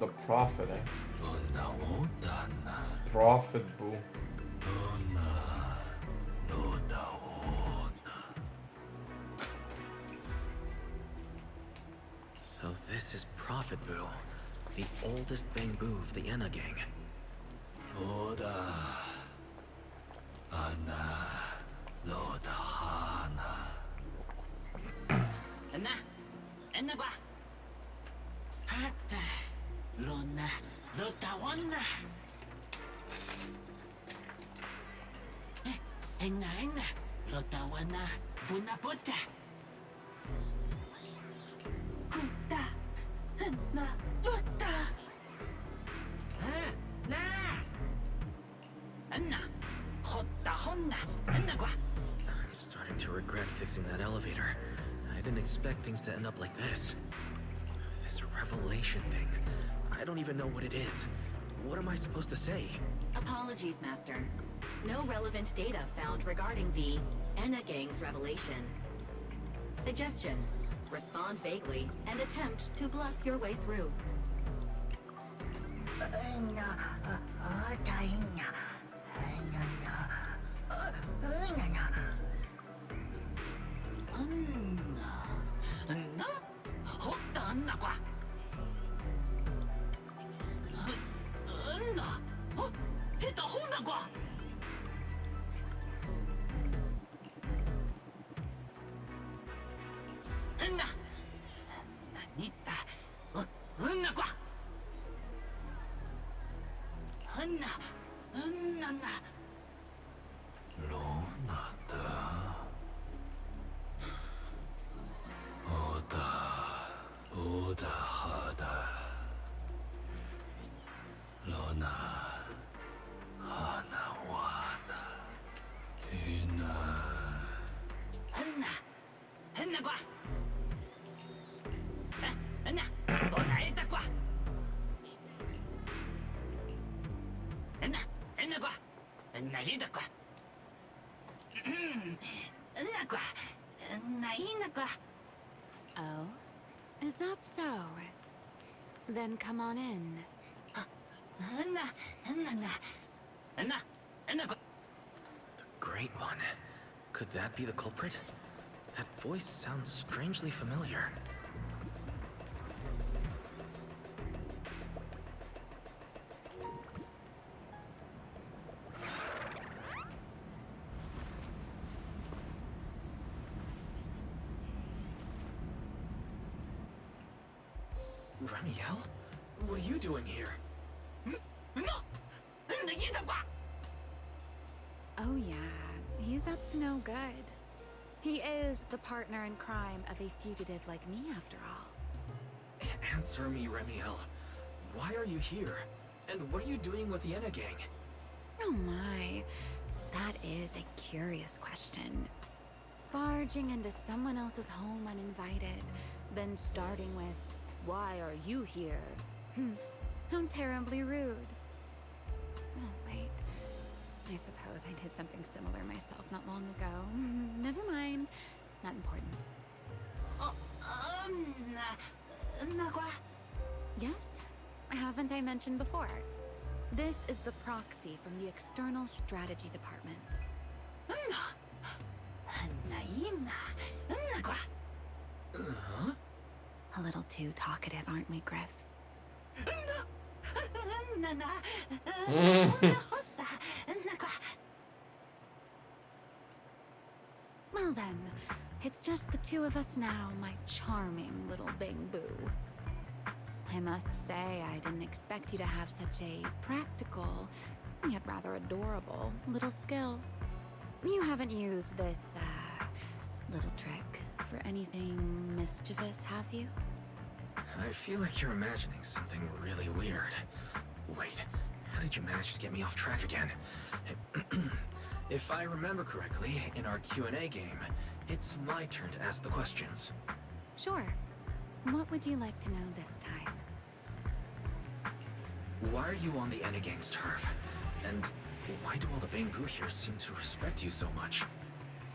the prophet, eh? Prophet boo. So this is Prophet Boo, the oldest Bangbu of the Enna gang. Enna, Enna gua. Hata, Luna, Lotawana. Enna, Lotawana, Bunaputa. Kuta, Enna, Lota. Na. Enna, Hota Honna, Enna gua. I'm starting to regret fixing that elevator. I didn't expect things to end up like this. This revelation thing. I don't even know what it is. What am I supposed to say? Apologies, Master. No relevant data found regarding the Enna Gang's revelation. Suggestion: respond vaguely and attempt to bluff your way through. Enna, Hota Enna gua. Enna, Hita Honna gua. Enna, Nita, Enna gua. Enna, Enna. Enna, Enna gua. Enna, Onaita gua. Enna gua. Enna ida gua. Enna gua. Enna ina gua. Oh? Is that so? Then come on in. Enna gua. The Great One. Could that be the culprit? That voice sounds strangely familiar. Remiel? What are you doing here? Oh yeah, he's up to no good. He is the partner in crime of a fugitive like me, after all. Answer me, Remiel. Why are you here? And what are you doing with the Enna gang? Oh my, that is a curious question. Barging into someone else's home uninvited, then starting with, "Why are you here?" How terribly rude. Oh, wait. I suppose I did something similar myself not long ago. Never mind. Not important. Yes? Haven't I mentioned before? This is the proxy from the External Strategy Department. A little too talkative, aren't we, Griff? Well then, it's just the two of us now, my charming little Bangbu. I must say, I didn't expect you to have such a practical, yet rather adorable, little skill. You haven't used this, little trick for anything mischievous, have you? I feel like you're imagining something really weird. Wait, how did you manage to get me off track again? If I remember correctly, in our Q&A game, it's my turn to ask the questions. Sure. What would you like to know this time? Why are you on the Enna gang's turf? And why do all the Bangbu here seem to respect you so much?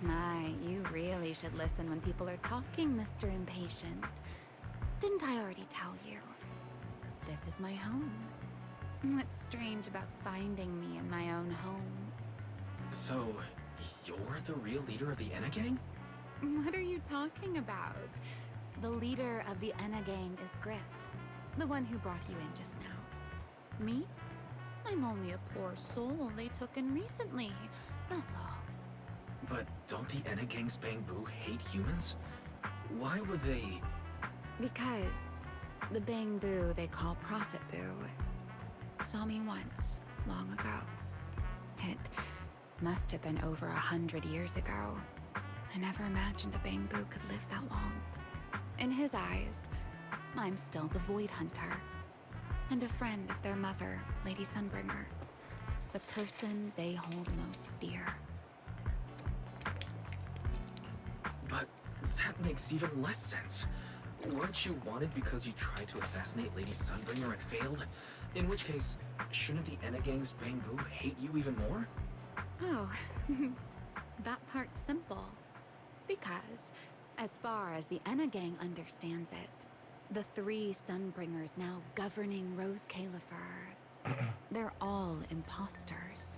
My, you really should listen when people are talking, Mr. Impatient. Didn't I already tell you? this is my home. What's strange about finding me in my own home? So, you're the real leader of the Enna gang? What are you talking about? The leader of the Enna gang is Griff, the one who brought you in just now. Me? I'm only a poor soul they took in recently, that's all. But don't the Enna gang's Bang-Boo hate humans? Why would they... Because the Bang-Boo they call Prophet Boo saw me once, long ago. It must have been over 100 years ago. I never imagined a Bang-Boo could live that long. In his eyes, I'm still the Void Hunter, and a friend of their mother, Lady Sunbringer, the person they hold most dear. But that makes even less sense. Weren't you wanted because you tried to assassinate Lady Sunbringer and failed? In which case, shouldn't the Enna gang's Bang-Boo hate you even more? Oh, that part's simple. Because, as far as the Enna gang understands it, the 3 Sunbringers now governing Rose Califer, they're all imposters.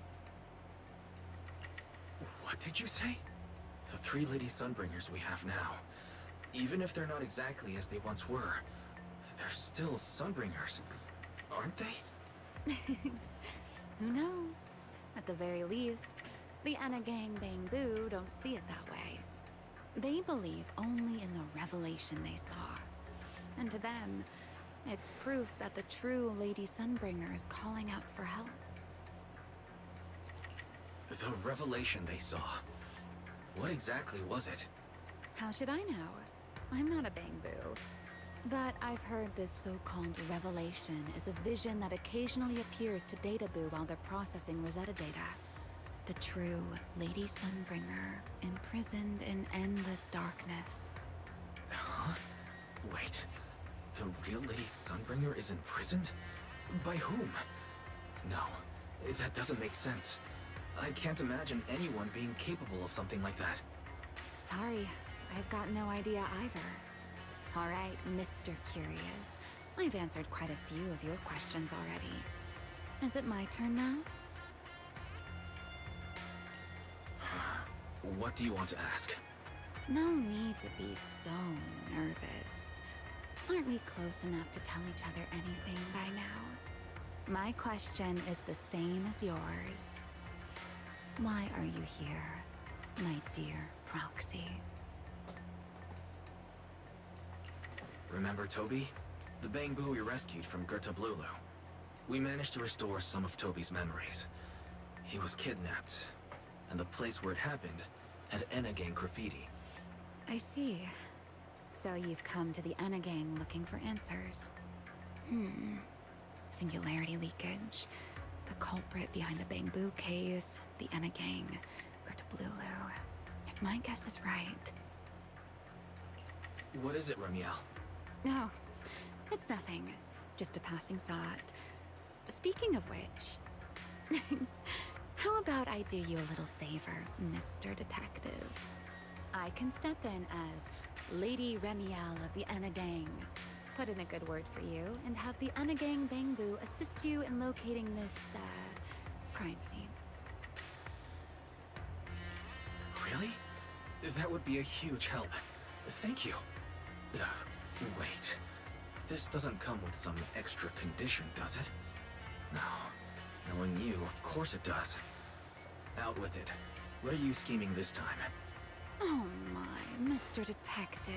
What did you say? The 3 Lady Sunbringers we have now. Even if they're not exactly as they once were, they're still Sunbringers, aren't they? Who knows? At the very least, the Enna gang Bang-Boo don't see it that way. They believe only in the revelation they saw. And to them, it's proof that the true Lady Sunbringer is calling out for help. The revelation they saw. What exactly was it? How should I know? I'm not a Bang-Boo. But I've heard this so-called revelation is a vision that occasionally appears to Databoo while they're processing Rosetta data. The true Lady Sunbringer, imprisoned in endless darkness. Huh? Wait, the real Lady Sunbringer is imprisoned? By whom? No, that doesn't make sense. I can't imagine anyone being capable of something like that. Sorry, I've got no idea either. All right, Mr. Curious. I've answered quite a few of your questions already. Is it my turn now? What do you want to ask? No need to be so nervous. Aren't we close enough to tell each other anything by now? My question is the same as yours. Why are you here, my dear Proxy? Remember Toby? The Bang-Boo we rescued from Gerta Blulu. We managed to restore some of Toby's memories. He was kidnapped, and the place where it happened had Enna gang graffiti. I see. So you've come to the Enna gang looking for answers. Singularity leakage, the culprit behind the Bang-Boo case, the Enna gang, Gerta Blulu. If my guess is right... What is it, Ramiel? No, it's nothing. Just a passing thought. Speaking of which, how about I do you a little favor, Mr. Detective? I can step in as Lady Ramiel of the Enna gang, put in a good word for you, and have the Enna gang Bang-Boo assist you in locating this, crime scene. Really? That would be a huge help. Thank you. Wait. This doesn't come with some extra condition, does it? No. Knowing you, of course it does. Out with it. What are you scheming this time? Oh my, Mr. Detective.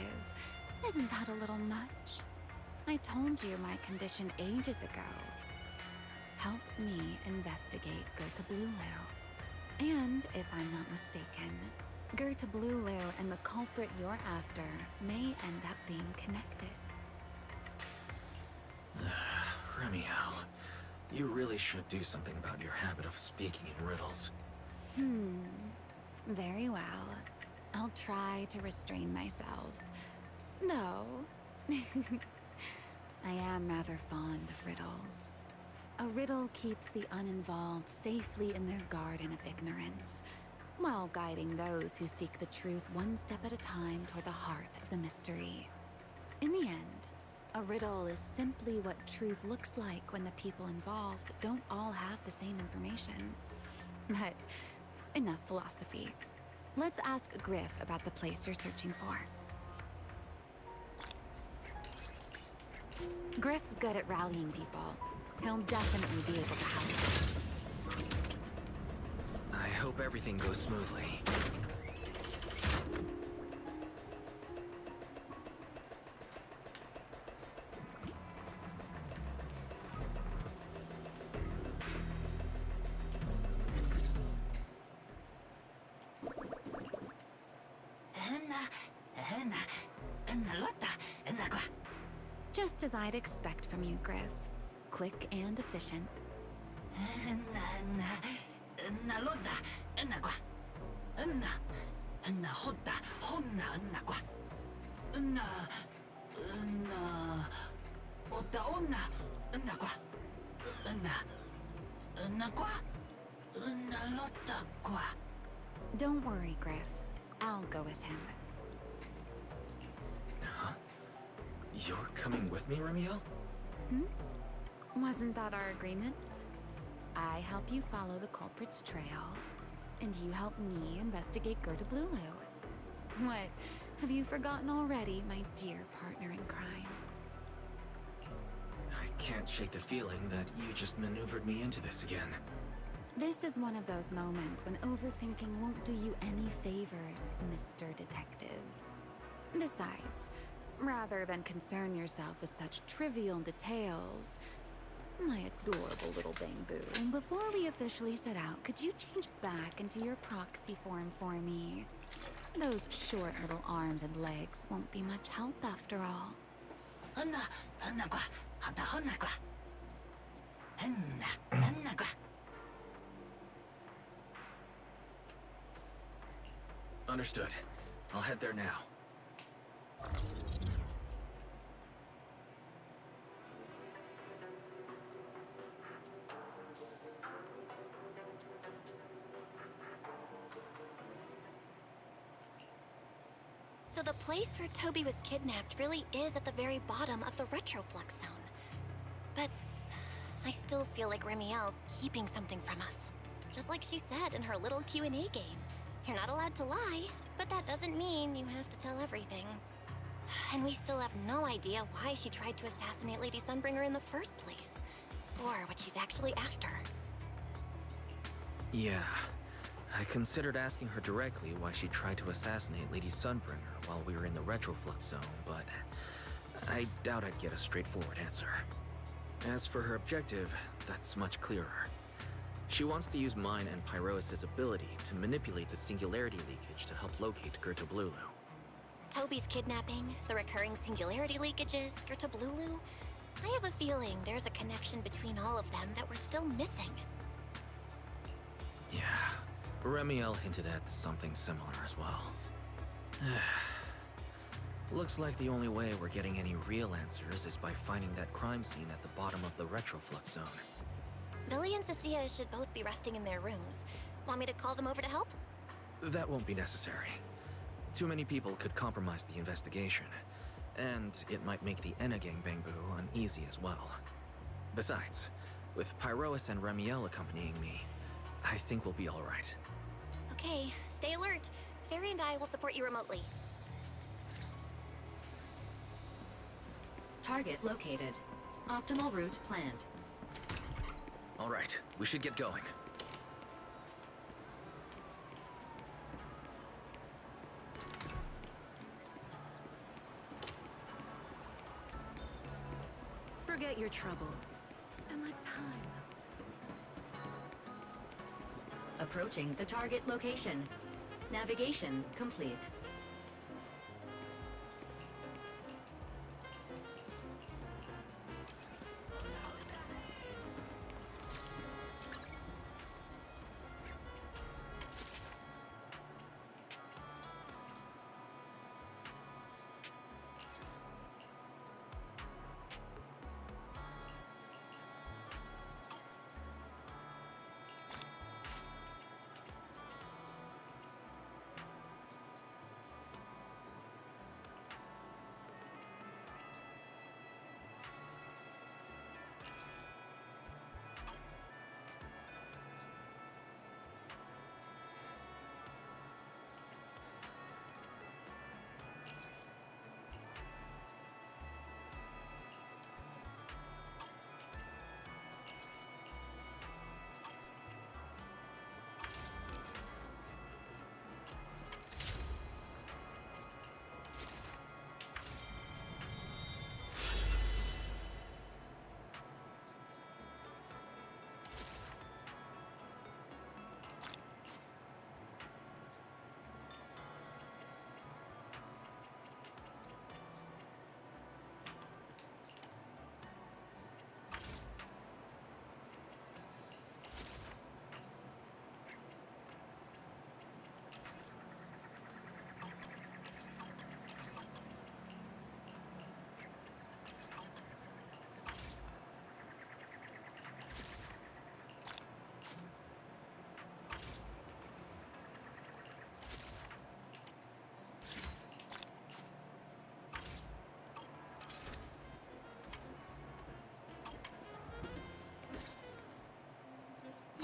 Isn't that a little much? I told you my condition ages ago. Help me investigate Gerta Blulu. And, if I'm not mistaken, Gerta Blulu and the culprit you're after may end up being connected. Ramiel, you really should do something about your habit of speaking in riddles. Very well. I'll try to restrain myself. Though, I am rather fond of riddles. A riddle keeps the uninvolved safely in their garden of ignorance, while guiding those who seek the truth one step at a time toward the heart of the mystery. In the end, A riddle is simply what truth looks like when the people involved don't all have the same information. But enough philosophy. Let's ask Griff about the place you're searching for. Griff's good at rallying people. He'll definitely be able to help. I hope everything goes smoothly. Just as I'd expect from you, Griff. Quick and efficient. Don't worry, Griff. I'll go with him. Huh? You're coming with me, Remiel? Wasn't that our agreement? I help you follow the culprit's trail, and you help me investigate Gerda Blulu. What? Have you forgotten already, my dear partner in crime? I can't shake the feeling that you just maneuvered me into this again. This is one of those moments when overthinking won't do you any favors, Mr. Detective. Besides, rather than concern yourself with such trivial details, my adorable little Bangbu, before we officially set out, could you change back into your proxy form for me? Those short little arms and legs won't be much help after all. Understood. I'll head there now. So the place where Toby was kidnapped really is at the very bottom of the Retroflux zone. But I still feel like Remiel's keeping something from us. Just like she said in her little Q&A game. You're not allowed to lie, but that doesn't mean you have to tell everything. And we still have no idea why she tried to assassinate Lady Sunbringer in the first place. Or what she's actually after. Yeah. I considered asking her directly why she tried to assassinate Lady Sunbringer while we were in the Retroflux zone, but I doubt I'd get a straightforward answer. As for her objective, that's much clearer. She wants to use mine and Pyrois' ability to manipulate the singularity leakage to help locate Gerda Blulu. Toby's kidnapping, the recurring singularity leakages, Gerda Blulu. I have a feeling there's a connection between all of them that we're still missing. Yeah, Remiel hinted at something similar as well. Looks like the only way we're getting any real answers is by finding that crime scene at the bottom of the Retroflux zone. Billy and Cecilia should both be resting in their rooms. Want me to call them over to help? That won't be necessary. Too many people could compromise the investigation, and it might make the Enna gang Bangbu uneasy as well. Besides, with Pyrois and Remiel accompanying me, I think we'll be all right. Okay, stay alert. Fairy and I will support you remotely. Target located. Optimal route planned. All right, we should get going. Forget your troubles. And let's hide. Approaching the target location. Navigation complete.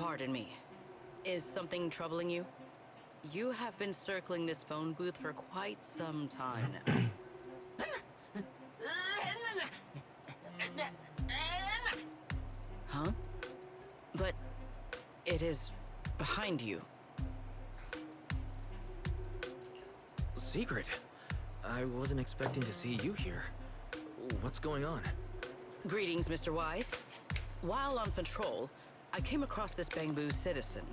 Pardon me. Is something troubling you? You have been circling this phone booth for quite some time now. Huh? But it is behind you. Secret. I wasn't expecting to see you here. What's going on? Greetings, Mr. Wise. While on patrol, I came across this Bangbu citizen.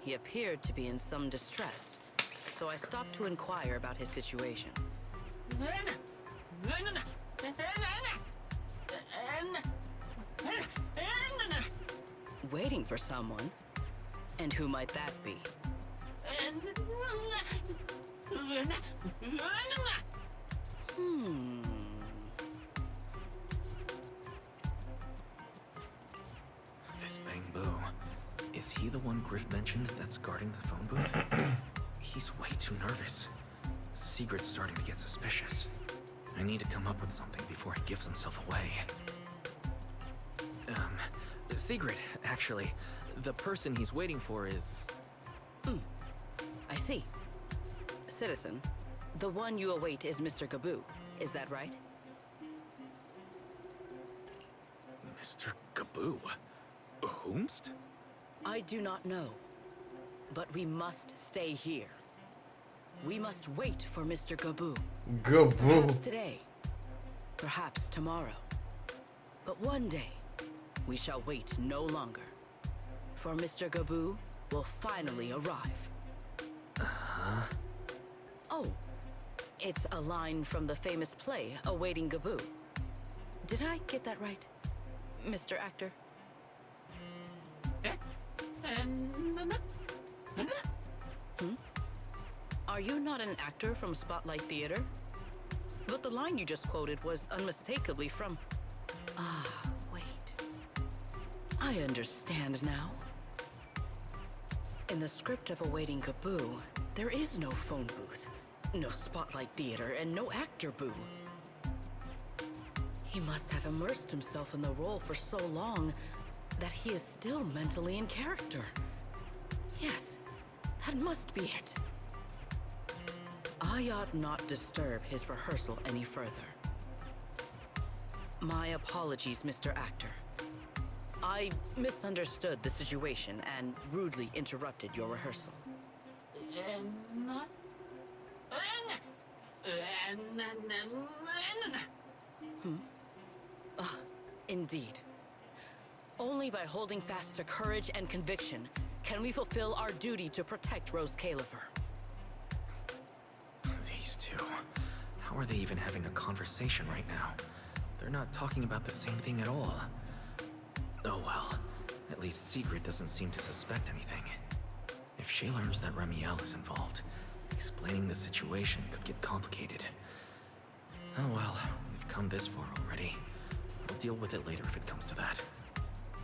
He appeared to be in some distress, so I stopped to inquire about his situation. Waiting for someone? And who might that be? This Bangbu. Is he the one Griff mentioned that's guarding the phone booth? He's way too nervous. Secret's starting to get suspicious. I need to come up with something before he gives himself away. Secret, actually. The person he's waiting for is... I see. Citizen, the one you await is Mr. Gaboo. Is that right? Mr. Gaboo? Whomst? I do not know. But we must stay here. We must wait for Mr. Gaboo. Perhaps Gaboo. today. Perhaps tomorrow. But one day, we shall wait no longer. For Mr. Gaboo will finally arrive. Oh, it's a line from the famous play, Awaiting Gaboo. Did I get that right, Mr. Actor? Are you not an actor from Spotlight Theater? But the line you just quoted was unmistakably from... Ah, wait. I understand now. In the script of Awaiting Gaboo, there is no phone booth, no Spotlight Theater, and no actor boo. He must have immersed himself in the role for so long that he is still mentally in character. Yes, that must be it. I ought not disturb his rehearsal any further. My apologies, Mr. Actor. I misunderstood the situation and rudely interrupted your rehearsal. Indeed. Only by holding fast to courage and conviction can we fulfill our duty to protect Rose Califer. These two. How are they even having a conversation right now? They're not talking about the same thing at all. Oh well. At least Secret doesn't seem to suspect anything. If she learns that Remiel is involved, explaining the situation could get complicated. Oh well, we've come this far already. I'll deal with it later if it comes to that.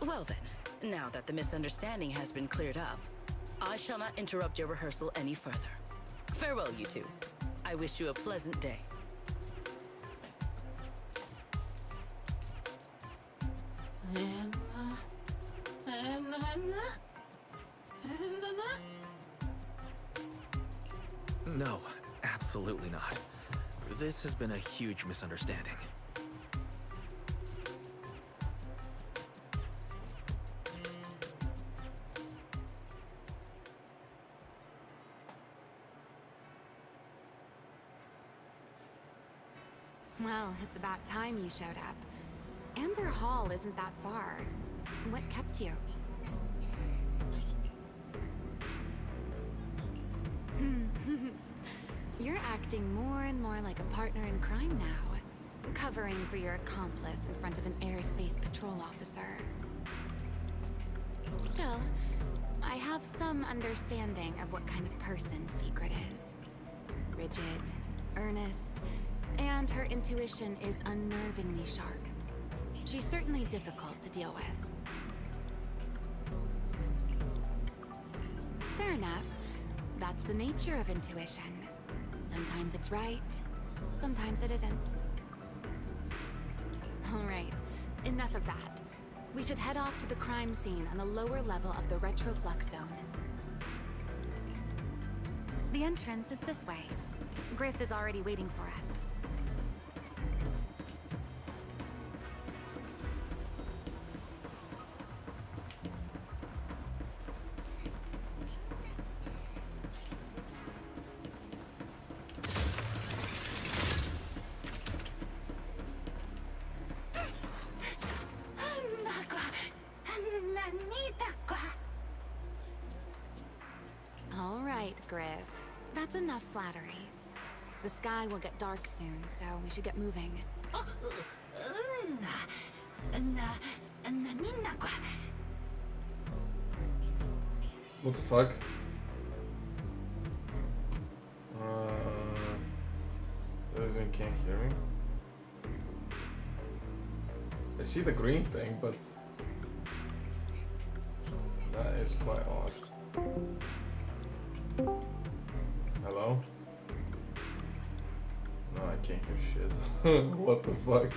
Well then, now that the misunderstanding has been cleared up, I shall not interrupt your rehearsal any further. Farewell, you two. I wish you a pleasant day. No, absolutely not. This has been a huge misunderstanding. Well, it's about time you showed up. Amber Hall isn't that far. What kept you? You're acting more and more like a partner in crime now. Covering for your accomplice in front of an airspace patrol officer. Still, I have some understanding of what kind of person Secret is. Rigid, earnest, and her intuition is unnervingly sharp. She's certainly difficult to deal with. Fair enough. That's the nature of intuition. Sometimes it's right, sometimes it isn't. All right, enough of that. We should head off to the crime scene on the lower level of the retroflux zone. The entrance is this way. Griff is already waiting for us. All right, Griff. That's enough flattery. The sky will get dark soon, so we should get moving. What the fuck? Doesn't can't hear me. I see the green thing, but that is quite odd. Hello? No, I can't hear shit. What the fuck?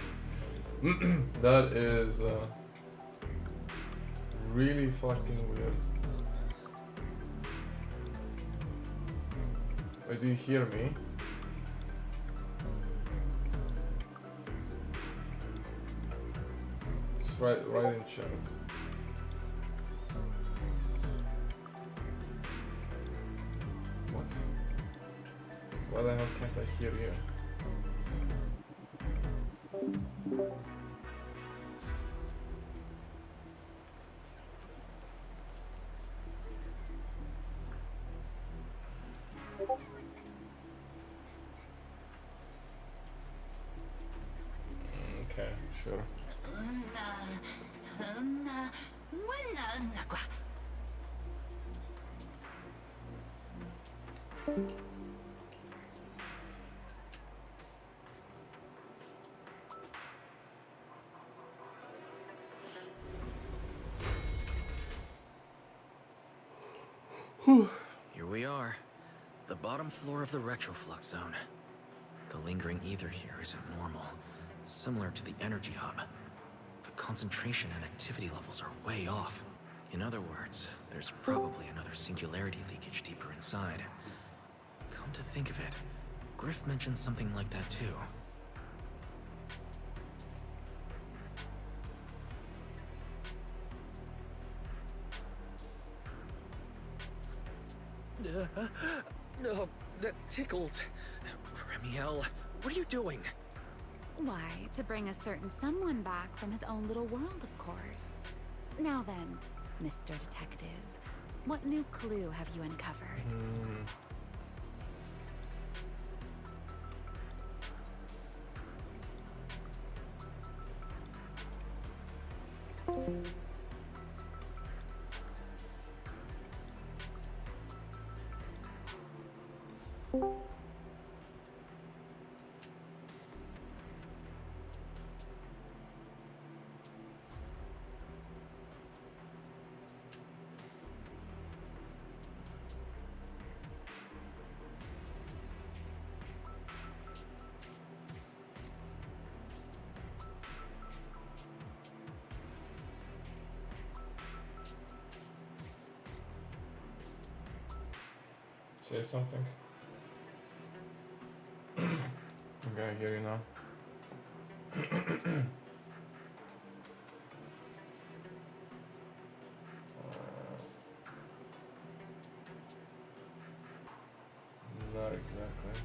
That is really fucking weird. Wait, do you hear me? Just write in chat. What? So why the hell can't I hear you? Okay, sure. Here we are. The bottom floor of the retroflux zone. The lingering ether here isn't normal. Similar to the energy hub. The concentration and activity levels are way off. In other words, there's probably another singularity leakage deeper inside. Come to think of it, Griff mentioned something like that too. No, that tickles. Remiel, what are you doing? Why, to bring a certain someone back from his own little world, of course. Now then, Mr. Detective, what new clue have you uncovered? Say something. Okay, I hear you now. Not exactly.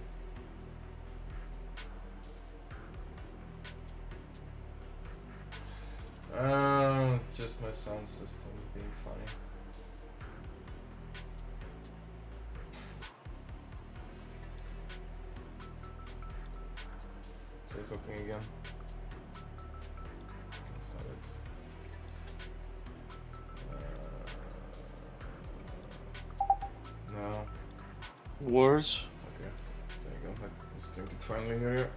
Just my sound system being funny. Say something again. That's not it. No. Words? Okay. There you go. I just think it finally hear you.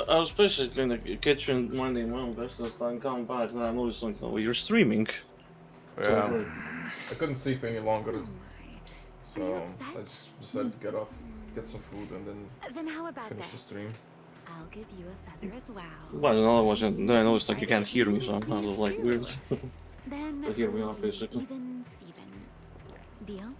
I was basically in the kitchen minding my own business, then come back and I noticed like, oh, you're streaming. Yeah. I couldn't sleep any longer, Oh my. Are you so upset? I just decided to get up. get some food and Then how about finish the this? stream. I'll give you a feather as well. Well, another was then I noticed like you can't hear me, so I'm kind of like weird. Then But here we are, we'll be basically. even Steven. Deal?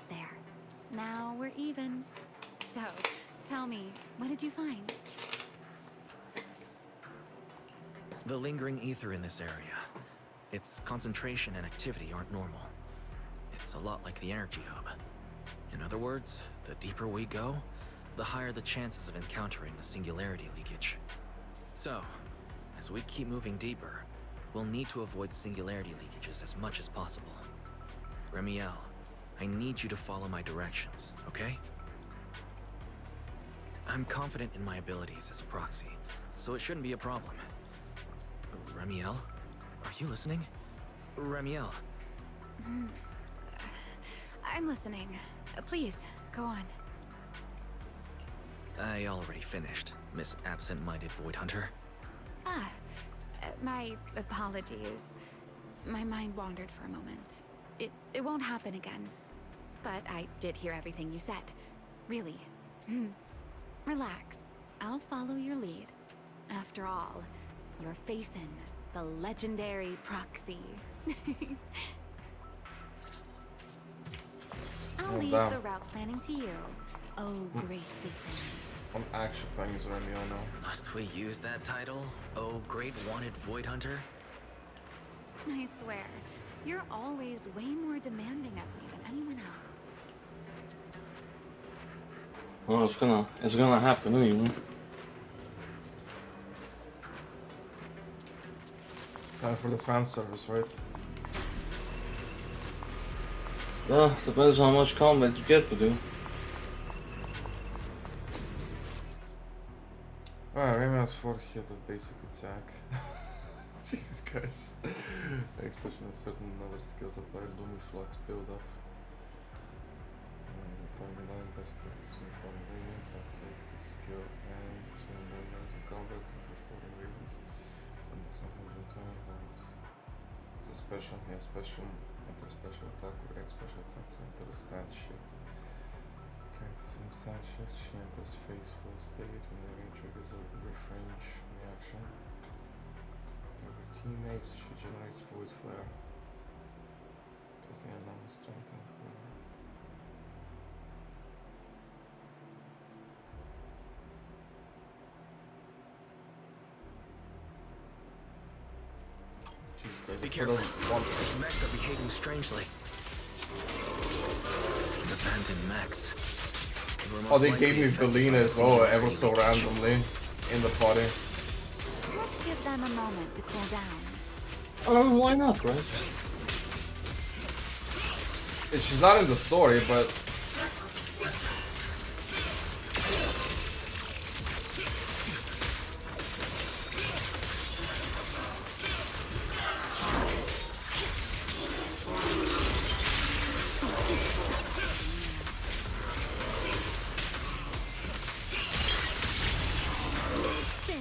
There. Now we're even. So, tell me, what did you find? The lingering ether in this area. Its concentration and activity aren't normal. It's a lot like the energy hub. In other words, the deeper we go, the higher the chances of encountering a singularity leakage. So, as we keep moving deeper, we'll need to avoid singularity leakages as much as possible. Remiel, I need you to follow my directions, okay? I'm confident in my abilities as a proxy, so it shouldn't be a problem. Remiel? Are you listening? Remiel. I'm listening. Please, go on. I already finished, Miss Absent-Minded Void Hunter. My apologies. My mind wandered for a moment. It won't happen again. But I did hear everything you said. Really. Relax. I'll follow your lead. After all, your faith in the legendary proxy. I'll leave damn. the route planning to you. Oh, great faith. I'm actually playing as Remiel now. Must we use that title? Oh, great wanted Void Hunter? I swear, you're always way more demanding of me than anyone else. Well, it's gonna happen anyway. Time for the fan service, right? Yeah, depends how much combat you get to do. Alright, Remiel's 4 hit of basic attack. Jesus Christ. Expression of certain other skills apply Lumiflux build up. Target line basically is uniform ingredients, update the skill and swing members of combat and perform ingredients. Some 120 holds. It's a special, yeah, special, enter special attack or X special attack to enter a stand shift. Characters in stand shift, she enters phase full state when the enemy triggers a refrange reaction. Over teammates, she generates void flare. Plus the unknown strength and flare. Jesus Christ, Be I careful. could've won. These mechs are behaving strangely. These abandoned mechs. were most Oh, they likely gave me affected Belina by as well, singularity ever so leakage. randomly in the party. Let's give them a moment to cool down. Oh, why not, right? She's not in the story, but Spin.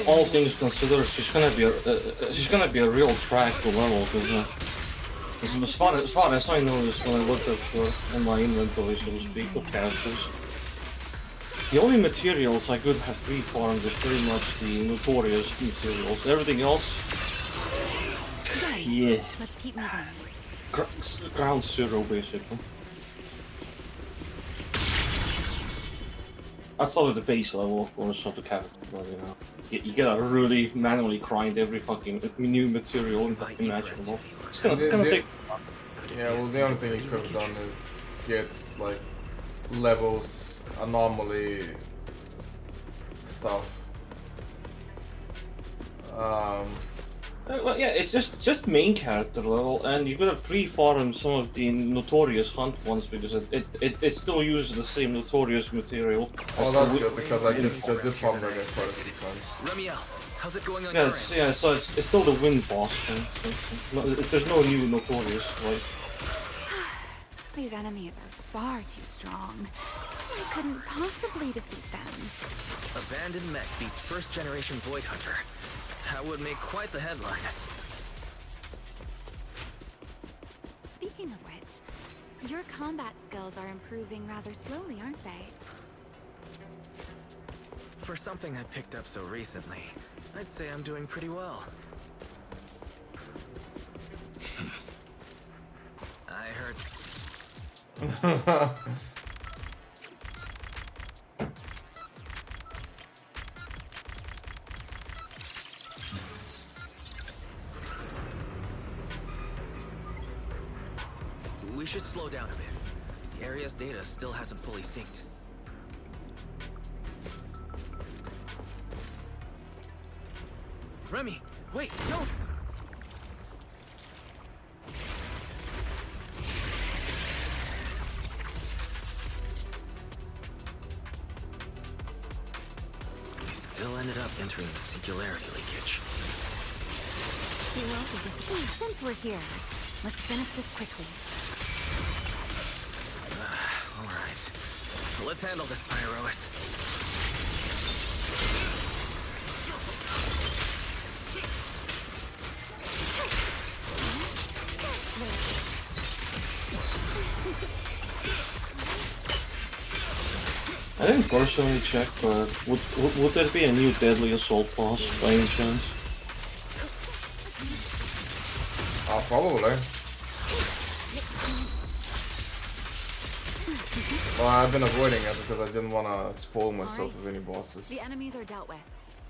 All things considered, she's gonna be a real track to level, because as far as I noticed when I looked at in my inventory, so to speak, of characters, the only materials I could have reformed is pretty much the notorious materials. Everything else, yeah, Let's keep moving. ground zero basically. That's not at the base level, of course, of the character, but you know, you gotta really manually grind every fucking new material imaginable. It's gonna take. yeah, well, the only thing you could have done is get like levels, anomaly stuff. Well, yeah, it's just main character level, and you gotta pre-farm some of the notorious hunt ones because it still uses the same notorious material. Oh, that's good because I did farm that guy quite a few times. Remiel, How's it going on Yeah, your it's, end? yeah. So it's still the wind boss. So there's no new Notorious, right? These enemies are far too strong. I couldn't possibly defeat them. Abandoned mech beats first generation Void Hunter. That would make quite the headline. Speaking of which, your combat skills are improving rather slowly, aren't they? For something I picked up so recently, I'd say I'm doing pretty well. I heard... We should slow down a bit. The area's data still hasn't fully synced. Remy, wait, don't! We still ended up entering the singularity leakage. You will be disappointed. Since we're here, let's finish this quickly. Alright. Let's handle this, Pyrois. I didn't personally check, but would there be a new Deadly Assault boss by any chance? Probably. Well, I've been avoiding it because I didn't want to spoil myself with any bosses. The enemies are dealt with.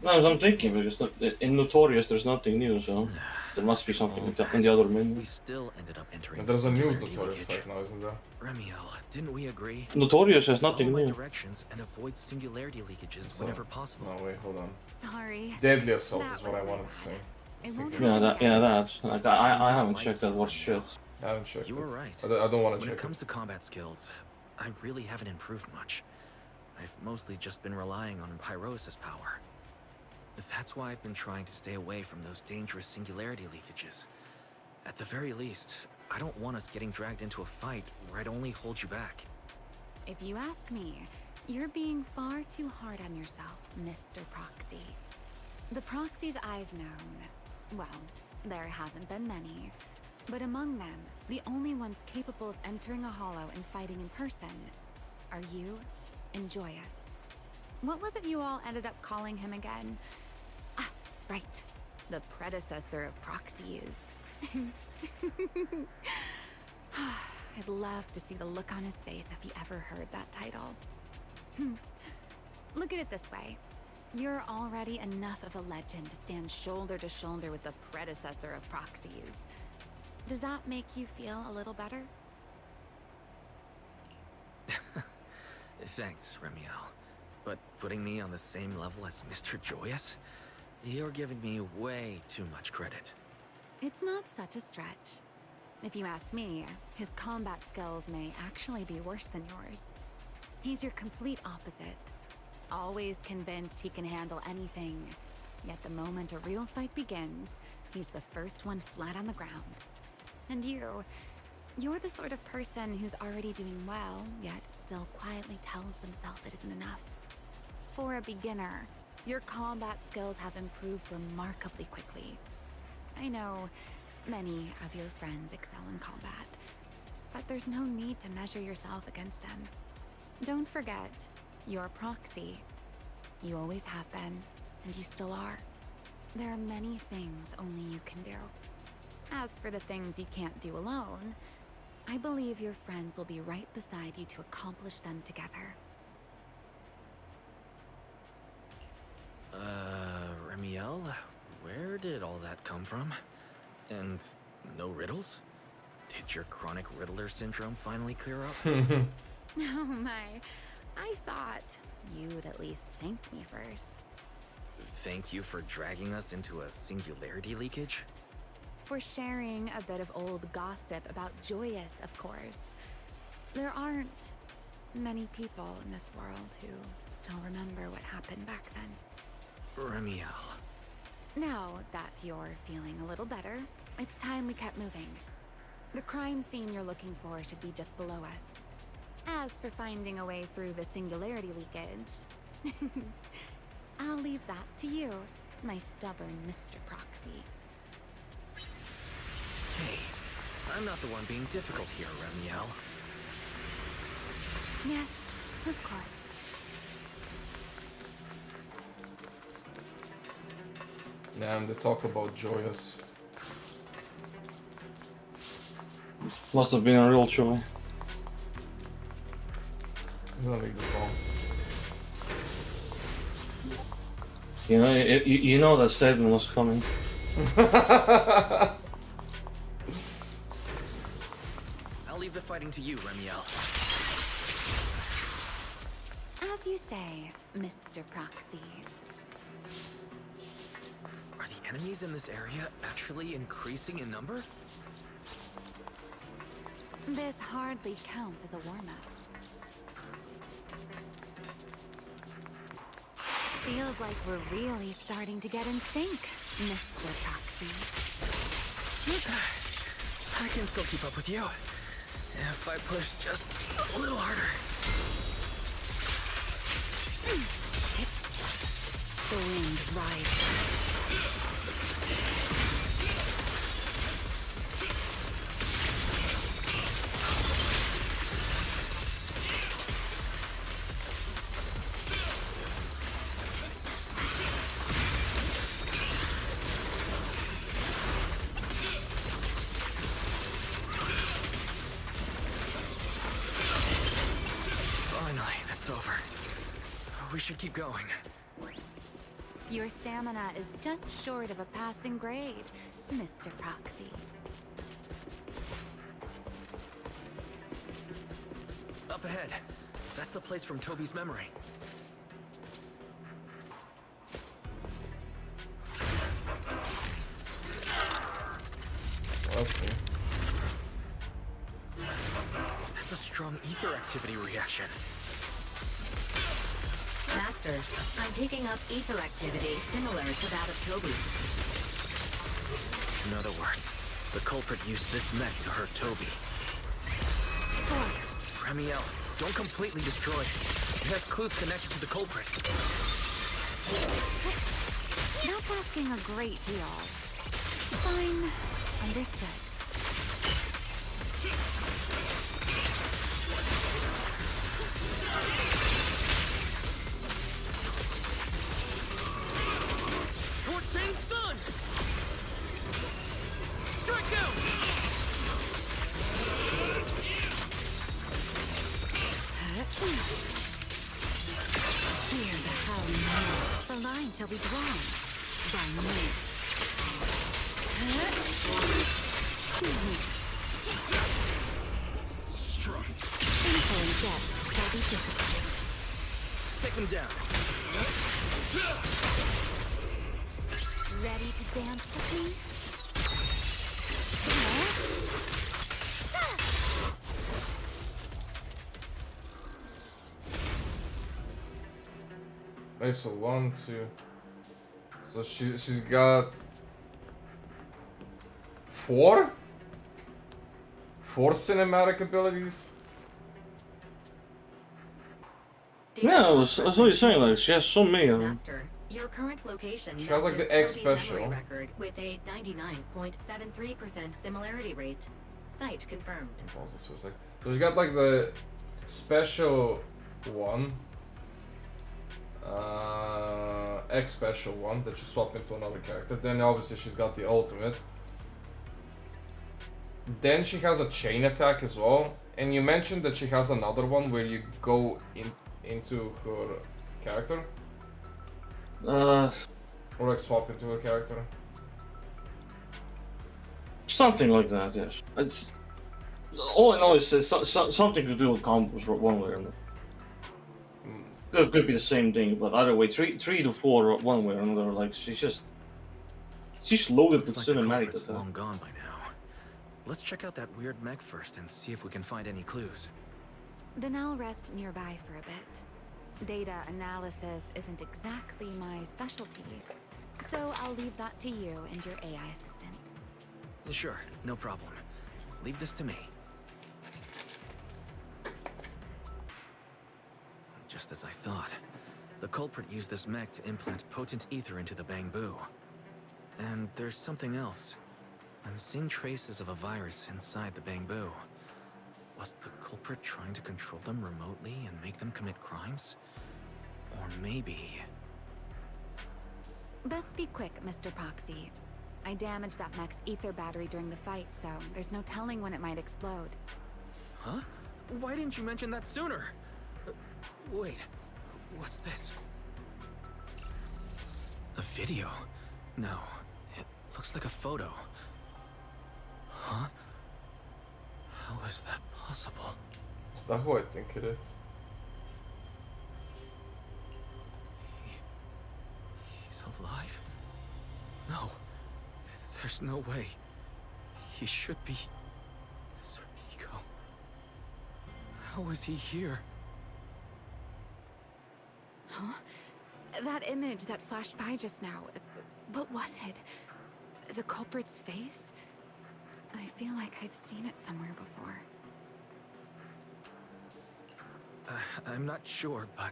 No, I'm thinking, because in Notorious there's nothing new, so there must be something in the other menu. We still ended up entering And the there's a new singularity Notorious leakage. fight now, isn't there? Remiel, didn't we agree? Notorious has nothing Follow my new. directions and avoid singularity leakages So- whenever possible. No, wait, hold on. Sorry. Deadly Assault That is what was I my wanted to say. It won't Yeah, happen that. again. Like, I haven't checked that. What shit? I haven't checked You it. were right. I don't want to When check it comes to combat skills, I really haven't improved much. I've mostly just been relying on Pyrosis' power. That's why I've been trying to stay away from those dangerous singularity leakages. At the very least, I don't want us getting dragged into a fight where I'd only hold you back. If you ask me, you're being far too hard on yourself, Mr. Proxy. The proxies I've known, well, there haven't been many, but among them, the only ones capable of entering a hollow and fighting in person are you and Joyous. What was it you all ended up calling him again? Ah, right. The predecessor of proxies. I'd love to see the look on his face if he ever heard that title. Look at it this way. You're already enough of a legend to stand shoulder to shoulder with the predecessor of proxies. Does that make you feel a little better? Thanks, Remiel. But putting me on the same level as Mr. Joyous? You're giving me way too much credit. It's not such a stretch. If you ask me, his combat skills may actually be worse than yours. He's your complete opposite. Always convinced he can handle anything. Yet the moment a real fight begins, he's the first one flat on the ground. And you're the sort of person who's already doing well, yet still quietly tells themselves it isn't enough. For a beginner, your combat skills have improved remarkably quickly. I know many of your friends excel in combat, but there's no need to measure yourself against them. Don't forget, you're a proxy. You always have been, and you still are. There are many things only you can do. As for the things you can't do alone, I believe your friends will be right beside you to accomplish them together. Remiel, where did all that come from? And no riddles? Did your chronic riddler syndrome finally clear up? Oh my, I thought you'd at least thank me first. Thank you for dragging us into a singularity leakage? For sharing a bit of old gossip about Joyous, of course. There aren't many people in this world who still remember what happened back then. Remiel, Now that you're feeling a little better, it's time we kept moving. The crime scene you're looking for should be just below us. As for finding a way through the singularity leakage, I'll leave that to you, my stubborn Mr. Proxy. Hey, I'm not the one being difficult here, Remiel. Yes, of course. Damn, they talked about Joyous. Must have been a real joy. I'm gonna make the call. You know, you know that statement was coming. I'll leave the fighting to you, Remiel. As you say, Mr. Proxy. Are the enemies in this area actually increasing in number? This hardly counts as a warm-up. Feels like we're really starting to get in sync, Mr. Proxy. I can still keep up with you. If I push just a little harder. The wind rises. Finally, that's over. We should keep going. Your stamina is just short of a passing grade, Mr. Proxy. Up ahead. That's the place from Toby's memory. Let's see. That's a strong ether activity reaction. Master, I'm picking up ether activity similar to that of Toby. In other words, the culprit used this mech to hurt Toby. Remiel, don't completely destroy it. It has clues connected to the culprit. That's asking a great deal. Fine. Understood. Torching Sun! Strike out! Hear the howling noise. The line shall be drawn by me. Strike. Entering depth shall be difficult. Take them down. Ready to dance with me? Okay, so 1, 2. So she's got 4? 4 cinematic abilities? Yeah, that's what you're saying. Like she has so many of them. Master, your current location She has, like, the matches X Toby's special. memory record with a 99.73% similarity rate. Site confirmed. Pause this for a sec. So she got like the special one. X special one that you swap into another character. Then obviously she's got the ultimate. Then she has a chain attack as well. And you mentioned that she has another one where you go into her character. Or like swap into her character. Something like that, yes. It's, all I know is something to do with combos one way or another. Could be the same thing, but either way, 3 to 4 one way or another. Like she's loaded with Looks like the cinematic culprit's attack. long gone by now. Let's check out that weird mech first and see if we can find any clues. Then I'll rest nearby for a bit. Data analysis isn't exactly my specialty, So I'll leave that to you and your AI assistant. Sure, no problem. Leave this to me. Just as I thought. The culprit used this mech to implant potent ether into the bamboo. And there's something else. I'm seeing traces of a virus inside the bamboo. Was the culprit trying to control them remotely and make them commit crimes? Or maybe... Best be quick, Mr. Proxy. I damaged that mech's ether battery during the fight, so there's no telling when it might explode. Huh? Why didn't you mention that sooner? Wait, what's this? A video? No, it looks like a photo. Huh? How is that possible? Is that who I think it is? He's alive? No, there's no way. He should be... Serpico. How is he here? Huh? That image that flashed by just now, what was it? The culprit's face? I feel like I've seen it somewhere before. I'm not sure, but...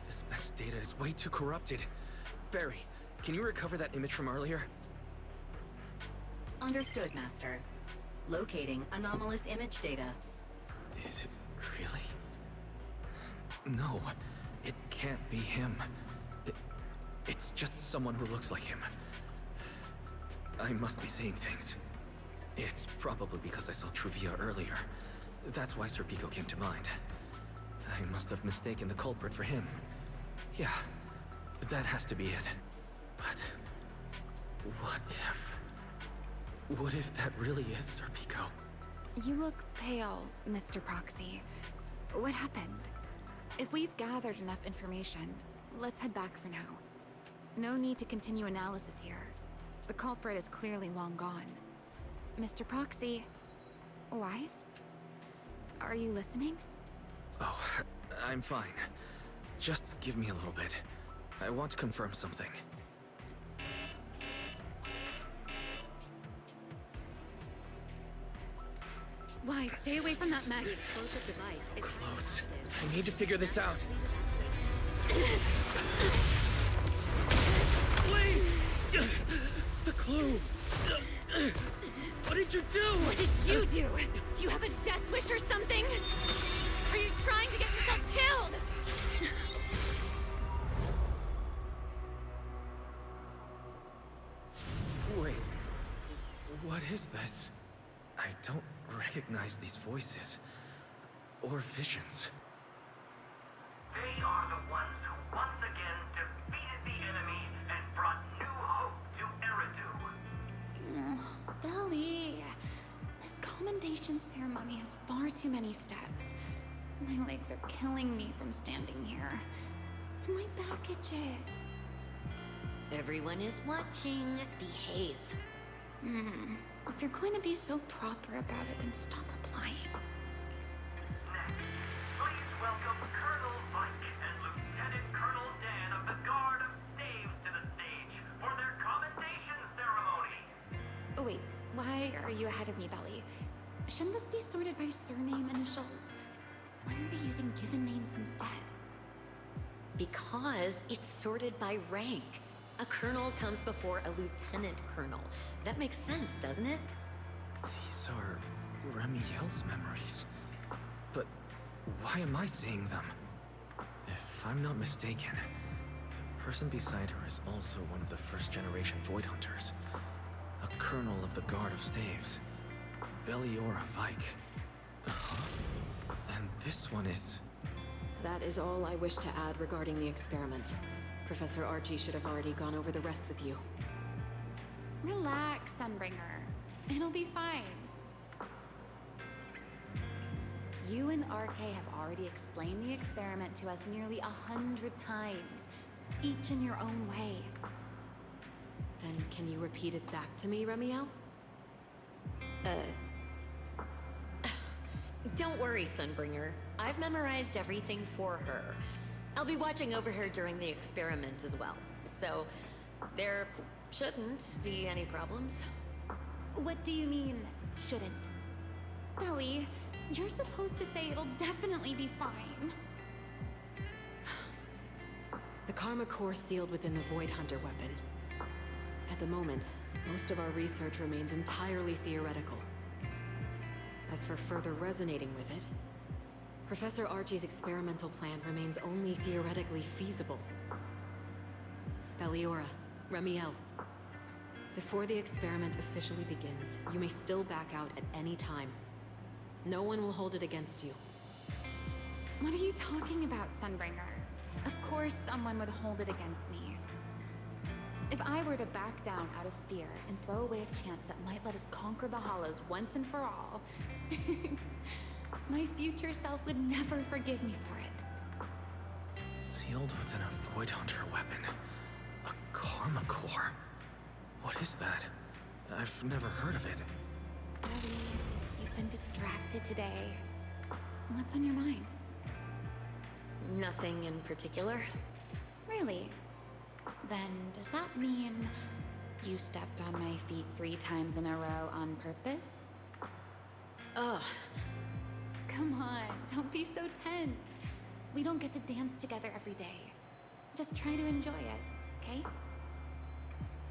This mech's data is way too corrupted. Barry, can you recover that image from earlier? Understood, Master. Locating anomalous image data. Is it really? No, it can't be him. It's just someone who looks like him. I must be seeing things. It's probably because I saw Truvia earlier. That's why Serpico came to mind. I must have mistaken the culprit for him. Yeah, that has to be it. But what if... What if that really is Serpico? You look pale, Mr. Proxy. What happened? If we've gathered enough information, let's head back for now. No need to continue analysis here. The culprit is clearly long gone. Mr. Proxy... Wise? Are you listening? Oh, I'm fine. Just give me a little bit. I want to confirm something. Wise, stay away from that mech. Close. I need to figure this out. Wait! The clue! What did you do? What did you do? You have a death wish or something? Are you trying to get yourself killed? Wait. What is this? I don't recognize these voices. Or visions. They are the ones who once again defeated the enemy and brought new hope to Eridu. Belly. This commendation ceremony has far too many steps. My legs are killing me from standing here. My back itches. Everyone is watching. Behave. If you're going to be so proper about it, then stop replying. Next, please welcome Colonel Mike and Lieutenant Colonel Dan of the Guard of Staves to the stage for their commendation ceremony. Oh wait, why are you ahead of me, Belly? Shouldn't this be sorted by surname initials? Why are they using given names instead? Because it's sorted by rank. A colonel comes before a lieutenant colonel. That makes sense, doesn't it? These are Remiel's memories. But why am I seeing them? If I'm not mistaken, the person beside her is also one of the first-generation Void Hunters. A colonel of the Guard of Staves. Belliora Vike. And this one is... That is all I wish to add regarding the experiment. Professor Archie should have already gone over the rest with you. Relax, Sunbringer. It'll be fine. You and RK have already explained the experiment to us nearly 100 times, each in your own way. Then can you repeat it back to me, Remiel? Don't worry, Sunbringer. I've memorized everything for her. I'll be watching over her during the experiment as well. So, there shouldn't be any problems. What do you mean, shouldn't? Belly, you're supposed to say it'll definitely be fine. The Karma Core sealed within the Void Hunter weapon. At the moment, most of our research remains entirely theoretical. As for further resonating with it, Professor Archie's experimental plan remains only theoretically feasible. Belliora, Remiel. Before the experiment officially begins, you may still back out at any time. No one will hold it against you. What are you talking about, Sunbringer? Of course someone would hold it against me. If I were to back down out of fear and throw away a chance that might let us conquer the Hollows once and for all, my future self would never forgive me for it. Sealed within a Void Hunter weapon. A Karma Core. What is that? I've never heard of it. Ellie, you've been distracted today. What's on your mind? Nothing in particular. Really? Then does that mean you stepped on my feet 3 times in a row on purpose? Ugh. Come on, don't be so tense. We don't get to dance together every day. Just try to enjoy it, okay?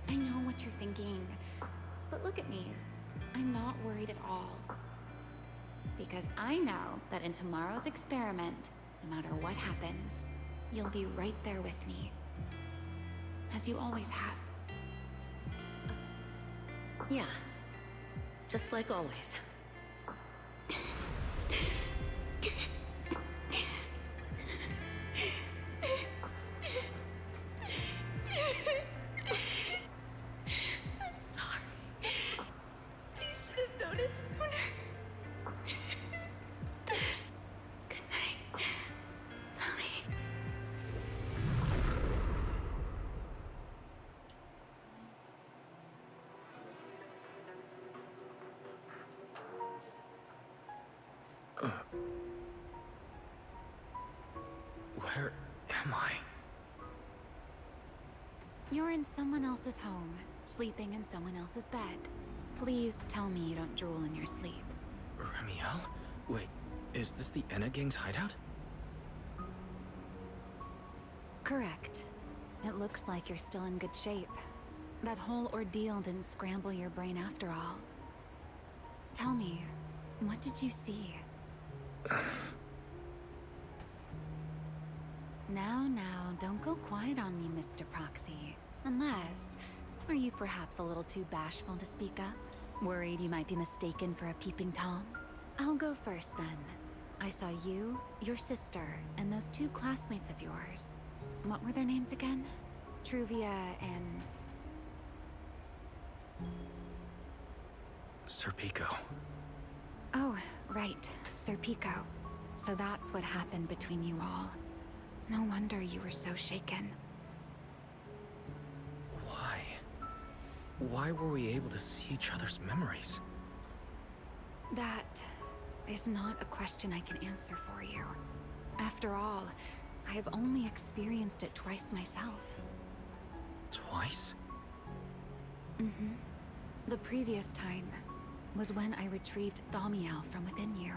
I know what you're thinking, but look at me. I'm not worried at all. Because I know that in tomorrow's experiment, no matter what happens, you'll be right there with me. As you always have. Yeah. Just like always. Where am I? You're in someone else's home, sleeping in someone else's bed. Please tell me you don't drool in your sleep. Remiel? Wait, is this the Enna Gang's hideout? Correct. It looks like you're still in good shape. That whole ordeal didn't scramble your brain after all. Tell me, what did you see? Now, don't go quiet on me, Mr. Proxy. Unless, are you perhaps a little too bashful to speak up? Worried you might be mistaken for a peeping Tom? I'll go first then. I saw you, your sister, and those 2 classmates of yours. What were their names again? Truvia and... Sir Pico. Oh, right, Sir Pico. So that's what happened between you all. No wonder you were so shaken. Why? Why were we able to see each other's memories? That is not a question I can answer for you. After all, I have only experienced it twice myself. Twice? Mm-hmm. The previous time was when I retrieved Thaumiel from within you.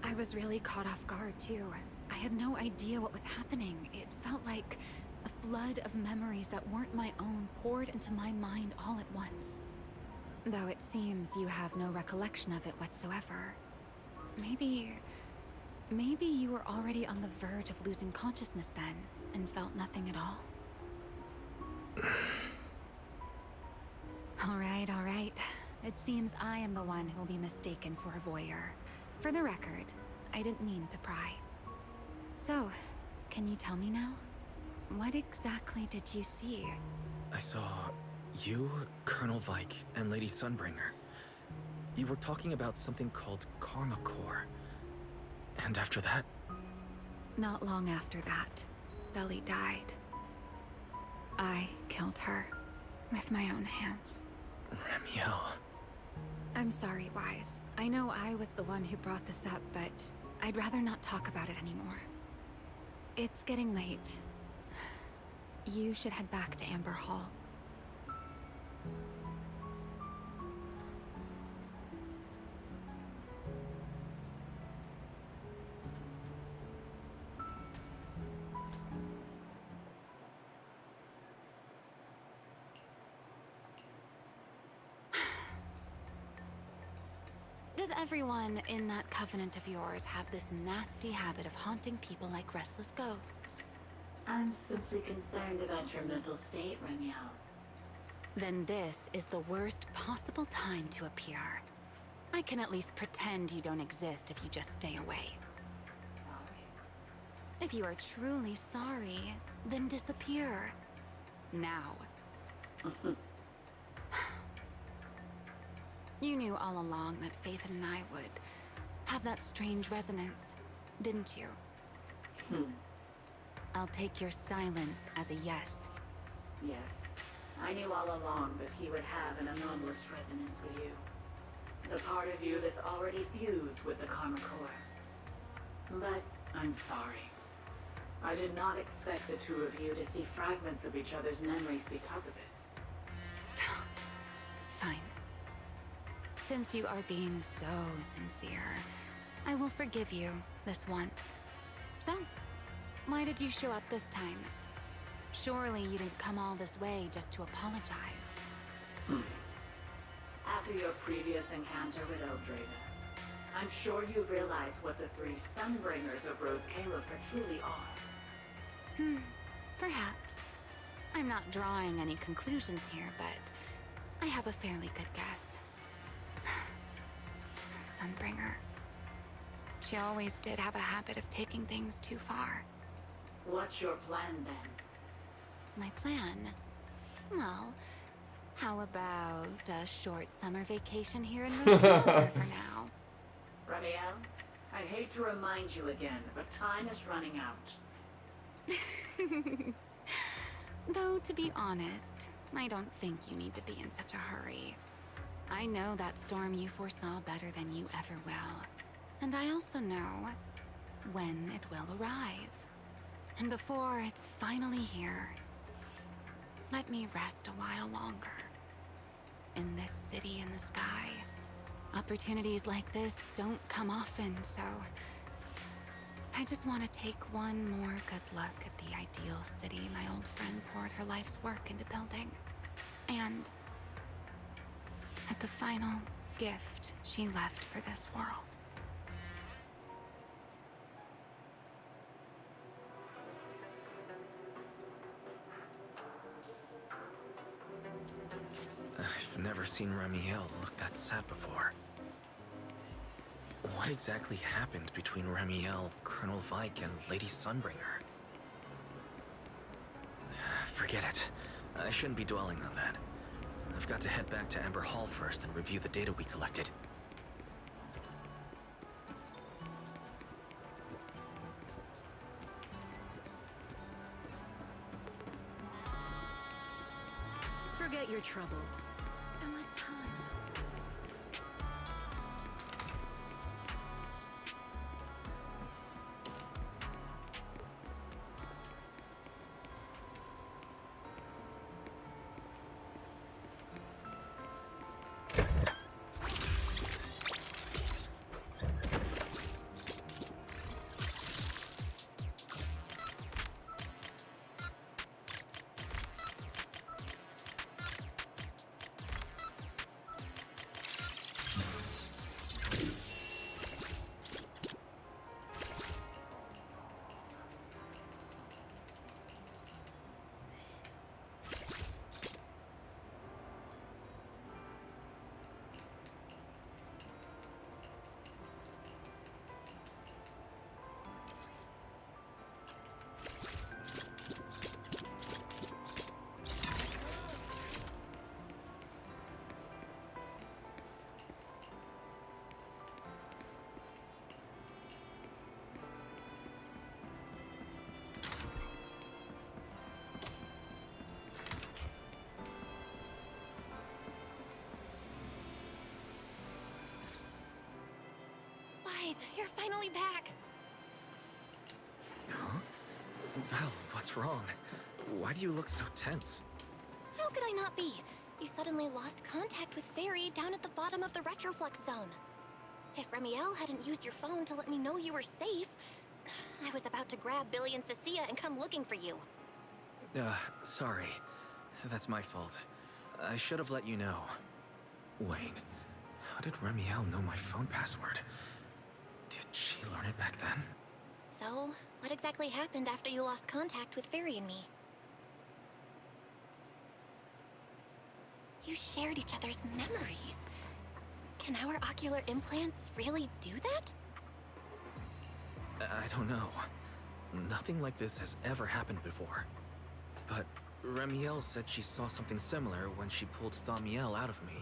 I was really caught off guard, too. I had no idea what was happening. It felt like a flood of memories that weren't my own poured into my mind all at once. Though it seems you have no recollection of it whatsoever. Maybe you were already on the verge of losing consciousness then, and felt nothing at all. All right. It seems I am the one who will be mistaken for a voyeur. For the record, I didn't mean to pry. So, can you tell me now? What exactly did you see? I saw you, Colonel Vike, and Lady Sunbringer. You were talking about something called Karma Core. And after that? Not long after that, Belly died. I killed her with my own hands. Remiel. I'm sorry, Wise. I know I was the one who brought this up, but I'd rather not talk about it anymore. It's getting late. You should head back to Amber Hall. Does everyone in that covenant of yours have this nasty habit of haunting people like restless ghosts? I'm simply concerned about your mental state, Ramiel. Then this is the worst possible time to appear. I can at least pretend you don't exist if you just stay away. Sorry. If you are truly sorry, then disappear. Now. You knew all along that Faith and I would have that strange resonance, didn't you? I'll take your silence as a yes. Yes. I knew all along that he would have an anomalous resonance with you. The part of you that's already fused with the Karma Core. But I'm sorry. I did not expect the two of you to see fragments of each other's memories because of it. Fine. Since you are being so sincere, I will forgive you this once. So, why did you show up this time? Surely you didn't come all this way just to apologize. After your previous encounter with Eldrada, I'm sure you realize what the three Sunbringers of Rose Caleb truly are. Perhaps. I'm not drawing any conclusions here, but I have a fairly good guess. Sunbringer. She always did have a habit of taking things too far. What's your plan then? My plan? Well, how about a short summer vacation here in Rose Caleb for now? Ramiel, I hate to remind you again, but time is running out. Though, to be honest, I don't think you need to be in such a hurry. I know that storm you foresaw better than you ever will. And I also know when it will arrive. And before it's finally here, let me rest a while longer. In this city in the sky, opportunities like this don't come often, so I just want to take one more good look at the ideal city my old friend poured her life's work into building. And at the final gift she left for this world. I've never seen Ramiel look that sad before. What exactly happened between Ramiel, Colonel Vike, and Lady Sunbringer? Forget it. I shouldn't be dwelling on that. I've got to head back to Amber Hall first and review the data we collected. Forget your troubles and let time. Wise, you're finally back. Huh? Belle, what's wrong? Why do you look so tense? How could I not be? You suddenly lost contact with Fairy down at the bottom of the retroflux zone. If Remiel hadn't used your phone to let me know you were safe, I was about to grab Billy and Cecilia and come looking for you. Sorry. That's my fault. I should have let you know. Wait, how did Remiel know my phone password? Did she learn it back then? So, what exactly happened after you lost contact with Fairy and me? You shared each other's memories. Can our ocular implants really do that? I don't know. Nothing like this has ever happened before. But Remiel said she saw something similar when she pulled Thaumiel out of me.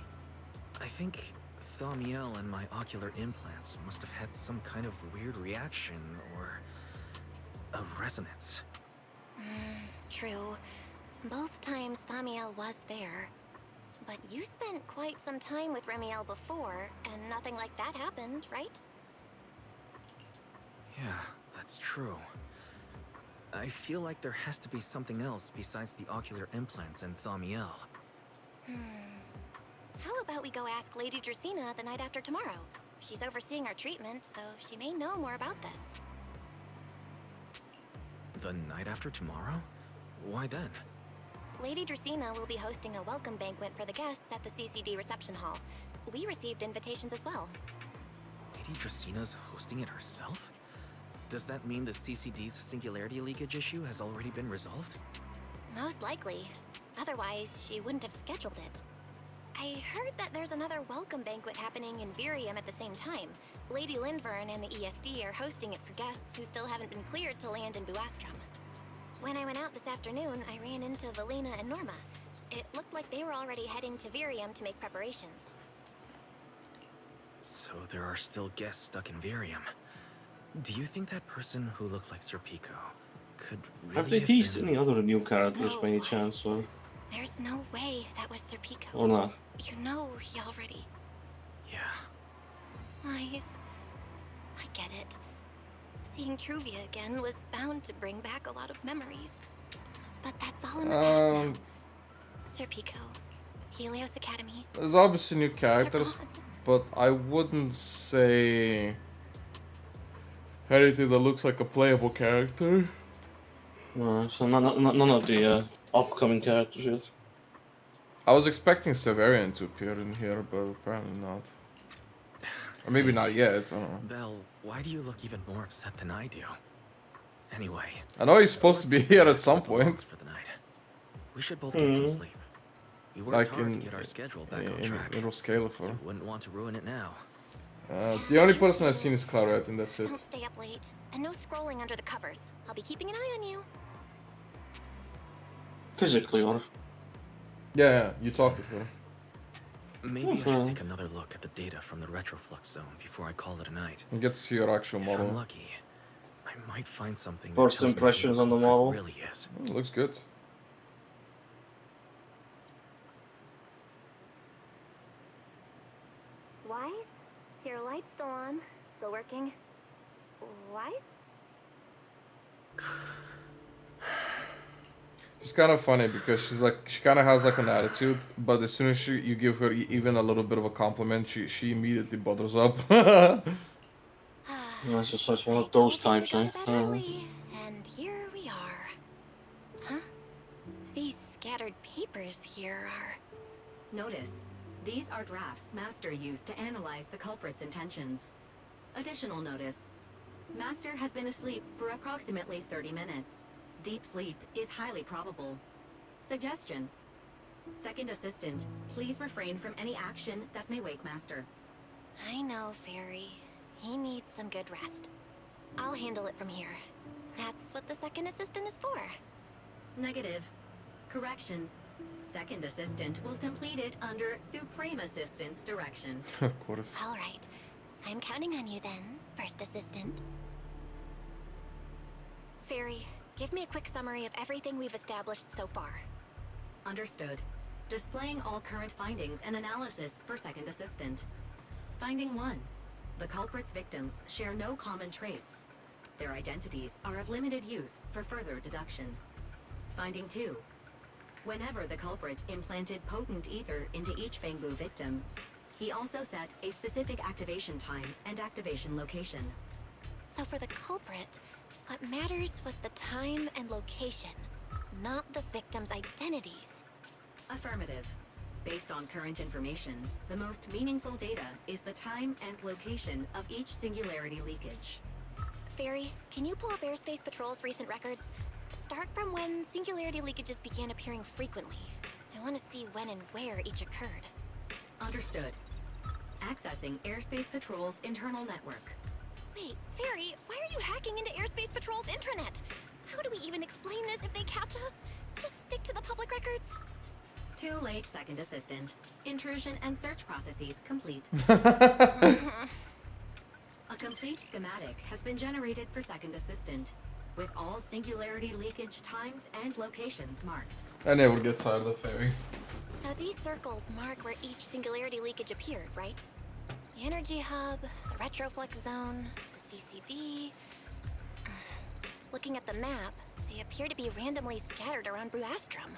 I think Thaumiel and my ocular implants must have had some kind of weird reaction or a resonance. True. Both times Thaumiel was there. But you spent quite some time with Remiel before, and nothing like that happened, right? Yeah, that's true. I feel like there has to be something else besides the ocular implants and Thaumiel. How about we go ask Lady Dracaena the night after tomorrow? She's overseeing our treatment, so she may know more about this. The night after tomorrow? Why then? Lady Dracaena will be hosting a welcome banquet for the guests at the CCD reception hall. We received invitations as well. Lady Dracena's hosting it herself? Does that mean the CCD's singularity leakage issue has already been resolved? Most likely. Otherwise, she wouldn't have scheduled it. I heard that there's another welcome banquet happening in Virium at the same time. Lady Lindvern and the ESD are hosting it for guests who still haven't been cleared to land in Buastrom. When I went out this afternoon, I ran into Valina and Norma. It looked like they were already heading to Virium to make preparations. So there are still guests stuck in Virium. Do you think that person who looked like Sir Pico could really Have they teased been... any other new characters No, by any chance, or There's no way that was Sir Pico. or not? You know he already... Yeah. Wise. I get it. Seeing Truvia again was bound to bring back a lot of memories. But that's all in the past now. Sir Pico, Helios Academy. There's obviously new characters, but I wouldn't say anything that looks like a playable character. No, so none of the upcoming characters yet. I was expecting Severian to appear in here, but apparently not. Or maybe not yet, I don't know. Belle, why do you look even more upset than I do? Anyway... I know he's supposed to be here at some point. For the night. We should both get some sleep. We worked Like hard to get our schedule back on track. In Roscalifer. Wouldn't want to ruin it now. The only person I've seen is Claret, and that's it. Don't stay up late. And no scrolling under the covers. I'll be keeping an eye on you. Physically, or? Yeah, you talk with her. Maybe I should take another look at the data from the retroflux zone before I call it a night. And get to see your actual If model. I'm lucky, I might find something that First tells me impressions what on the it model. really is. Looks good. Why? Your light's still on. Still working. Why? She's kind of funny because she's like, she kind of has like an attitude, but as soon as you give her even a little bit of a compliment, she immediately bothers up. That's just such one of those types, right? And here we are. Huh? These scattered papers here are... Notice, these are drafts Master used to analyze the culprit's intentions. Additional notice. Master has been asleep for approximately 30 minutes. Deep sleep is highly probable. Suggestion. Second Assistant, please refrain from any action that may wake Master. I know, Fairy. He needs some good rest. I'll handle it from here. That's what the Second Assistant is for. Negative. Correction. Second Assistant will complete it under Supreme Assistant's direction. Of course. All right. I'm counting on you then, First Assistant. Fairy, give me a quick summary of everything we've established so far. Understood. Displaying all current findings and analysis for Second Assistant. Finding 1. The culprit's victims share no common traits. Their identities are of limited use for further deduction. Finding 2. Whenever the culprit implanted potent ether into each Bangbu victim, he also set a specific activation time and activation location. So for the culprit, what matters was the time and location, not the victim's identities. Affirmative. Based on current information, the most meaningful data is the time and location of each singularity leakage. Fairy, can you pull up Airspace Patrol's recent records? Start from when singularity leakages began appearing frequently. I want to see when and where each occurred. Understood. Accessing Airspace Patrol's internal network. Wait, Fairy, why are you hacking into Airspace Patrol's intranet? How do we even explain this if they catch us? Just stick to the public records? Too late, Second Assistant. Intrusion and search processes complete. A complete schematic has been generated for Second Assistant, with all singularity leakage times and locations marked. I never get tired of Fairy. So these circles mark where each singularity leakage appeared, right? The energy hub, the retroflex zone, the CCD. Looking at the map, they appear to be randomly scattered around Buastrom.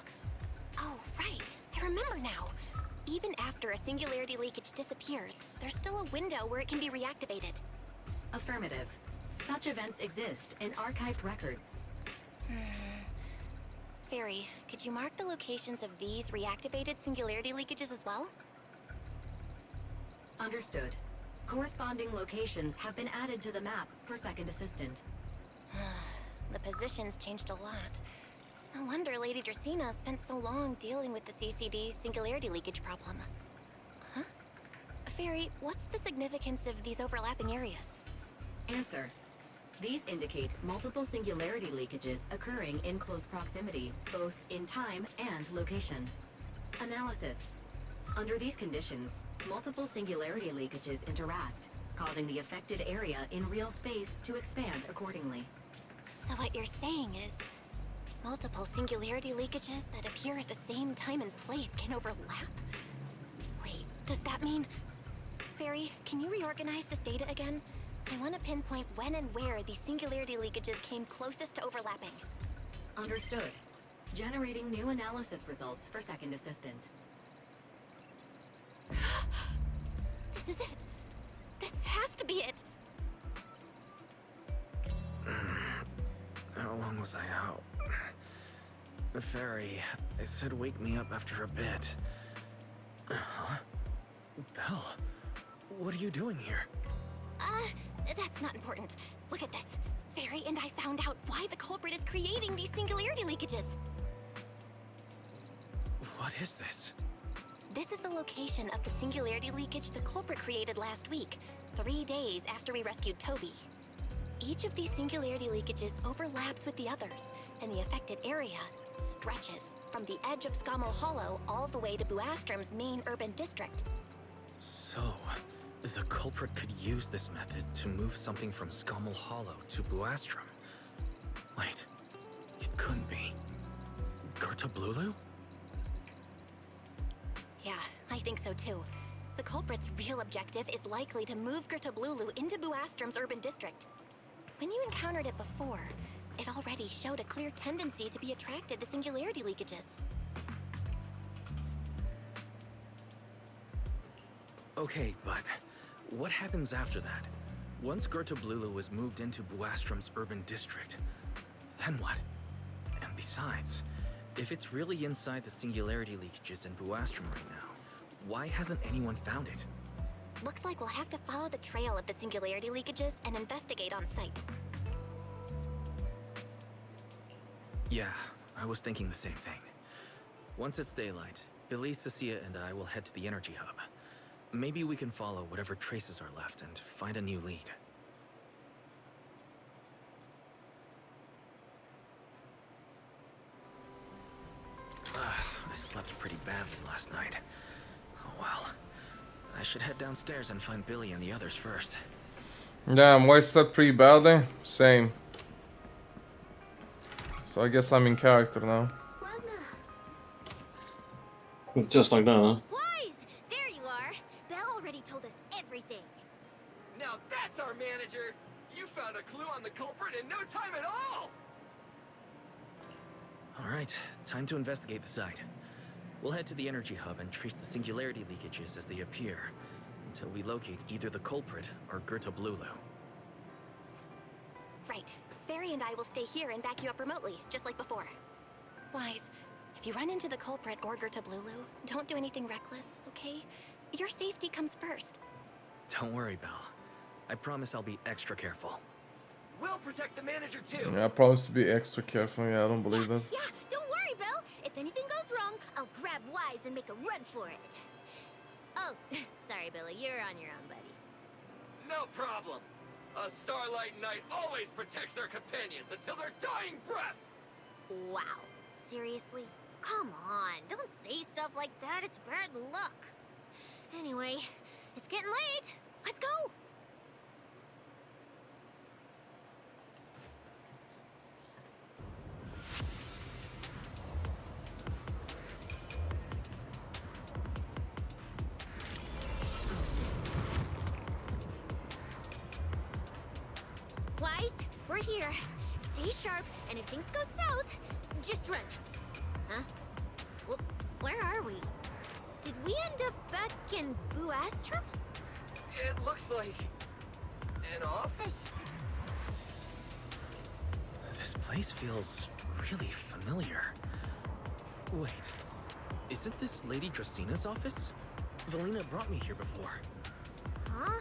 Oh, right. I remember now. Even after a singularity leakage disappears, there's still a window where it can be reactivated. Affirmative. Such events exist in archived records. Fairy, could you mark the locations of these reactivated singularity leakages as well? Understood. Corresponding locations have been added to the map for Second Assistant. The positions changed a lot. No wonder Lady Dracaena spent so long dealing with the CCD singularity leakage problem. Huh? Fairy, what's the significance of these overlapping areas? Answer. These indicate multiple singularity leakages occurring in close proximity, both in time and location. Analysis. Under these conditions, multiple singularity leakages interact, causing the affected area in real space to expand accordingly. So what you're saying is, multiple singularity leakages that appear at the same time and place can overlap? Wait, does that mean... Fairy, can you reorganize this data again? I want to pinpoint when and where these singularity leakages came closest to overlapping. Understood. Generating new analysis results for Second Assistant. This is it. This has to be it. How long was I out? The Fairy, they said wake me up after a bit. Huh? Belle, what are you doing here? That's not important. Look at this. Fairy and I found out why the culprit is creating these singularity leakages. What is this? This is the location of the singularity leakage the culprit created last week, 3 days after we rescued Toby. Each of these singularity leakages overlaps with the others, and the affected area stretches from the edge of Scommel Hollow all the way to Buastrom's main urban district. So, the culprit could use this method to move something from Scommel Hollow to Buastrom. Wait, it couldn't be. Gertablulu? Yeah, I think so too. The culprit's real objective is likely to move Gertablulu into Buastrom's urban district. When you encountered it before, it already showed a clear tendency to be attracted to singularity leakages. Okay, but what happens after that? Once Gertablulu was moved into Buastrom's urban district, then what? And besides, if it's really inside the singularity leakages in Buastrom right now, why hasn't anyone found it? Looks like we'll have to follow the trail of the singularity leakages and investigate on site. Yeah, I was thinking the same thing. Once it's daylight, Billy, Cecilia, and I will head to the energy hub. Maybe we can follow whatever traces are left and find a new lead. I slept pretty badly last night. Oh well. I should head downstairs and find Billy and the others first. Damn, I slept pretty badly. Same. So I guess I'm in character now. Just like that, huh? Wise! There you are! Belle already told us everything. Now that's our manager! You found a clue on the culprit Alright, time to investigate the site. We'll head to the energy hub and trace the singularity leakages as they appear, until we locate either the culprit or Gerta Blulu. Right. Fairy and I will stay here and back you up remotely, just like before. Wise, if you run into the culprit or Gerta Blulu, don't do anything reckless, okay? Your safety comes first. Don't worry, Belle. I promise I'll be extra careful. We'll protect the manager too. Yeah, I promise to be extra careful. Yeah, I don't believe that. Yeah, don't worry, Bill. If anything goes wrong, I'll grab Wise and make a run for it. Oh, sorry, Billy. You're on your own, buddy. No problem. A Starlight Knight always protects their companions until their dying breath. Wow. Seriously? Come on. Don't say stuff like that. It's bad luck. Anyway, it's getting late. Let's go. Wise, we're here. Stay sharp, and if things go south, just run. Huh? Well, where are we? Did we end up back in Buastrum? It looks like an office. This place feels really familiar. Wait, isn't this Lady Dracina's office? Valina brought me here before. Huh?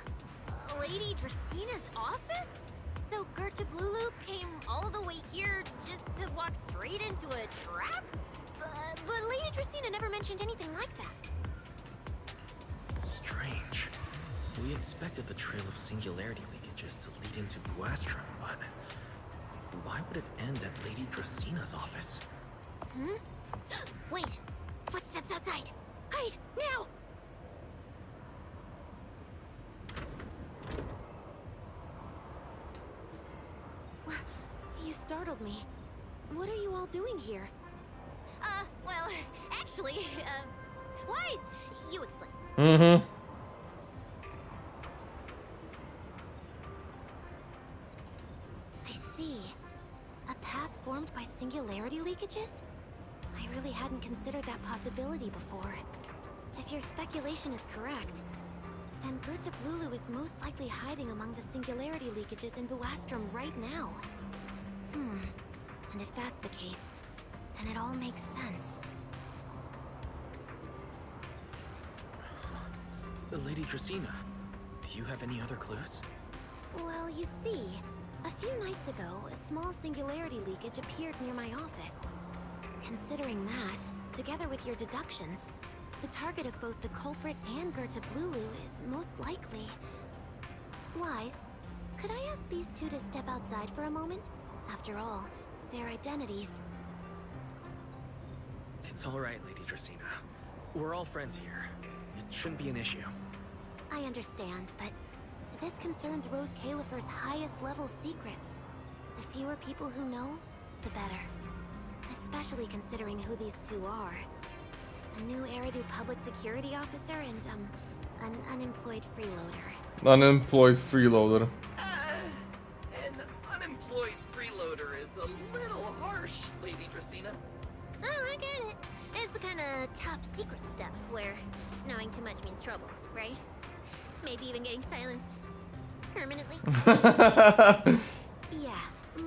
Lady Dracina's office? So Gerta Blulu came all the way here just to walk straight into a trap? But Lady Dracina never mentioned anything like that. Strange. We expected the trail of singularity leakages to lead into Buastrum, but why would it end at Lady Dracina's office? Hmm? Wait! Footsteps outside! Hide! Now! You startled me. What are you all doing here? Well, actually, Wise, you explain. Mm-hmm. I see. A path formed by singularity leakages? I really hadn't considered that possibility before. If your speculation is correct, then Gerta Blulu is most likely hiding among the singularity leakages in Buastrum right now. And if that's the case, then it all makes sense. Lady Dracina, do you have any other clues? Well, you see, a few nights ago, a small singularity leakage appeared near my office. Considering that, together with your deductions, the target of both the culprit and Gerta Blulu is most likely... Wise, could I ask these two to step outside for a moment? After all, their identities... It's all right, Lady Dracina. We're all friends here. It shouldn't be an issue. I understand, but this concerns Rose Califer's highest level secrets. The fewer people who know, the better. Especially considering who these two are. A new Eridu public security officer and, an unemployed freeloader. Unemployed freeloader. An unemployed freeloader is a little harsh, Lady Dracina. Oh, I get it. It's the kind of top secret stuff where knowing too much means trouble, right? Maybe even getting silenced permanently. Yeah,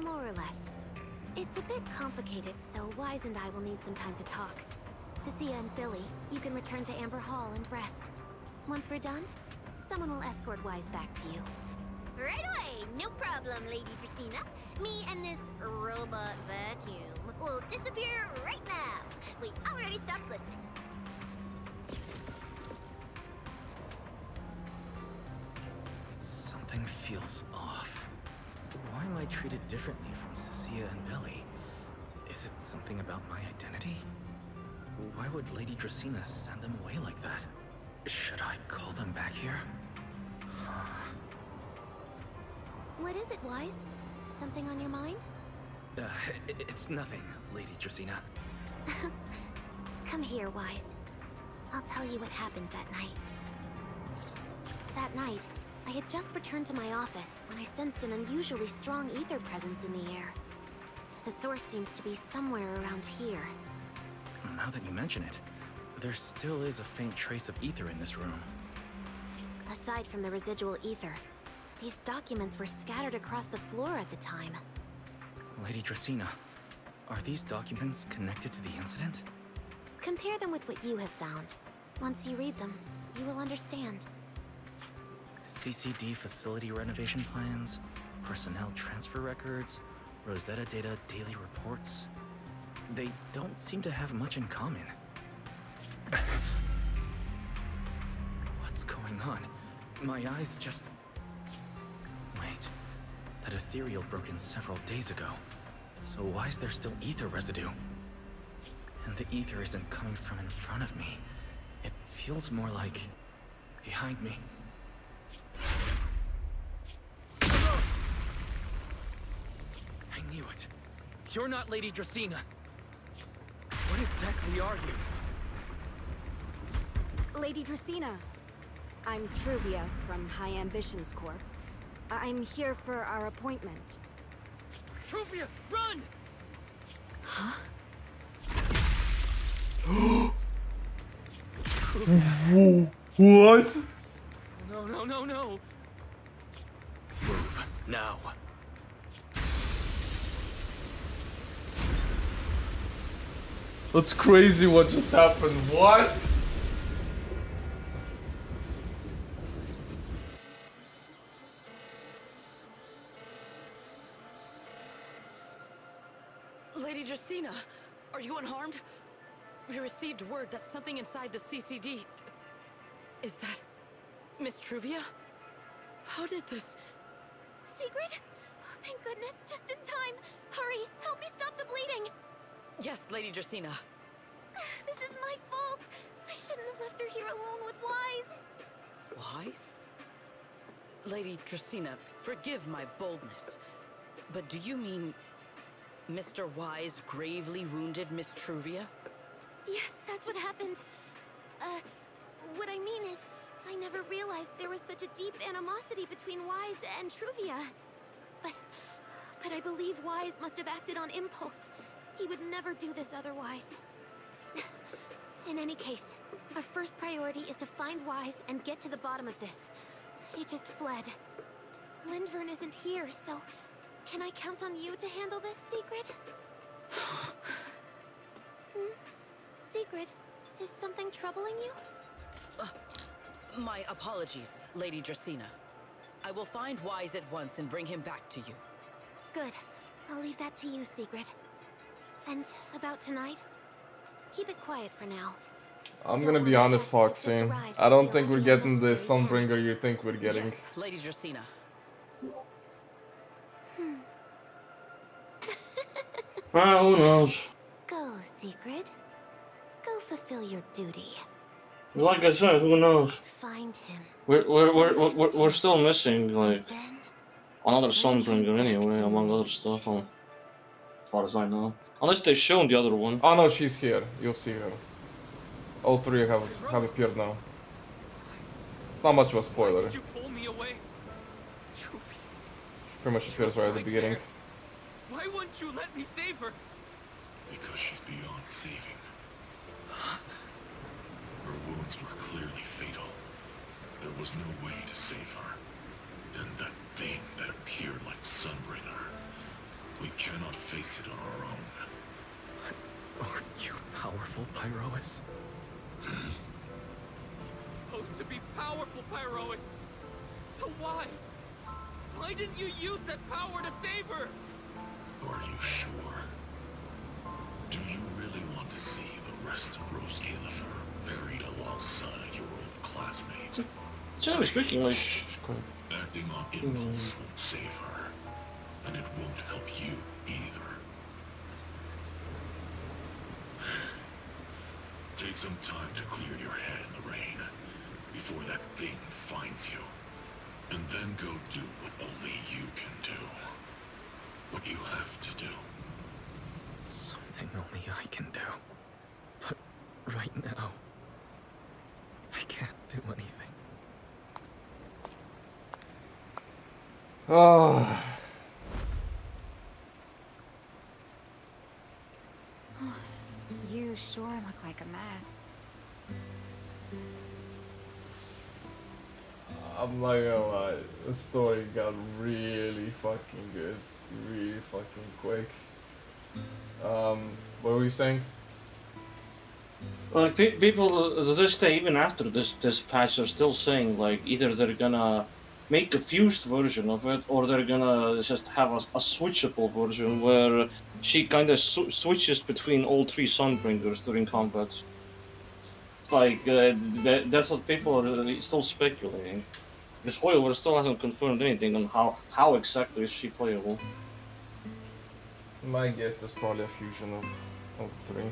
more or less. It's a bit complicated, so Wise and I will need some time to talk. Cecilia and Billy, you can return to Amber Hall and rest. Once we're done, someone will escort Wise back to you. Right away, no problem, Lady Dracina. Me and this robot vacuum will disappear right now. Wait, I already stopped listening. Something feels off. Why am I treated differently from Cecilia and Billy? Is it something about my identity? Why would Lady Dracina send them away like that? Should I call them back here? What is it, Wise? Something on your mind? It's nothing, Lady Dracina. Come here, Wise. I'll tell you what happened that night. That night, I had just returned to my office when I sensed an unusually strong ether presence in the air. The source seems to be somewhere around here. Now that you mention it, there still is a faint trace of ether in this room. Aside from the residual ether, these documents were scattered across the floor at the time. Lady Dracaena, are these documents connected to the incident? Compare them with what you have found. Once you read them, you will understand. CCD facility renovation plans, personnel transfer records, Rosetta Data daily reports. They don't seem to have much in common. What's going on? My eyes just... Wait, that ethereal broke in several days ago. So why is there still ether residue? And the ether isn't coming from in front of me. It feels more like... behind me. I knew it. You're not Lady Dracaena. What exactly are you? Lady Dracaena. I'm Truvia from High Ambitions Corp. I'm here for our appointment. Truvia, run! Huh? What? No, no, no, no! Move, now. That's crazy what just happened. What? Lady Dracaena, are you unharmed? We received word that something inside the CCD... Is that... Miss Truvia? How did this... Sigrid? Oh, thank goodness, just in time. Hurry, help me stop the bleeding. Yes, Lady Dracaena. This is my fault. I shouldn't have left her here alone with Wise. Wise? Lady Dracaena, forgive my boldness. But do you mean... Mr. Wise gravely wounded Miss Truvia? Yes, that's what happened. What I mean is, I never realized there was such a deep animosity between Wise and Truvia. But I believe Wise must have acted on impulse. He would never do this otherwise. In any case, our first priority is to find Wise and get to the bottom of this. He just fled. Lindvern isn't here, so... Can I count on you to handle this, Sigrid? Sigrid, is something troubling you? My apologies, Lady Dracaena. I will find Wise at once and bring him back to you. Good. I'll leave that to you, Sigrid. And about tonight? Keep it quiet for now. I'm gonna be honest, Foxy. I don't think we're getting the Sunbringer you think we're getting. Yes, Lady Dracaena. Well, who knows? Go, Sigrid. Go fulfill your duty. Like I said, who knows? Find him. We're still missing like another Sunbringer anyway, among other stuff. As far as I know, unless they shown the other one. Oh no, she's here. You'll see her. All three have appeared now. It's not much of a spoiler. Did you pull me away? She pretty much appears right at the beginning. Why wouldn't you let me save her? Because she's beyond saving. Her wounds were clearly fatal. There was no way to save her. And that thing that appeared like Sunbringer, we cannot face it on our own. Are you powerful, Pyrois? You're supposed to be powerful, Pyrois. So why? Why didn't you use that power to save her? Are you sure? Do you really want to see the rest of Rose Galifer buried alongside your old classmate? Generally speaking, like... Acting on impulse won't save her. And it won't help you either. Take some time to clear your head in the rain before that thing finds you. And then go do what only you can do. What you have to do. Something only I can do. But right now, I can't do anything. Oh. You sure look like a mess. I'm not gonna lie, the story got really fucking good, really fucking quick. What were you saying? Like people to this day, even after this patch, are still saying like either they're gonna make a fused version of it, or they're gonna just have a switchable version where she kind of switches between all three Sunbringers during combat. It's like that's what people are still speculating. Because Hoyover still hasn't confirmed anything on how exactly is she playable. My guess there's probably a fusion of the three.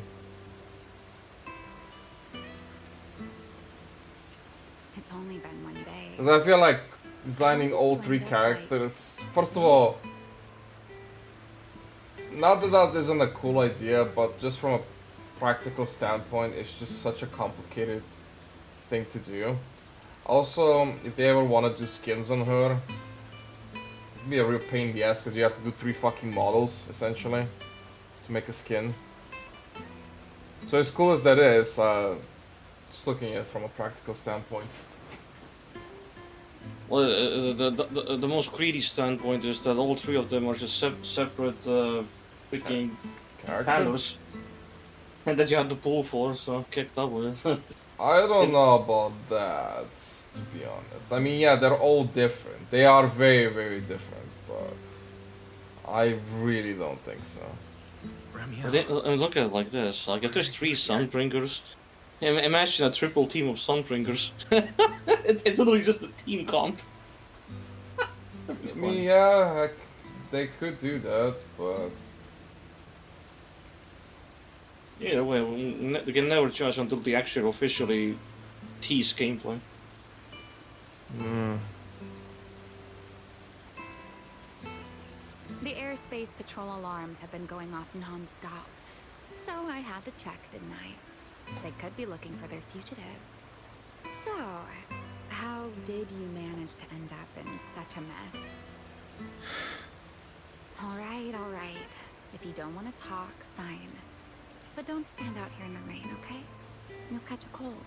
It's only been one day. Because I feel like designing all three characters, first of all, not that that isn't a cool idea, but just from a practical standpoint, it's just such a complicated thing to do. Also, if they ever want to do skins on her, it'd be a real pain in the ass because you have to do 3 fucking models, essentially, to make a skin. So as cool as that is, just looking at it from a practical standpoint. Well, the most greedy standpoint is that all three of them are just separate freaking panels. And that you have to pull for, so kicked up with it. I don't know about that, to be honest. I mean, yeah, they're all different. They are very, very different, but I really don't think so. Look at it like this. Like, if there's 3 Sunbringers, imagine a triple team of Sunbringers. It's literally just a team comp. I mean, yeah, they could do that, but... Either way, we can never judge until they actually officially tease gameplay. The airspace patrol alarms have been going off non-stop. So I had to check, didn't I? They could be looking for their fugitive. So, how did you manage to end up in such a mess? Alright, alright. If you don't want to talk, fine. But don't stand out here in the rain, okay? You'll catch a cold.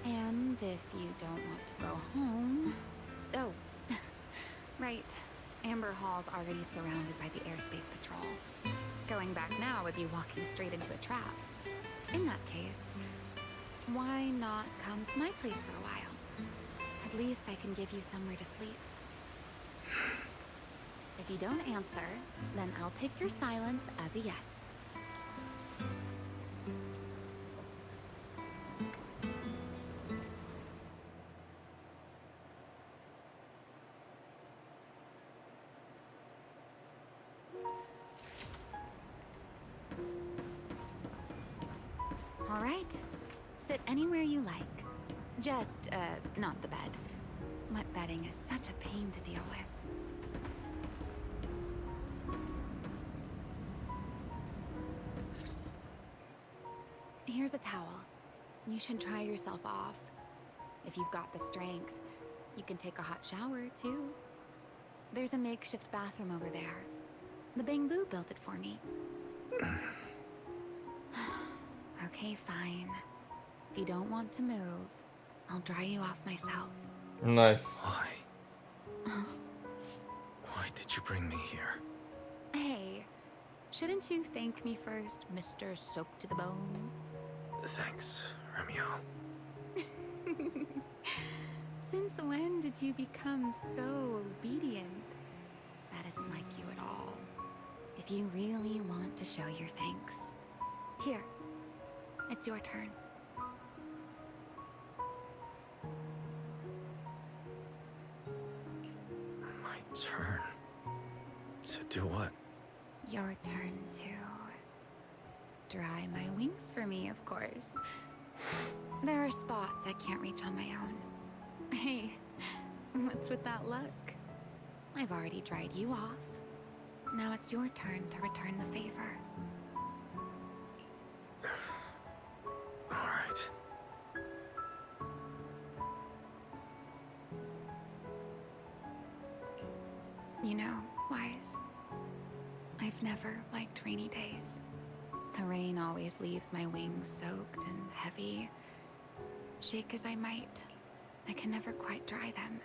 And if you don't want to go home... Oh, right. Amber Hall's already surrounded by the airspace patrol. Going back now would be walking straight into a trap. In that case, why not come to my place for a while? At least I can give you somewhere to sleep. If you don't answer, then I'll take your silence as a yes. All right. Sit anywhere you like. Just, not the bed. Wet bedding is such a pain to deal with. Here's a towel. You should dry yourself off. If you've got the strength, you can take a hot shower, too. There's a makeshift bathroom over there. The Bangbu built it for me. Okay, fine. If you don't want to move, I'll dry you off myself. Nice. Why? Why did you bring me here? Hey, shouldn't you thank me first, Mr. Soaked to the Bone? Thanks, Romeo. Since when did you become so obedient? That isn't like you at all. If you really want to show your thanks, here, it's your turn. My turn? To do what? Your turn to dry my wings for me, of course. There are spots I can't reach on my own. Hey, what's with that look? I've already dried you off. Now it's your turn to return the favor. All right. You know, Wise, I've never liked rainy days. The rain always leaves my wings soaked and heavy. Shake as I might, I can never quite dry them.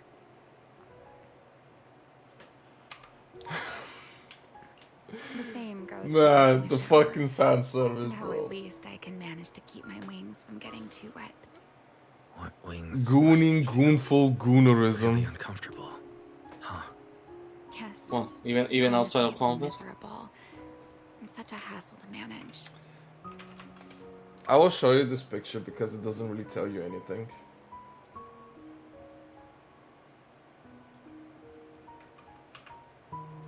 The same goes for Man, taking a the shower. fucking fan service, Though bro. at least I can manage to keep my wings from getting too wet. What wings? Gooning, goonful goonerism. Really uncomfortable. Huh. Yes. Well, even outside of Honestly, it's conference. miserable. And such a hassle to manage. I will show you this picture because it doesn't really tell you anything.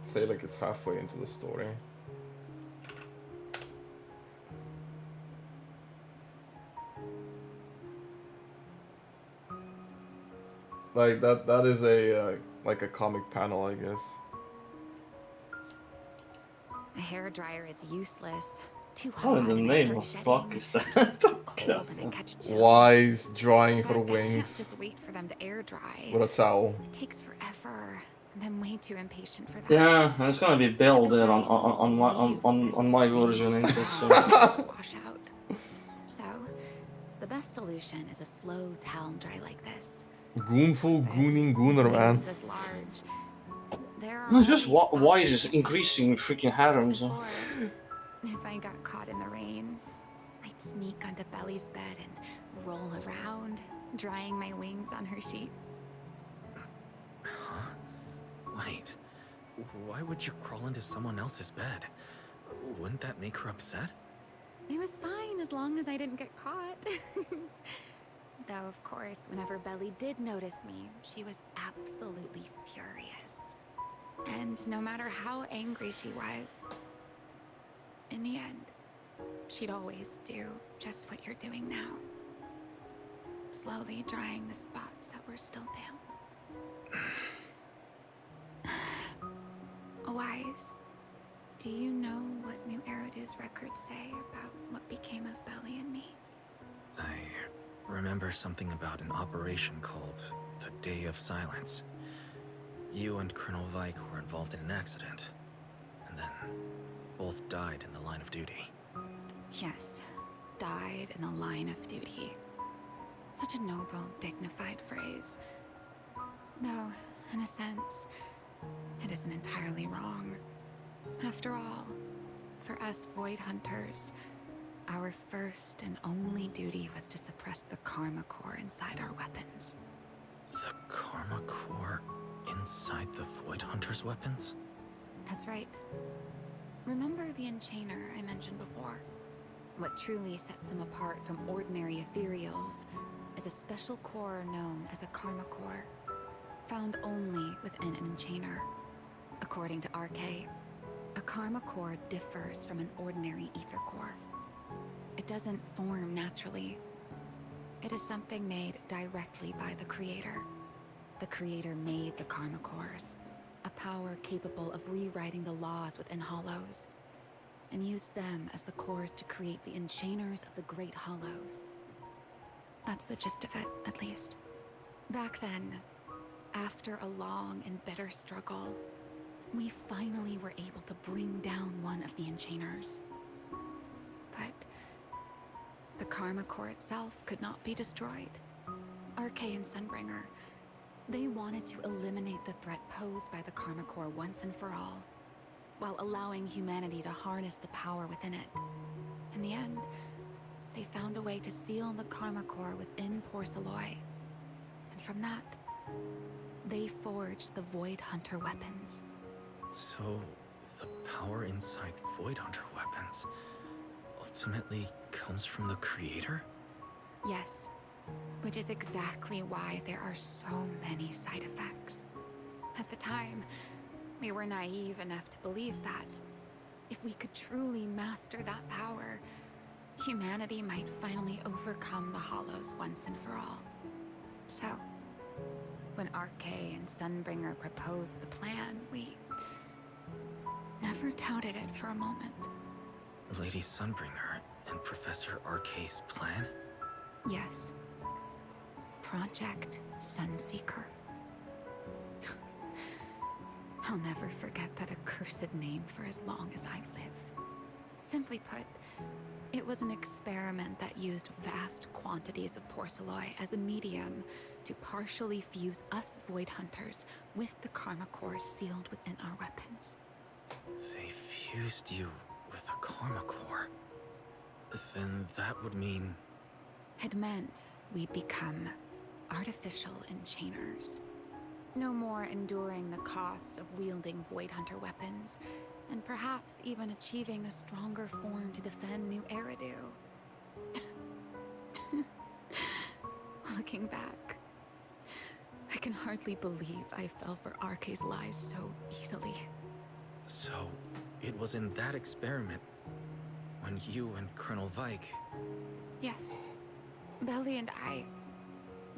Say like it's halfway into the story. Like that is a like a comic panel, I guess. A hairdryer is useless. Too What hot in the and I name start of shedding. fuck is that? Cold and I catch a chill. Wise drying her But I can't wings just wait for them to air dry. with a towel. It takes forever, and I'm way too impatient for that. Yeah, and it's gonna be Bill there on my version, ain't it? So. Wash out. So, the best solution is a slow towel dry like this. Goonful gooning gooner, man. Waves this large. There are No, it's just always why spots is increasing freaking harems? before. If I got caught in the rain, I'd sneak onto Belly's bed and roll around, drying my wings on her sheets. Huh? Wait. Why would you crawl into someone else's bed? Wouldn't that make her upset? It was fine as long as I didn't get caught. Though, of course, whenever Belly did notice me, she was absolutely furious. And no matter how angry she was, in the end, she'd always do just what you're doing now. Slowly drying the spots that were still damp. Wise, do you know what New Eridu's records say about what became of Belly and me? I remember something about an operation called the Day of Silence. You and Colonel Vike were involved in an accident, and then both died in the line of duty. Yes, died in the line of duty. Such a noble, dignified phrase. Though, in a sense, it isn't entirely wrong. After all, for us Void Hunters, our first and only duty was to suppress the Karma Core inside our weapons. The Karma Core inside the Void Hunter's weapons? That's right. Remember the Enchainer I mentioned before? What truly sets them apart from ordinary ethereals is a special core known as a Karma Core, found only within an Enchainer. According to RK, a Karma Core differs from an ordinary Ether Core. It doesn't form naturally. It is something made directly by the Creator. The Creator made the Karma Cores, a power capable of rewriting the laws within Hollows, and used them as the cores to create the Enchainers of the Great Hollows. That's the gist of it, at least. Back then, after a long and bitter struggle, we finally were able to bring down one of the Enchainers. But the Karma Core itself could not be destroyed. RK and Sunbringer, they wanted to eliminate the threat posed by the Karma Core once and for all, while allowing humanity to harness the power within it. In the end, they found a way to seal the Karma Core within Porceloy. And from that, they forged the Void Hunter weapons. So, the power inside Void Hunter weapons ultimately comes from the Creator? Yes, which is exactly why there are so many side effects. At the time, we were naive enough to believe that if we could truly master that power, humanity might finally overcome the Hollows once and for all. So, when RK and Sunbringer proposed the plan, we never doubted it for a moment. Lady Sunbringer and Professor RK's plan? Yes. Project Sunseeker. I'll never forget that accursed name for as long as I live. Simply put, it was an experiment that used vast quantities of porcelloi as a medium to partially fuse us Void Hunters with the Karma Core sealed within our weapons. They fused you with the Karma Core. Then that would mean... It meant we'd become artificial enchainers. No more enduring the costs of wielding Void Hunter weapons, and perhaps even achieving a stronger form to defend New Eridu. Looking back, I can hardly believe I fell for RK's lies so easily. So, it was in that experiment when you and Colonel Vike... Yes. Belly and I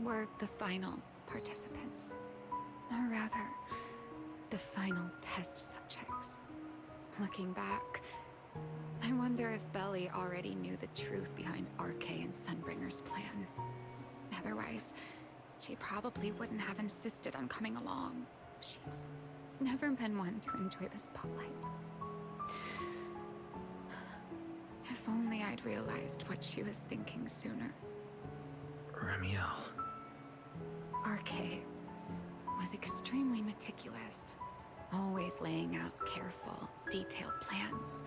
were the final participants. Or rather, the final test subjects. Looking back, I wonder if Belly already knew the truth behind RK and Sunbringer's plan. Otherwise, she probably wouldn't have insisted on coming along. She's never been one to enjoy the spotlight. If only I'd realized what she was thinking sooner. Remiel. RK was extremely meticulous, always laying out careful, detailed plans.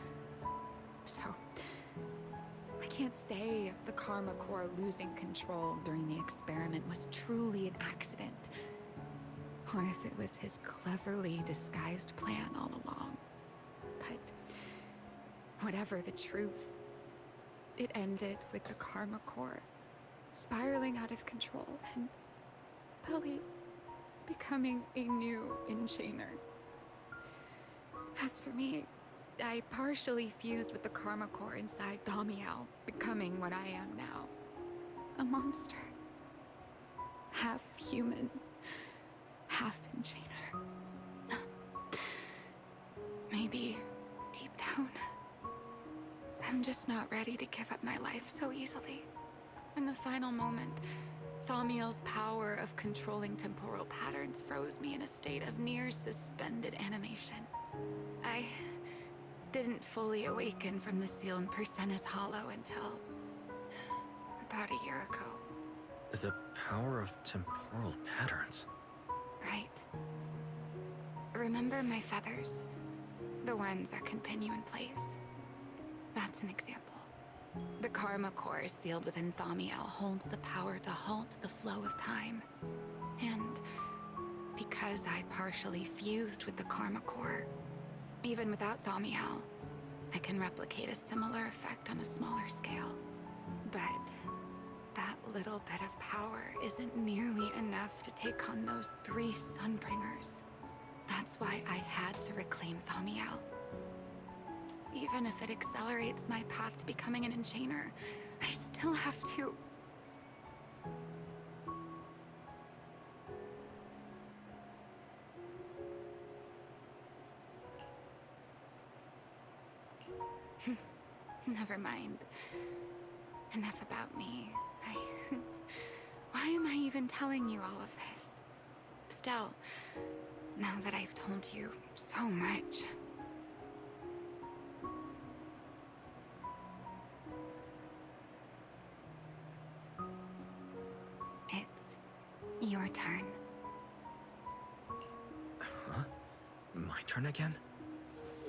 So, I can't say if the Karma Core losing control during the experiment was truly an accident, or if it was his cleverly disguised plan all along. But whatever the truth, it ended with the Karma Core spiraling out of control and Belly becoming a new enchainer. As for me, I partially fused with the Karma Core inside Thaumiel, becoming what I am now. A monster. Half human, half enchainer. Maybe, deep down, I'm just not ready to give up my life so easily. In the final moment, Thaumiel's power of controlling temporal patterns froze me in a state of near suspended animation. I didn't fully awaken from the seal in Persena's Hollow until about a year ago. The power of temporal patterns. Right. Remember my feathers? The ones that can pin you in place? That's an example. The Karma Core sealed within Thaumiel holds the power to halt the flow of time. And because I partially fused with the Karma Core, even without Thaumiel, I can replicate a similar effect on a smaller scale. But that little bit of power isn't nearly enough to take on those 3 Sunbringers. That's why I had to reclaim Thaumiel. Even if it accelerates my path to becoming an enchainer, I still have to... Never mind. Enough about me. Why am I even telling you all of this? Still, now that I've told you so much... It's your turn. Huh? My turn again?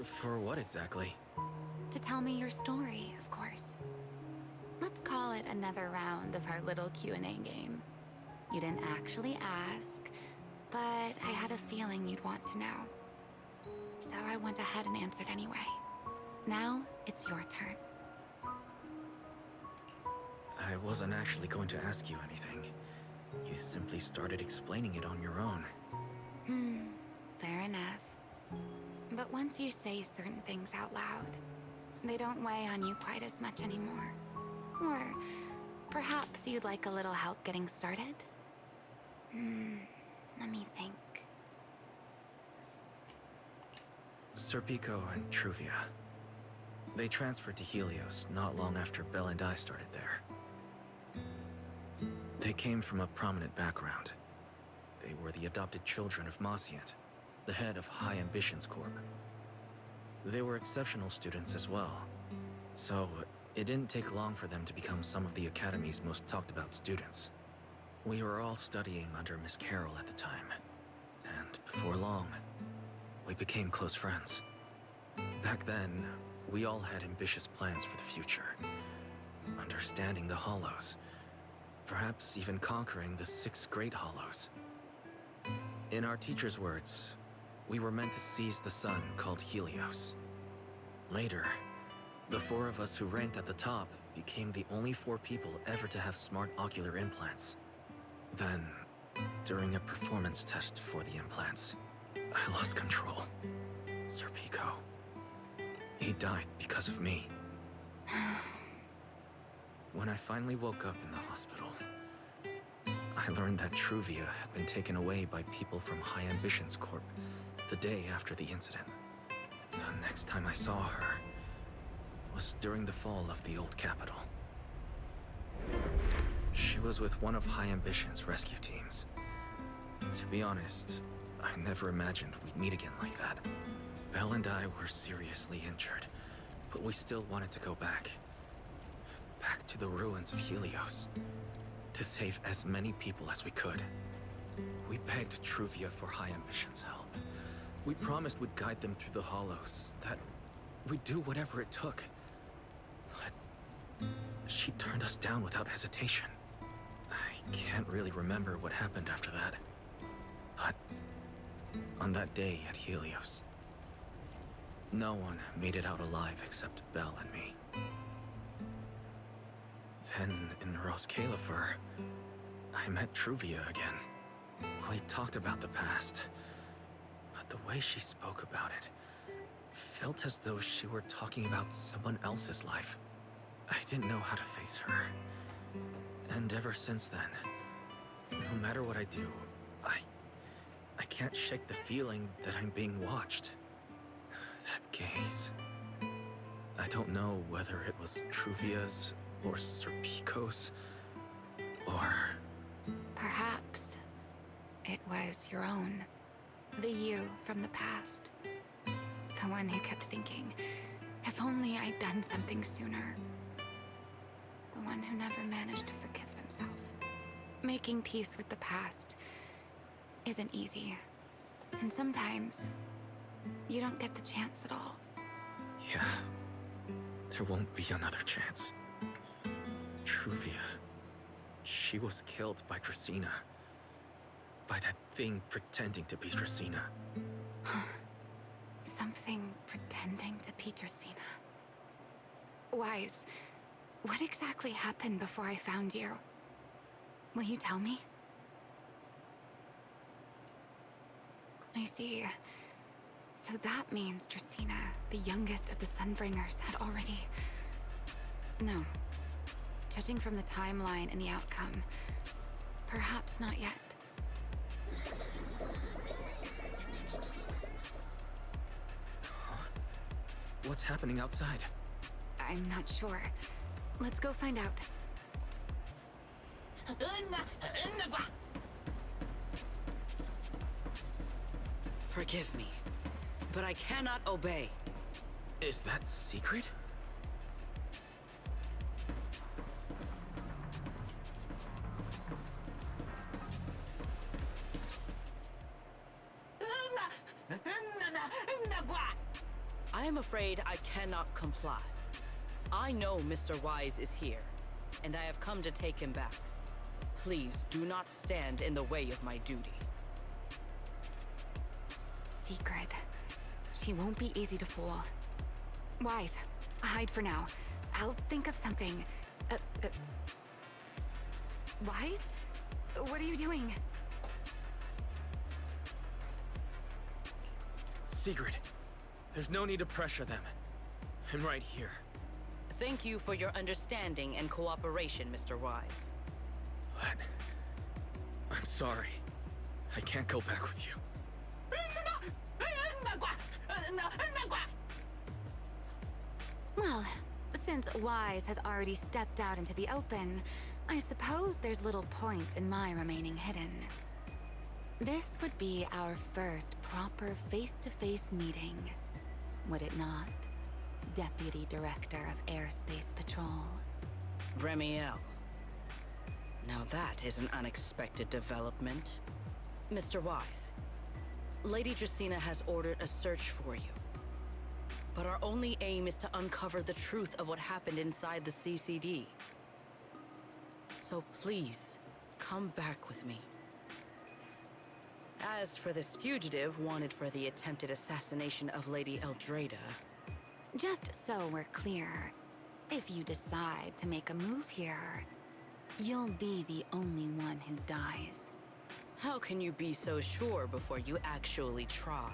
For what exactly? To tell me your story, of course. Let's call it another round of our little Q&A game. You didn't actually ask, but I had a feeling you'd want to know. So I went ahead and answered anyway. Now, it's your turn. I wasn't actually going to ask you anything. You simply started explaining it on your own. Fair enough. But once you say certain things out loud, they don't weigh on you quite as much anymore. Or perhaps you'd like a little help getting started? Let me think. Serpico and Truvia. They transferred to Helios not long after Belle and I started there. They came from a prominent background. They were the adopted children of Masiant. the head of High Ambitions Corp. They were exceptional students as well, so it didn't take long for them to become some of the Academy's most talked about students. We were all studying under Miss Carroll at the time, and before long, we became close friends. Back then, we all had ambitious plans for the future. Understanding the Hollows, perhaps even conquering the 6 Great Hollows. In our teacher's words, we were meant to seize the sun called Helios. Later, the 4 of us who ranked at the top became the only 4 people ever to have smart ocular implants. Then, during a performance test for the implants, I lost control. Sir Pico. He died because of me. When I finally woke up in the hospital, I learned that Truvia had been taken away by people from High Ambitions Corp the day after the incident. The next time I saw her was during the fall of the old capital. She was with one of High Ambition's rescue teams. To be honest, I never imagined we'd meet again like that. Belle and I were seriously injured, but we still wanted to go back. Back to the ruins of Helios, to save as many people as we could. We begged Truvia for High Ambition's help. We promised we'd guide them through the Hollows, that we'd do whatever it took. But she turned us down without hesitation. I can't really remember what happened after that. But on that day at Helios, no one made it out alive except Belle and me. Then, in Roskalifer, I met Truvia again. We talked about the past, but the way she spoke about it felt as though she were talking about someone else's life. I didn't know how to face her. And ever since then, no matter what I do, I can't shake the feeling that I'm being watched. That gaze. I don't know whether it was Truvia's or Sir Pico's, or... Perhaps it was your own. The you from the past. The one who kept thinking, if only I'd done something sooner. The one who never managed to forgive themselves. Making peace with the past isn't easy. And sometimes, you don't get the chance at all. Yeah. There won't be another chance. Truvia. She was killed by Dracena. By that thing pretending to be Dracena. Something pretending to be Dracena. Wise, what exactly happened before I found you? Will you tell me? I see. So that means Dracena, the youngest of the Sunbringers, had already... No. Judging from the timeline and the outcome, perhaps not yet. What's happening outside? I'm not sure. Let's go find out. Forgive me, but I cannot obey. Is that secret? I am afraid I cannot comply. I know Mr. Wise is here, and I have come to take him back. Please do not stand in the way of my duty. Secret. She won't be easy to fool. Wise, hide for now. I'll think of something. Wise? What are you doing? Secret. There's no need to pressure them. I'm right here. Thank you for your understanding and cooperation, Mr. Wise. But... I'm sorry. I can't go back with you. Well, since Wise has already stepped out into the open, I suppose there's little point in my remaining hidden. This would be our first proper face-to-face meeting, would it not? Deputy Director of Airspace Patrol. Remiel. Now that is an unexpected development. Mr. Wise, Lady Dracena has ordered a search for you. But our only aim is to uncover the truth of what happened inside the CCD. So please, come back with me. As for this fugitive wanted for the attempted assassination of Lady Eldrada... Just so we're clear, if you decide to make a move here, you'll be the only one who dies. How can you be so sure before you actually try?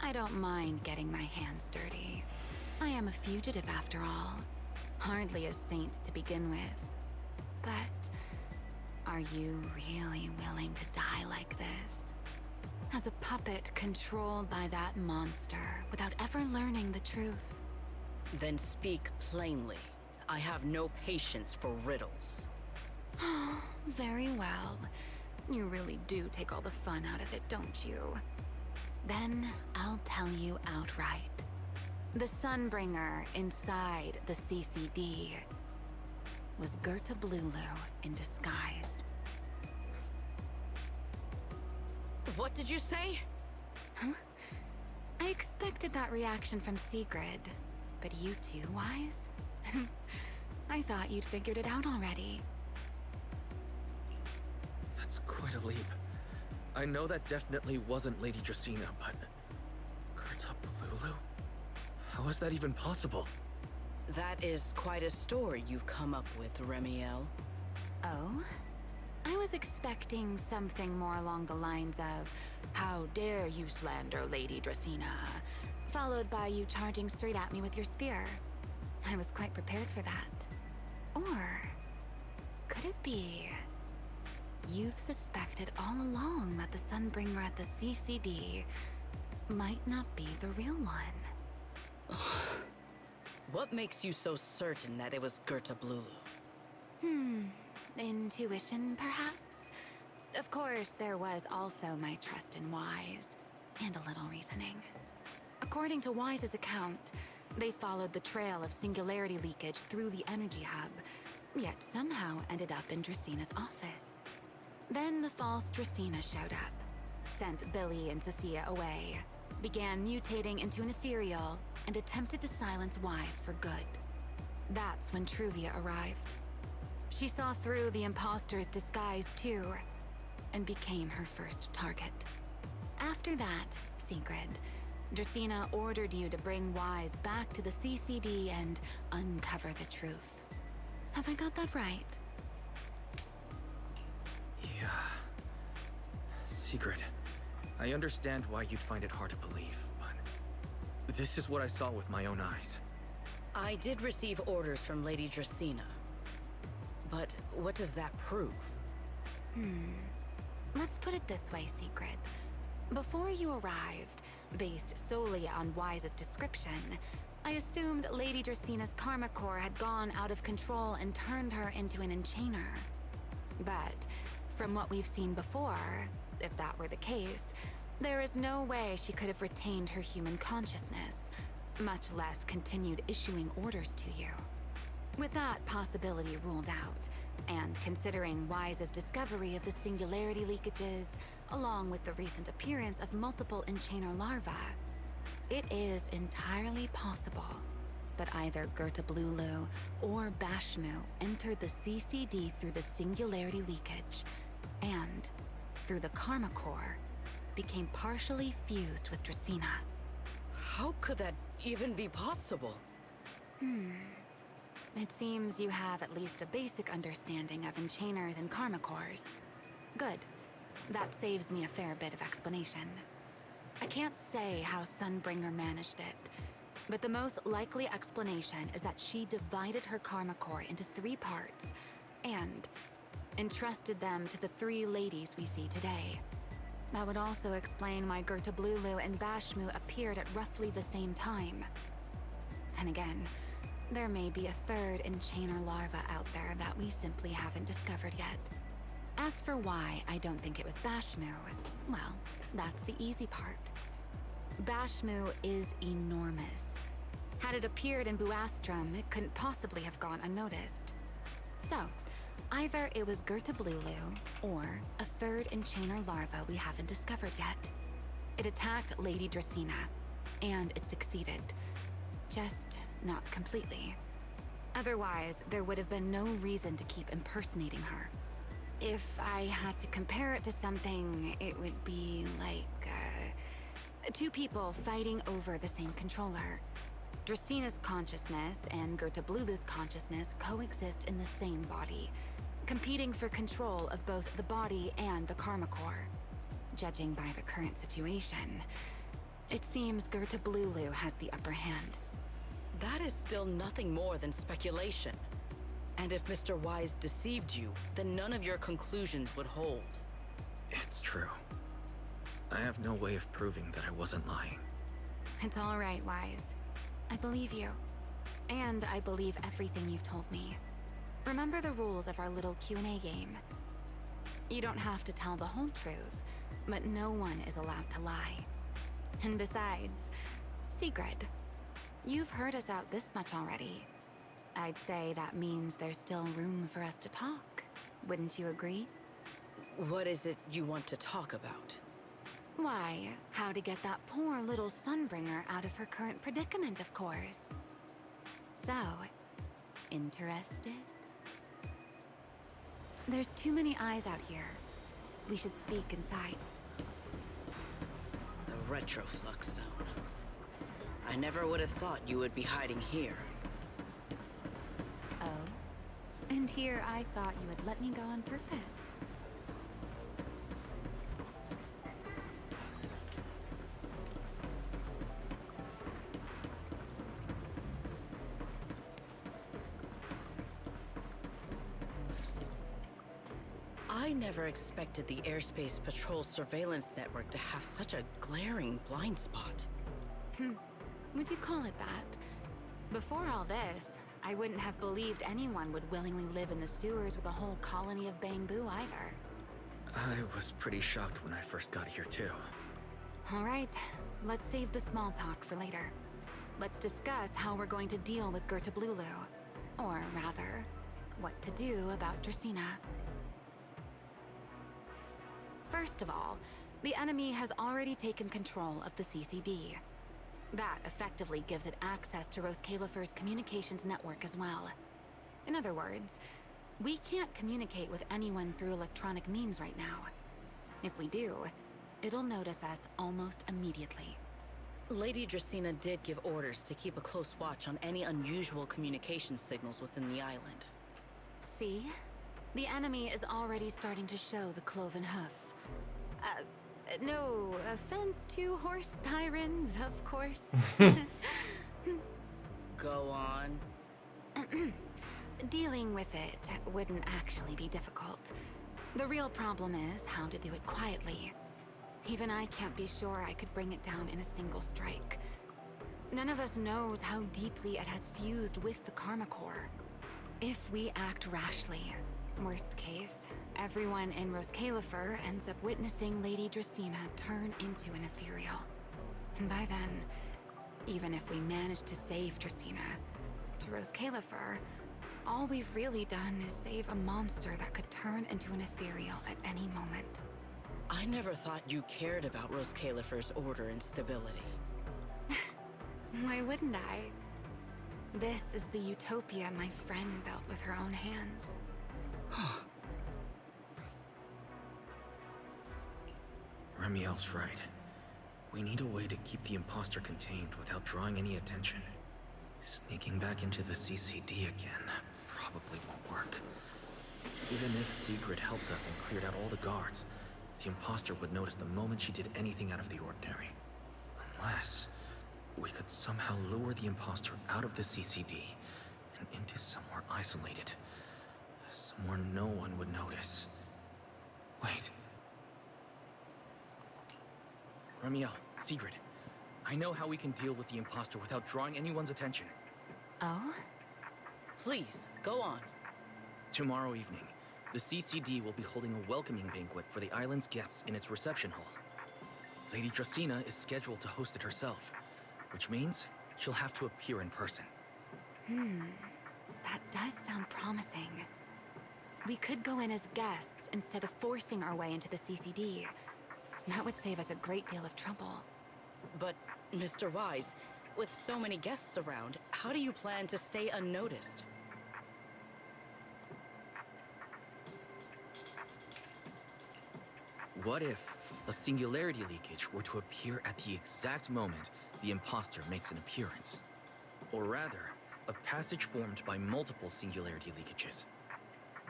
I don't mind getting my hands dirty. I am a fugitive after all. Hardly a saint to begin with. But are you really willing to die like this? As a puppet controlled by that monster without ever learning the truth? Then speak plainly. I have no patience for riddles. Very well. You really do take all the fun out of it, don't you? Then I'll tell you outright. The Sunbringer inside the CCD was Gerta Blulu in disguise. What did you say? Huh? I expected that reaction from Sigrid, but you too, Wise? I thought you'd figured it out already. That's quite a leap. I know that definitely wasn't Lady Dracena, but... Gerta Blulu? How is that even possible? That is quite a story you've come up with, Remiel. Oh? I was expecting something more along the lines of, "How dare you slander Lady Dracena?" followed by you charging straight at me with your spear. I was quite prepared for that. Or could it be you've suspected all along that the Sunbringer at the CCD might not be the real one? What makes you so certain that it was Gerta Blulu? Intuition, perhaps? Of course, there was also my trust in Wise, and a little reasoning. According to Wise's account, they followed the trail of singularity leakage through the energy hub, yet somehow ended up in Dracena's office. Then the false Dracena showed up, sent Billy and Cecilia away, began mutating into an ethereal, and attempted to silence Wise for good. That's when Truvia arrived. She saw through the imposter's disguise too, and became her first target. After that, Sigrid, Dracena ordered you to bring Wise back to the CCD and uncover the truth. Have I got that right? Yeah. Sigrid, I understand why you'd find it hard to believe, but this is what I saw with my own eyes. I did receive orders from Lady Dracena. But what does that prove? Let's put it this way, Sigrid. Before you arrived, based solely on Wise's description, I assumed Lady Dracena's karma core had gone out of control and turned her into an enchainer. But from what we've seen before, if that were the case, there is no way she could have retained her human consciousness, much less continued issuing orders to you. With that possibility ruled out, and considering Wise's discovery of the singularity leakages, along with the recent appearance of multiple enchainer larvae, it is entirely possible that either Gerta Blulu or Bashmu entered the CCD through the singularity leakage, and, through the karma core, became partially fused with Dracena. How could that even be possible? It seems you have at least a basic understanding of enchainers and karma cores. Good. That saves me a fair bit of explanation. I can't say how Sunbringer managed it, but the most likely explanation is that she divided her karma core into 3 parts, and entrusted them to the 3 ladies we see today. That would also explain why Gerta Blulu and Bashmu appeared at roughly the same time. Then again, there may be a 3rd enchainer larva out there that we simply haven't discovered yet. As for why I don't think it was Bashmu, well, that's the easy part. Bashmu is enormous. Had it appeared in Buastrum, it couldn't possibly have gone unnoticed. So, either it was Gertablulu, or a third enchainer larva we haven't discovered yet. It attacked Lady Dracena, and it succeeded. Just not completely. Otherwise, there would have been no reason to keep impersonating her. If I had to compare it to something, it would be like, two people fighting over the same controller. Dracena's consciousness and Gertablulu's consciousness coexist in the same body, competing for control of both the body and the Karma Core. Judging by the current situation, it seems Gertablulu has the upper hand. That is still nothing more than speculation. And if Mr. Wise deceived you, then none of your conclusions would hold. It's true. I have no way of proving that I wasn't lying. It's all right, Wise. I believe you. And I believe everything you've told me. Remember the rules of our little Q&A game. You don't have to tell the whole truth, but no one is allowed to lie. And besides, Sigrid, you've heard us out this much already. I'd say that means there's still room for us to talk. Wouldn't you agree? What is it you want to talk about? Why, how to get that poor little Sunbringer out of her current predicament, of course. So, interested? There's too many eyes out here. We should speak inside. The Retroflux Zone. I never would have thought you would be hiding here. Oh? And here I thought you would let me go on purpose. I never expected the Airspace Patrol surveillance network to have such a glaring blind spot. Would you call it that? Before all this, I wouldn't have believed anyone would willingly live in the sewers with a whole colony of Bangbu either. I was pretty shocked when I first got here too. All right, let's save the small talk for later. Let's discuss how we're going to deal with Gertablulu. Or rather, what to do about Dracena. First of all, the enemy has already taken control of the CCD. That effectively gives it access to Roskalifer's communications network as well. In other words, we can't communicate with anyone through electronic means right now. If we do, it'll notice us almost immediately. Lady Dracena did give orders to keep a close watch on any unusual communication signals within the island. See? The enemy is already starting to show the cloven hoof. No offense to horse tyrants, of course. Go on. Dealing with it wouldn't actually be difficult. The real problem is how to do it quietly. Even I can't be sure I could bring it down in a single strike. None of us knows how deeply it has fused with the Karma Core. If we act rashly, worst case, everyone in Roskalifer ends up witnessing Lady Dracena turn into an ethereal. And by then, even if we manage to save Dracena, to Roskalifer, all we've really done is save a monster that could turn into an ethereal at any moment. I never thought you cared about Roskalifer's order and stability. Why wouldn't I? This is the utopia my friend built with her own hands. Remiel's right. We need a way to keep the imposter contained without drawing any attention. Sneaking back into the CCD again probably won't work. Even if Sigrid helped us and cleared out all the guards, the imposter would notice the moment she did anything out of the ordinary. Unless we could somehow lure the imposter out of the CCD and into somewhere isolated. Somewhere no one would notice. Wait. Remiel, Sigrid, I know how we can deal with the imposter without drawing anyone's attention. Oh? Please, go on. Tomorrow evening, The CCD will be holding a welcoming banquet for the island's guests in its reception hall. Lady Dracaena is scheduled to host it herself, which means she'll have to appear in person. That does sound promising. We could go in as guests instead of forcing our way into the CCD. That would save us a great deal of trouble. But, Mr. Wise, with so many guests around, how do you plan to stay unnoticed? What if a singularity leakage were to appear at the exact moment the imposter makes an appearance? Or rather, a passage formed by multiple singularity leakages.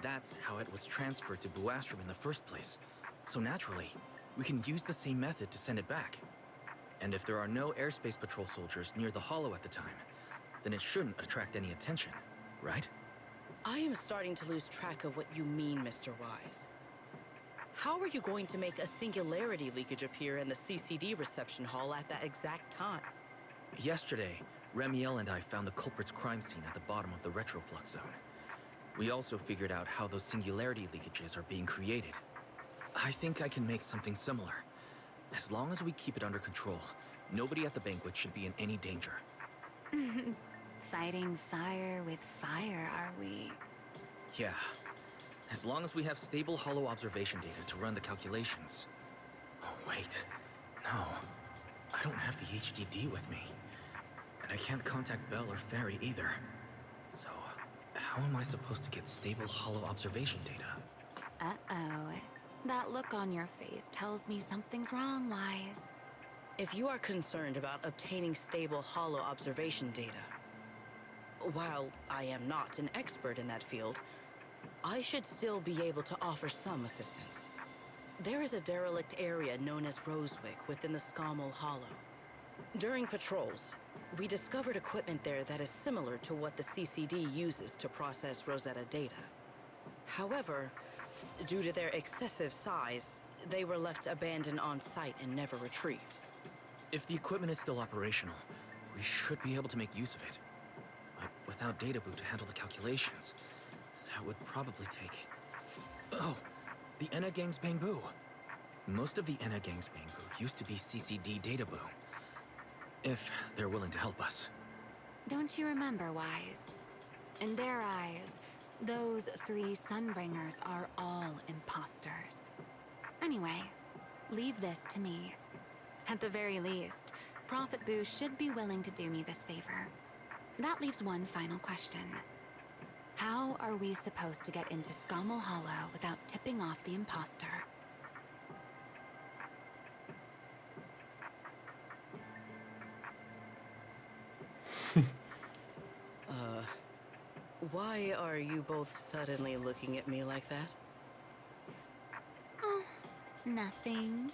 That's how it was transferred to Buastrom in the first place. So naturally, we can use the same method to send it back. And if there are no airspace patrol soldiers near the hollow at the time, then it shouldn't attract any attention, right? I am starting to lose track of what you mean, Mr. Wise. How are you going to make a singularity leakage appear in the CCD reception hall at that exact time? Yesterday, Remiel and I found the culprit's crime scene at the bottom of the retroflux zone. We also figured out how those singularity leakages are being created. I think I can make something similar. As long as we keep it under control, nobody at the banquet should be in any danger. Fighting fire with fire, are we? Yeah. As long as we have stable hollow observation data to run the calculations. Oh, wait. No. I don't have the HDD with me. And I can't contact Bell or Ferry either. So, how am I supposed to get stable hollow observation data? Uh-oh. That look on your face tells me something's wrong, Wise. If you are concerned about obtaining stable hollow observation data, while I am not an expert in that field, I should still be able to offer some assistance. There is a derelict area known as Rosewick within the Scommel Hollow. During patrols, we discovered equipment there that is similar to what the CCD uses to process Rosetta data. However, due to their excessive size, they were left abandoned on site and never retrieved. If the equipment is still operational, we should be able to make use of it. But without data boot to handle the calculations, that would probably take... Oh, the Enna Gang's Bangbu. Most of the Enna Gang's Bangbu used to be CCD data boo. If they're willing to help us. Don't you remember, Wise? In their eyes, those three Sunbringers are all imposters. Anyway, leave this to me. At the very least, Prophet Boo should be willing to do me this favor. That leaves one final question. How are we supposed to get into Scommel Hollow without tipping off the imposter? Why are you both suddenly looking at me like that? Oh, nothing.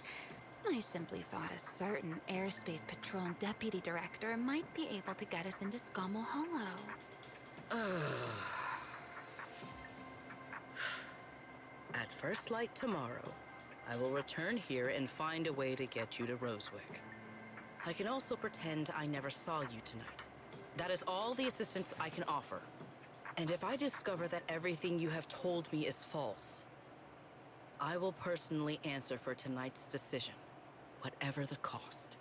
I simply thought a certain airspace patrol deputy director might be able to get us into Scommel Hollow. At first light tomorrow, I will return here and find a way to get you to Rosewick. I can also pretend I never saw you tonight. That is all the assistance I can offer. And if I discover that everything you have told me is false, I will personally answer for tonight's decision, whatever the cost.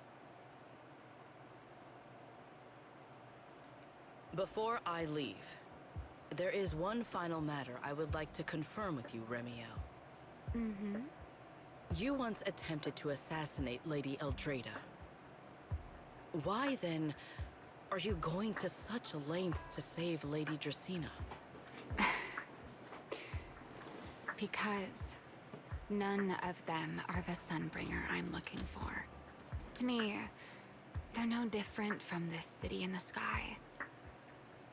Before I leave, there is one final matter I would like to confirm with you, Remiel. Mm-hmm. You once attempted to assassinate Lady Eldrada. Why then are you going to such lengths to save Lady Dracaena? Because none of them are the Sunbringer I'm looking for. To me, they're no different from this city in the sky.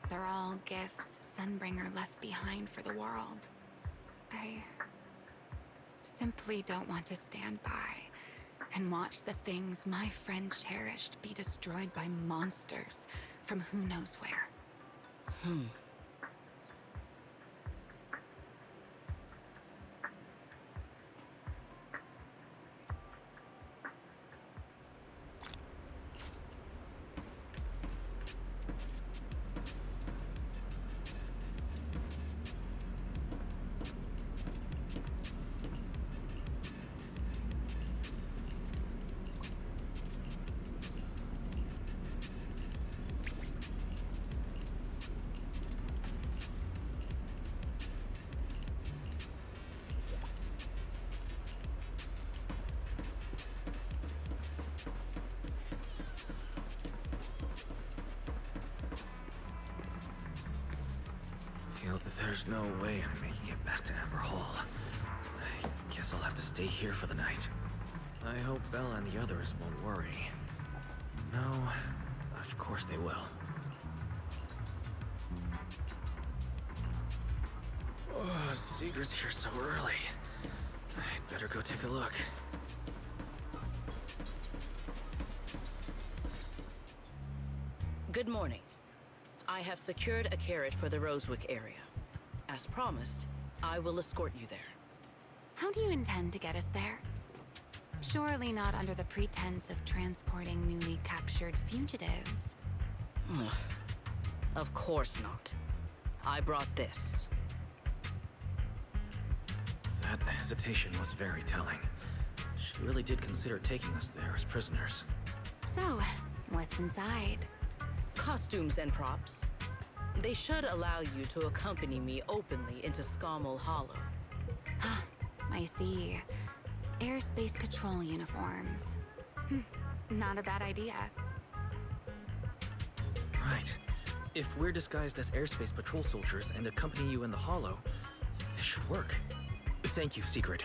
They're all gifts Sunbringer left behind for the world. I simply don't want to stand by and watch the things my friend cherished be destroyed by monsters from who knows where. You know, there's no way I'm making it back to Amber Hall. I guess I'll have to stay here for the night. I hope Bella and the others won't worry. No, of course they will. Oh, Sigurd's here so early. I'd better go take a look. Good morning. I have secured a carrot for the Rosewick area. As promised, I will escort you there. How do you intend to get us there? Surely not under the pretense of transporting newly captured fugitives. Of course not. I brought this. That hesitation was very telling. She really did consider taking us there as prisoners. So, what's inside? Costumes and props. They should allow you to accompany me openly into Scommel Hollow. I see. Airspace patrol uniforms. Not a bad idea. Right. If we're disguised as airspace patrol soldiers and accompany you in the hollow, this should work. Thank you, Sigrid.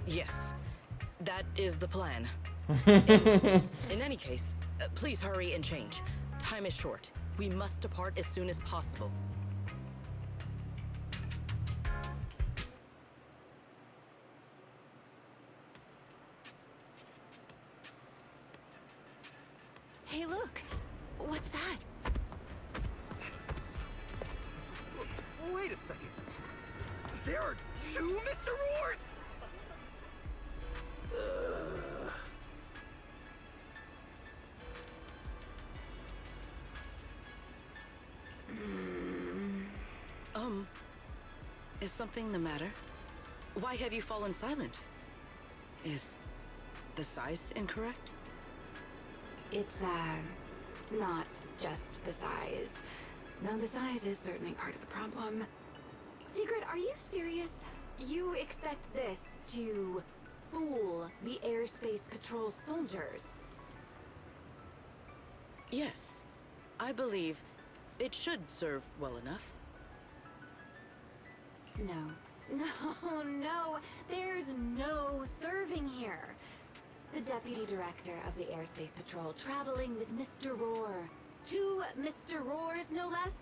Yes. That is the plan. In any case, please hurry and change. Time is short. We must depart as soon as possible. Hey, look! What's that? Wait a second. There are two Mr. Roars? Is something the matter? Why have you fallen silent? Is the size incorrect? It's, not just the size. Though the size is certainly part of the problem. Sigrid, are you serious? You expect this to fool the airspace patrol soldiers? Yes. I believe it should serve well enough. No, there's no serving here. The Deputy Director of the Airspace Patrol traveling with Mr. Roar. 2 Mr. Roars, no less.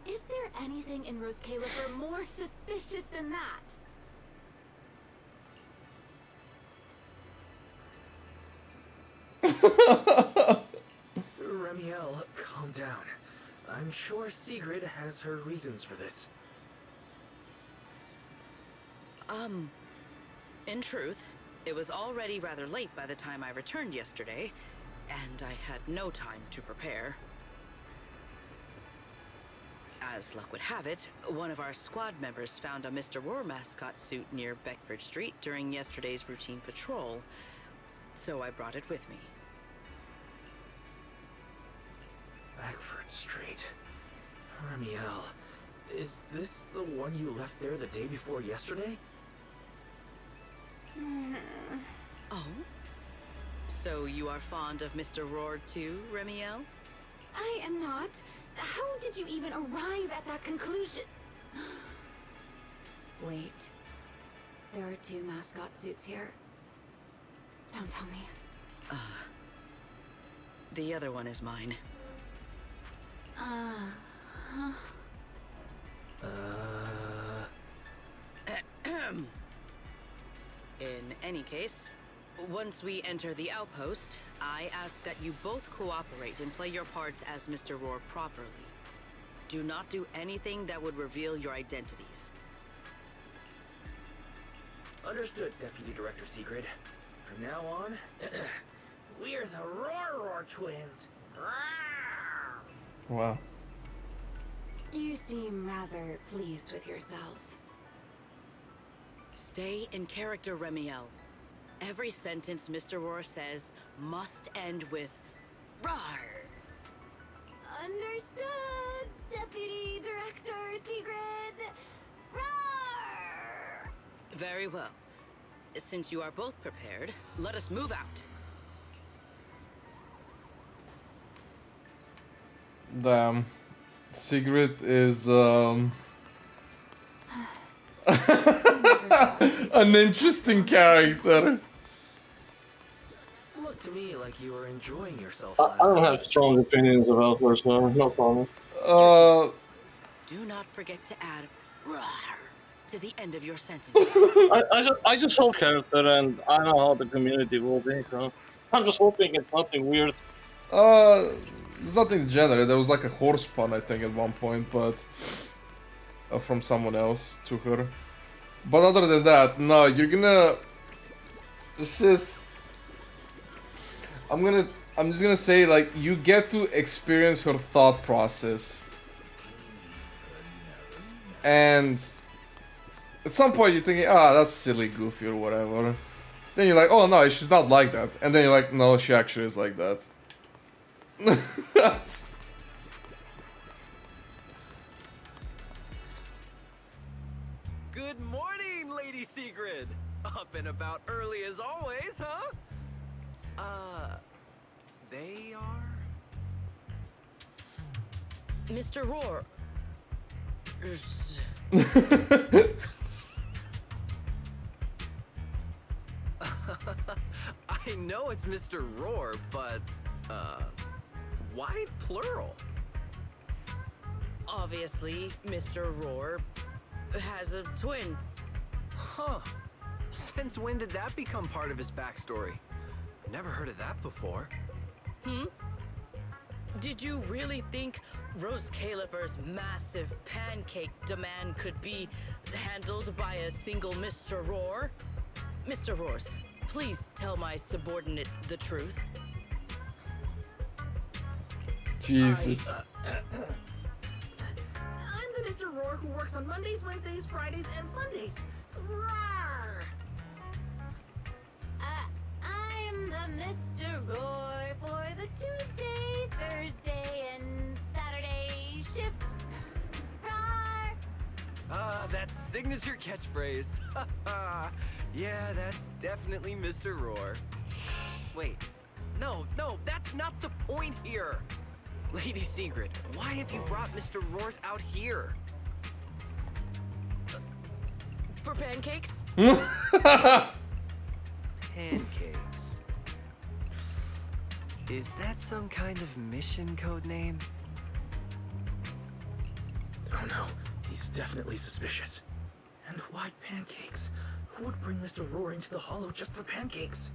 Is there anything in Rose Califer more suspicious than that? Remiel, calm down. I'm sure Sigrid has her reasons for this. In truth, it was already rather late by the time I returned yesterday, and I had no time to prepare. As luck would have it, one of our squad members found a Mr. Roar mascot suit near Beckford Street during yesterday's routine patrol, so I brought it with me. Beckford Street. Remiel, is this the one you left there the day before yesterday? Oh? So you are fond of Mr. Roar too, Remiel? I am not. How did you even arrive at that conclusion? Wait. There are 2 mascot suits here. Don't tell me. The other one is mine. In any case, once we enter the outpost, I ask that you both cooperate and play your parts as Mr. Roar properly. Do not do anything that would reveal your identities. Understood, Deputy Director Sigrid. From now on, we're the Roar twins. Wow. You seem rather pleased with yourself. Stay in character, Remiel. Every sentence Mr. Roar says must end with "Rawr." Understood, Deputy Director Sigrid. Roar! Very well. Since you are both prepared, let us move out. Damn. Sigrid is an interesting character. Looked to me like you were enjoying yourself I last don't time. have strong opinions about her, so no comment. Do not forget to add "rawr" to the end of your sentence. I just hope character, and I know how the community will be, so I'm just hoping it's nothing weird. There's nothing general. There was like a horse pun, I think, at one point, but from someone else to her. But other than that, no, you're gonna. It's just. I'm just gonna say, like, you get to experience her thought process. And at some point you're thinking, ah, that's silly, goofy, or whatever. Then you're like, oh no, she's not like that. And then you're like, no, she actually is like that. Good morning, Lady Sigrid. Up and about early as always, huh? They are? Mr. Roar. I know it's Mr. Roar, but, why plural? Obviously, Mr. Roar has a twin. Huh. Since when did that become part of his backstory? Never heard of that before. Did you really think Rose Califer's massive pancake demand could be handled by a single Mr. Roar? Mr. Roars, please tell my subordinate the truth. Jesus. I'm the Mr. Roar who works on Mondays, Wednesdays, Fridays, and Sundays. Rawr! I'm the Mr. Roar for the Tuesday, Thursday, and Saturday shifts. Rawr! That signature catchphrase. Yeah, that's definitely Mr. Roar. Wait, no, that's not the point here. Lady Sigrid, why have you brought Mr. Roars out here? For pancakes? Pancakes. Is that some kind of mission code name? Oh no, he's definitely suspicious. And why pancakes? Who would bring Mr. Roar into the hollow just for pancakes?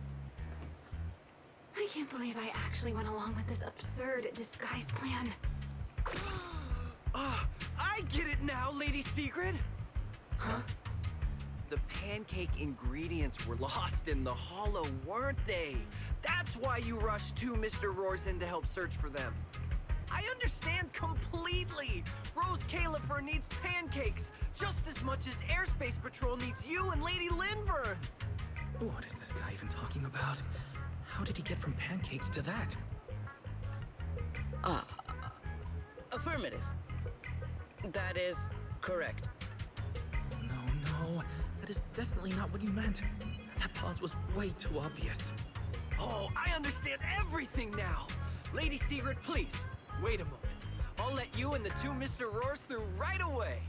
I can't believe I actually went along with this absurd disguise plan. I get it now, Lady Sigrid! Huh? The pancake ingredients were lost in the hollow, weren't they? That's why you rushed two Mr. Roars in to help search for them. I understand completely! Rose Califer needs pancakes just as much as Airspace Patrol needs you and Lady Linburn! What is this guy even talking about? How did he get from pancakes to that? Affirmative. That is correct. No, that is definitely not what you meant. That pause was way too obvious. Oh, I understand everything now! Lady Sigrid, please, wait a moment. I'll let you and the two Mr. Roars through right away!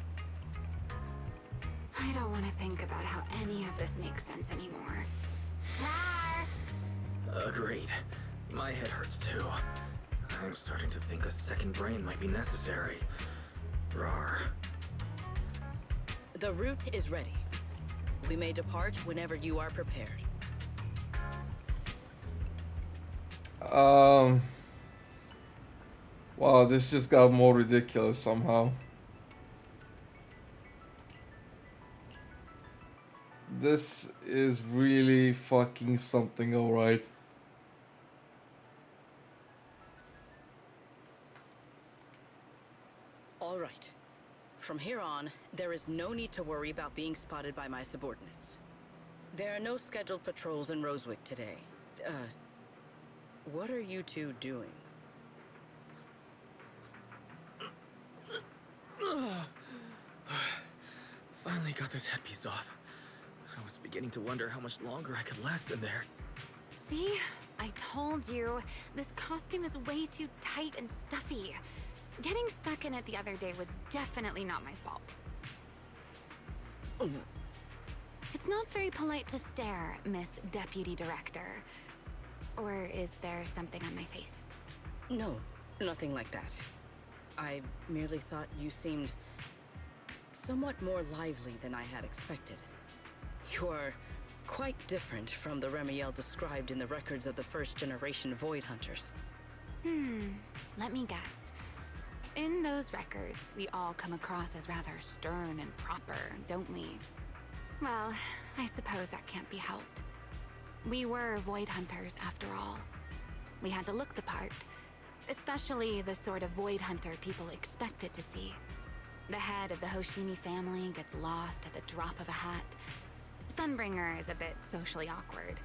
I don't want to think about how any of this makes sense anymore. Agreed. My head hurts too. I'm starting to think a second brain might be necessary. Rawr. The route is ready. We may depart whenever you are prepared. Wow, this just got more ridiculous somehow. This is really fucking something, alright. All right. From here on, there is no need to worry about being spotted by my subordinates. There are no scheduled patrols in Rosewick today. What are you two doing? Finally got this headpiece off. I was beginning to wonder how much longer I could last in there. See? I told you. This costume is way too tight and stuffy. Getting stuck in it the other day was definitely not my fault. It's not very polite to stare, Miss Deputy Director. Or is there something on my face? No, nothing like that. I merely thought you seemed somewhat more lively than I had expected. You are quite different from the Remiel described in the records of the first-generation Void Hunters. Let me guess. In those records, we all come across as rather stern and proper, don't we? Well, I suppose that can't be helped. We were Void Hunters, after all. We had to look the part, especially the sort of Void Hunter people expected to see. The head of the Hoshimi family gets lost at the drop of a hat. Sunbringer is a bit socially awkward.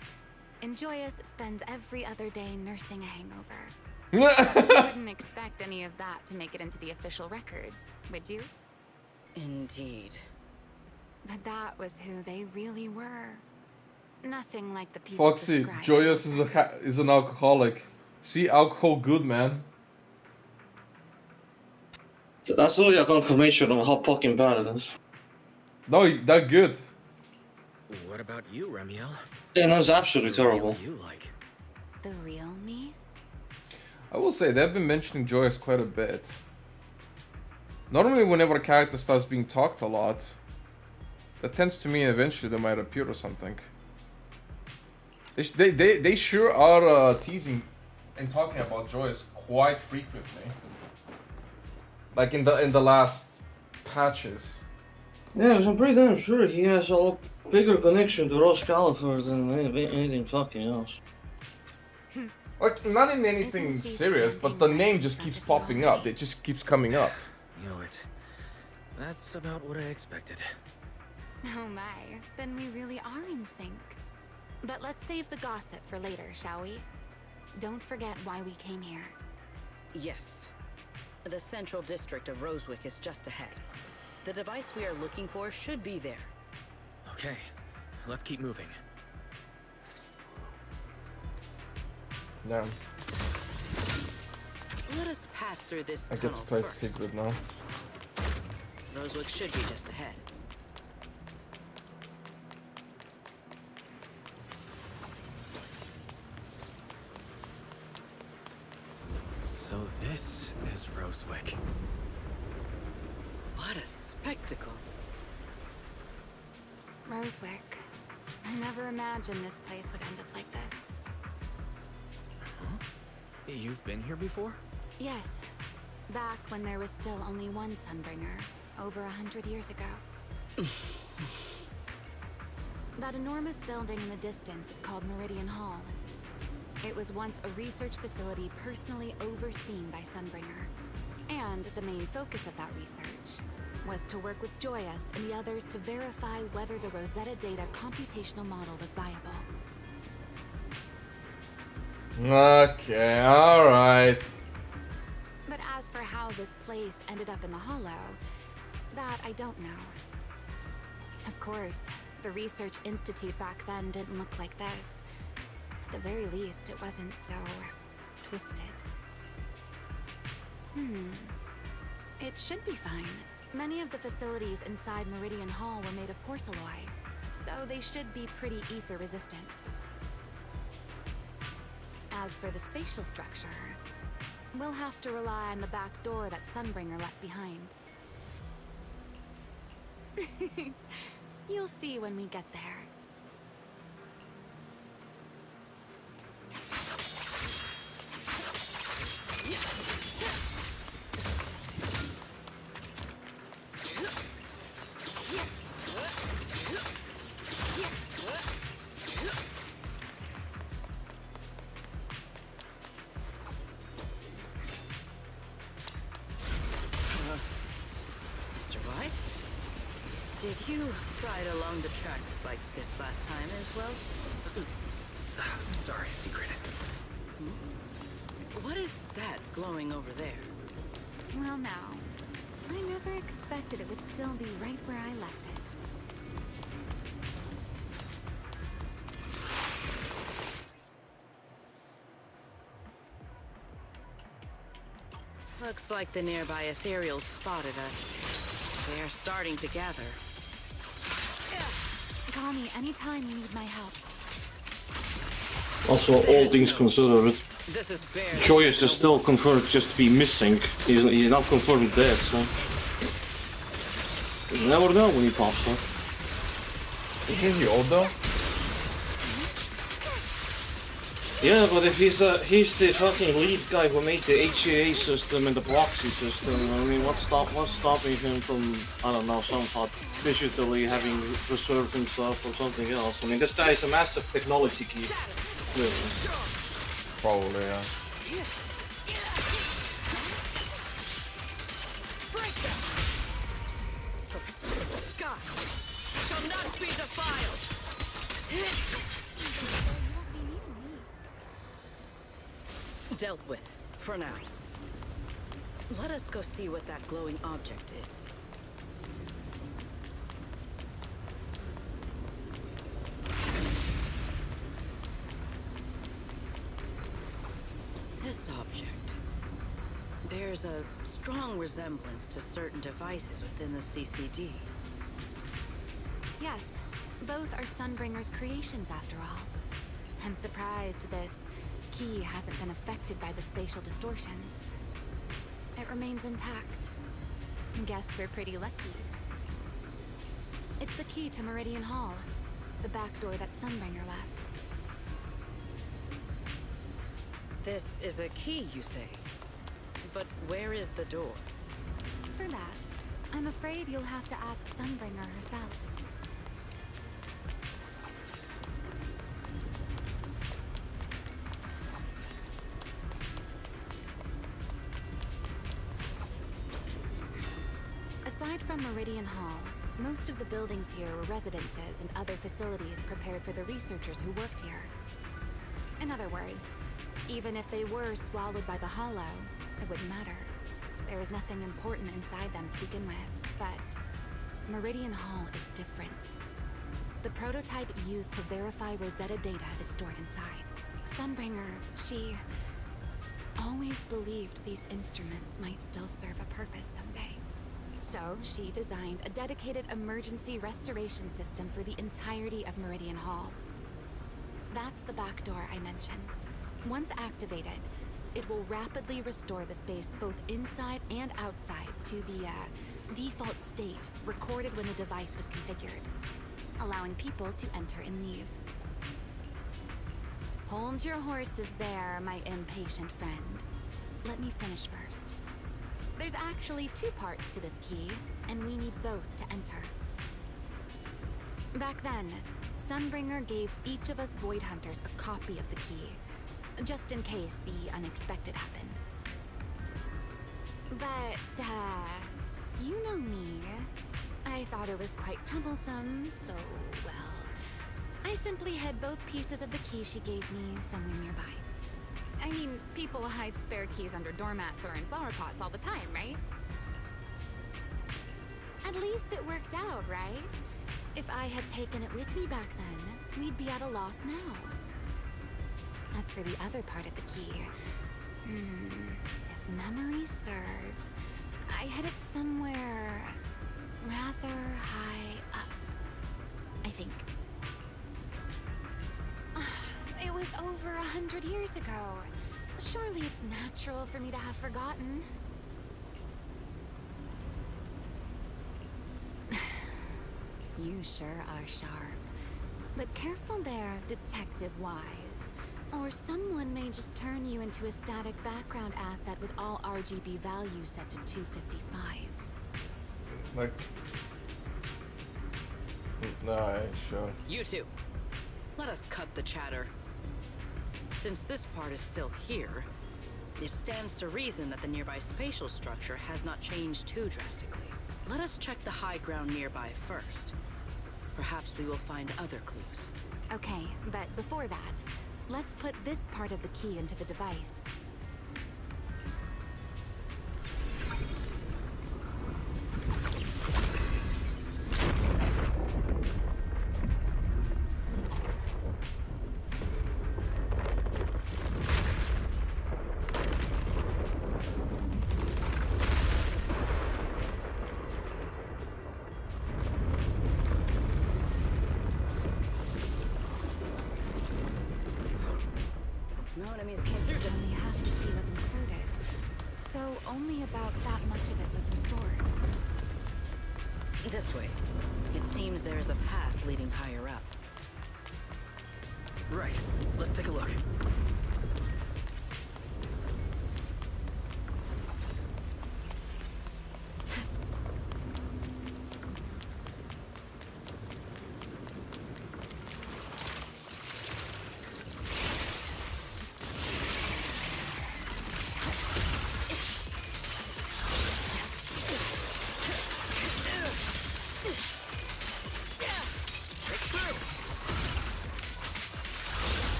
And Joyous spends every other day nursing a hangover. You wouldn't expect any of that to make it into the official records, would you? Indeed. But that was who they really were. Nothing like the people Foxy, described. Joyous is an alcoholic. See, alcohol good, man. That's all your confirmation on how fucking bad it is. No, they're good. What about you, Remiel? Yeah, that's absolutely terrible. What do you like? The real me? I will say, they've been mentioning Joyous quite a bit. Normally, whenever a character starts being talked a lot, that tends to mean eventually they might appear or something. They sure are teasing and talking about Joyous quite frequently. Like in the last patches. Yeah, because I'm pretty damn sure he has a bigger connection to Ross Califer than anything fucking else. Like, not in anything serious, but the name just keeps popping up. It just keeps coming up. You know it. That's about what I expected. Oh my, then we really are in sync. But let's save the gossip for later, shall we? Don't forget why we came here. Yes. The central district of Rosewick is just ahead. The device we are looking for should be there. Okay, let's keep moving. Yeah. Let us pass through this I get tunnel to play first. secret now. Rosewick should be just ahead. So this is Rosewick. What a spectacle. Rosewick. I never imagined this place would end up like this. Huh? You've been here before? Yes. Back when there was still only one Sunbringer, over 100 years ago. That enormous building in the distance is called Meridian Hall. It was once a research facility personally overseen by Sunbringer. And the main focus of that research was to work with Joyous and the others to verify whether the Rosetta Data computational model was viable. Okay, alright. But as for how this place ended up in the Hollow, that I don't know. Of course, the Research Institute back then didn't look like this. At the very least, it wasn't so twisted. It should be fine. Many of the facilities inside Meridian Hall were made of porcelain, so they should be pretty ether resistant. As for the spatial structure, we'll have to rely on the back door that Sunbringer left behind. You'll see when we get there. Mr. Wise? Did you ride along the tracks like this last time as well? Sorry, secret. What is that glowing over there? Well now, I never expected it would still be right where I left it. Looks like the nearby ethereals spotted us. They're starting to gather. Call me anytime you need my help. Also, all things considered, Joyous is still confirmed just to be missing. He's not confirmed dead, so you never know when he pops up. Isn't he old though? Yeah, but if he's the fucking lead guy who made the HCA system and the proxy system, I mean, what's stopping him from, I don't know, somehow digitally having reserved himself or something else? I mean, this guy is a massive technology geek. Probably, yeah. Sky shall not be defiled. Dealt with, for now. Let us go see what that glowing object is. This object bears a strong resemblance to certain devices within the CCD. Yes, both are Sunbringer's creations after all. I'm surprised this key hasn't been affected by the spatial distortions. It remains intact. Guess we're pretty lucky. It's the key to Meridian Hall, the back door that Sunbringer left. This is a key, you say? But where is the door? For that, I'm afraid you'll have to ask Sunbringer herself. Aside from Meridian Hall, most of the buildings here were residences and other facilities prepared for the researchers who worked here. In other words, even if they were swallowed by the Hollow, it wouldn't matter. There was nothing important inside them to begin with, but Meridian Hall is different. The prototype used to verify Rosetta data is stored inside. Sunbringer, she always believed these instruments might still serve a purpose someday. So she designed a dedicated emergency restoration system for the entirety of Meridian Hall. That's the back door I mentioned. Once activated, it will rapidly restore the space both inside and outside to the default state recorded when the device was configured, allowing people to enter and leave. Hold your horses there, my impatient friend. Let me finish first. There's actually two parts to this key, and we need both to enter. Back then, Sunbringer gave each of us Void Hunters a copy of the key, just in case the unexpected happened. But, you know me. I thought it was quite troublesome, so, well, I simply hid both pieces of the key she gave me somewhere nearby. I mean, people hide spare keys under doormats or in flower pots all the time, right? At least it worked out, right? If I had taken it with me back then, we'd be at a loss now. As for the other part of the key, if memory serves, I hid it somewhere rather high up, I think. It was over 100 years ago. Surely it's natural for me to have forgotten. You sure are sharp. But careful there, Detective Wise. Or someone may just turn you into a static background asset with all RGB values set to 255. Like... Nah, sure. You two, let us cut the chatter. Since this part is still here, it stands to reason that the nearby spatial structure has not changed too drastically. Let us check the high ground nearby first. Perhaps we will find other clues. Okay, but before that, let's put this part of the key into the device. enemies came through to Only half the key was inserted, so only about that much of it was restored. This way. It seems there's a path leading higher up. Right. Let's take a look.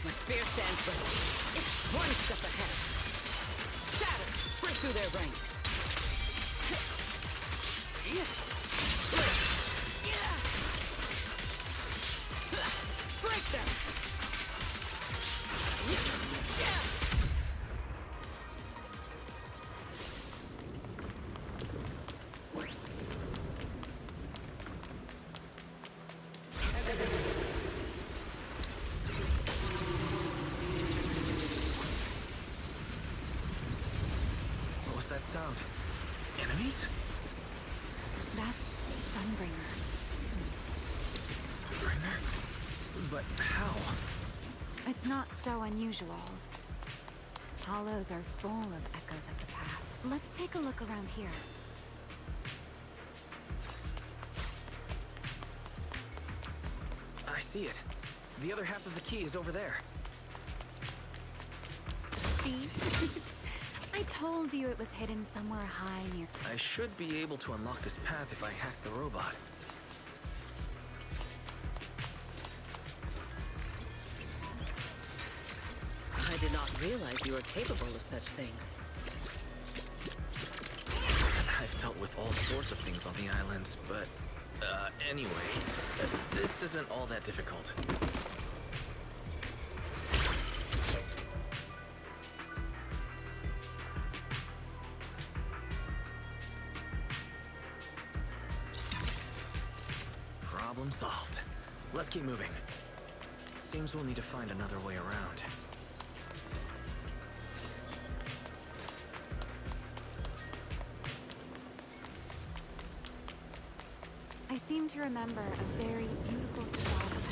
My spear stands ready. It's one step ahead. Shatter! Break through their ranks. Break them! What was that sound? Enemies? That's Sunbringer. Sunbringer? But how? It's not so unusual. Hollows are full of echoes of the path. Let's take a look around here. I see it. The other half of the key is over there. See? I told you it was hidden somewhere high near... I should be able to unlock this path if I hack the robot. I did not realize you were capable of such things. I've dealt with all sorts of things on the islands, but... anyway, this isn't all that difficult. Problem solved. Let's keep moving. Seems we'll need to find another way around. I seem to remember a very beautiful spot ahead.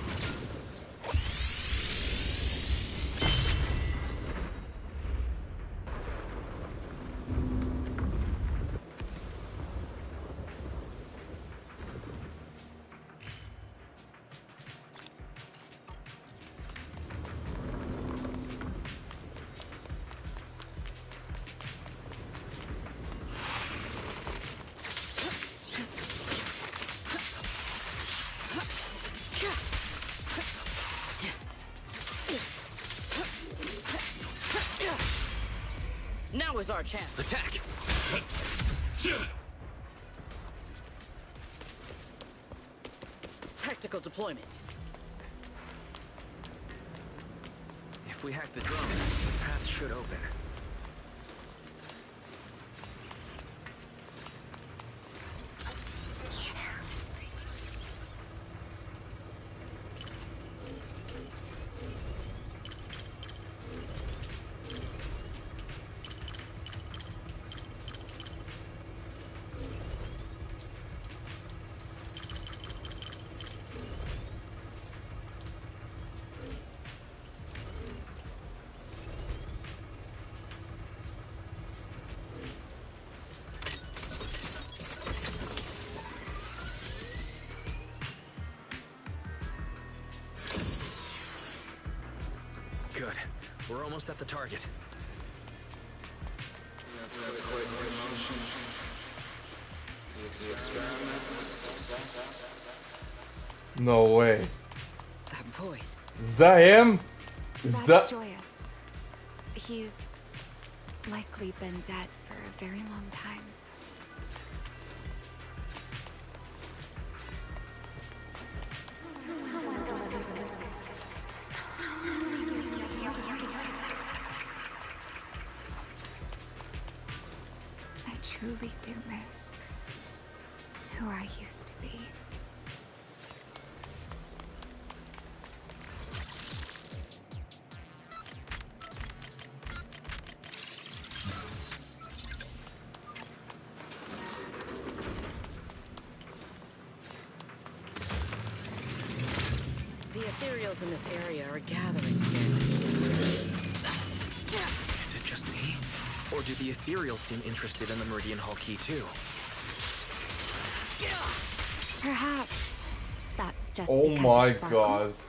Now is our chance. Attack! Tactical deployment. If we hack the drone, the path should open. Good. We're almost at the target. That's quite the emotion. The experiment was a success. No way. That voice. Is that him? Is That's that... Joyous. He's likely been dead for a very long time. truly do miss who I used to be. The ethereals in this area are gathering again. Is it just me? Or do the ethereals seem interested in the Meridian Hall key too? Perhaps that's just Oh because my it god. sparkles.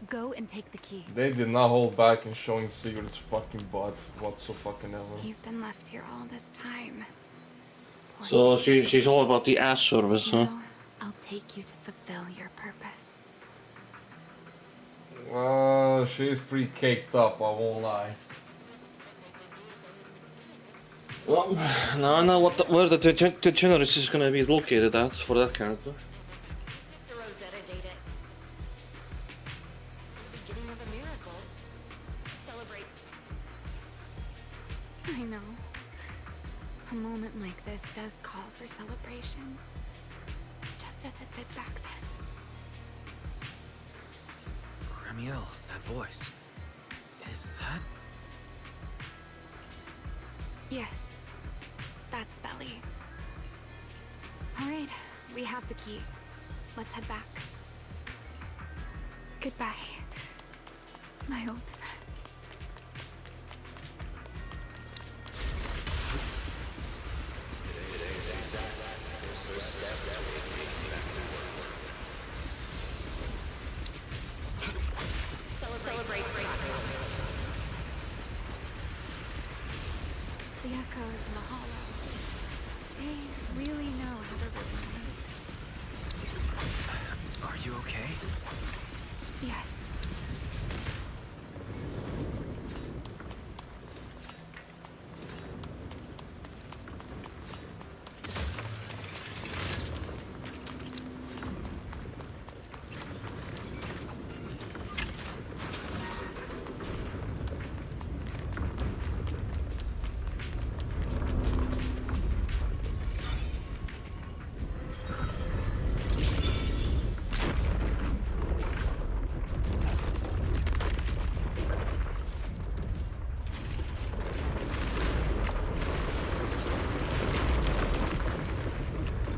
Go and take the key. They did not hold back in showing Sigurd's fucking butt whatsoever. You've been left here all this time. So she's all about the ass service, huh? Now, I'll take you to fulfill your purpose. She's pretty caked up, I won't lie. Well, now I know where the degeneracy is gonna be located at for that character. The Rosetta data. The beginning of a miracle. Celebrate. I know. A moment like this does call for celebration. Just as it did back then. Ramiel, that voice. Is that... Yes. That's Belly. Alright, we have the key. Let's head back. Goodbye, my old friends. Celebrate. The echoes in the hollow. They really know how to resonate. Are you okay? Yes.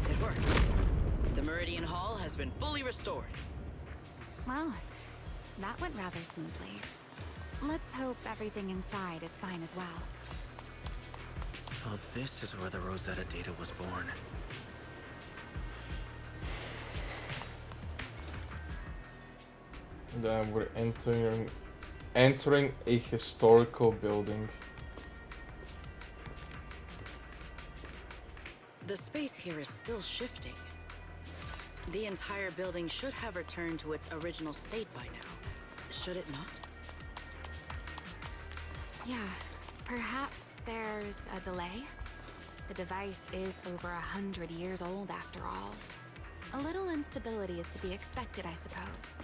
It worked. The Meridian Hall has been fully restored. Well, that went rather smoothly. Let's hope everything inside is fine as well. So this is where the Rosetta data was born. Then we're entering a historical building. The space here is still shifting. The entire building should have returned to its original state by now. Should it not? Yeah, perhaps there's a delay. The device is over 100 years old after all. A little instability is to be expected, I suppose.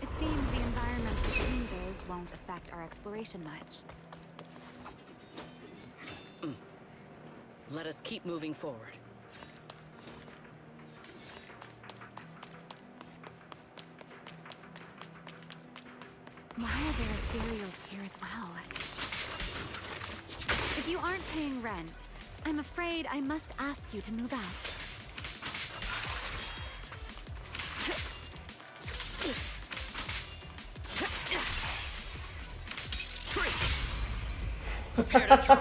It seems the environmental changes won't affect our exploration much. Let us keep moving forward. Why are there ethereals here as well? If you aren't paying rent, I'm afraid I must ask you to move out. Prepare to try.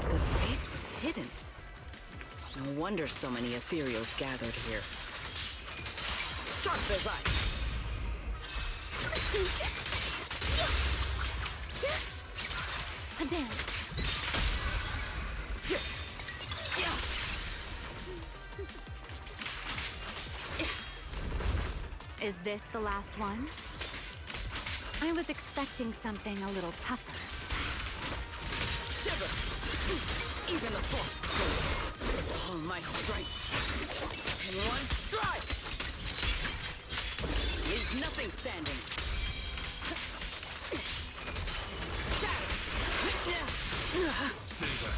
The space was hidden. No wonder so many ethereals gathered here. Sharp as ice. A dance. Is this the last one? I was expecting something a little tougher. Shiver. Even the force. All my strength. In one strike! Leave nothing standing. Stay back.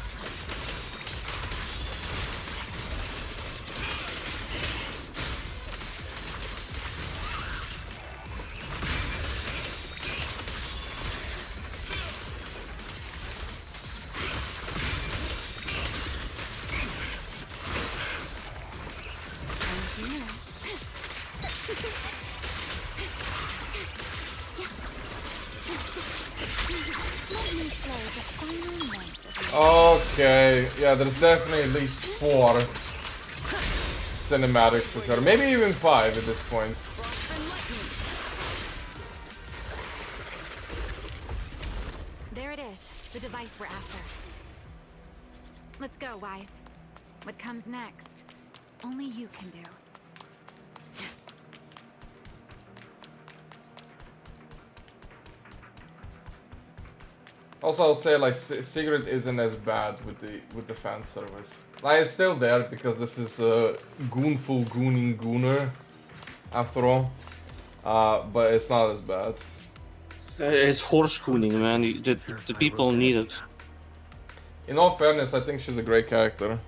Okay, yeah, there's definitely at least 4 cinematics with her. Maybe even 5 at this point. There it is, the device we're after. Let's go, Wise. What comes next? Only you can do. Also, I'll say like Sigrid isn't as bad with the fan service. Like, it's still there because this is goonful gooning gooner, after all. But it's not as bad. It's horse gooning, man. The people need it. In all fairness, I think she's a great character.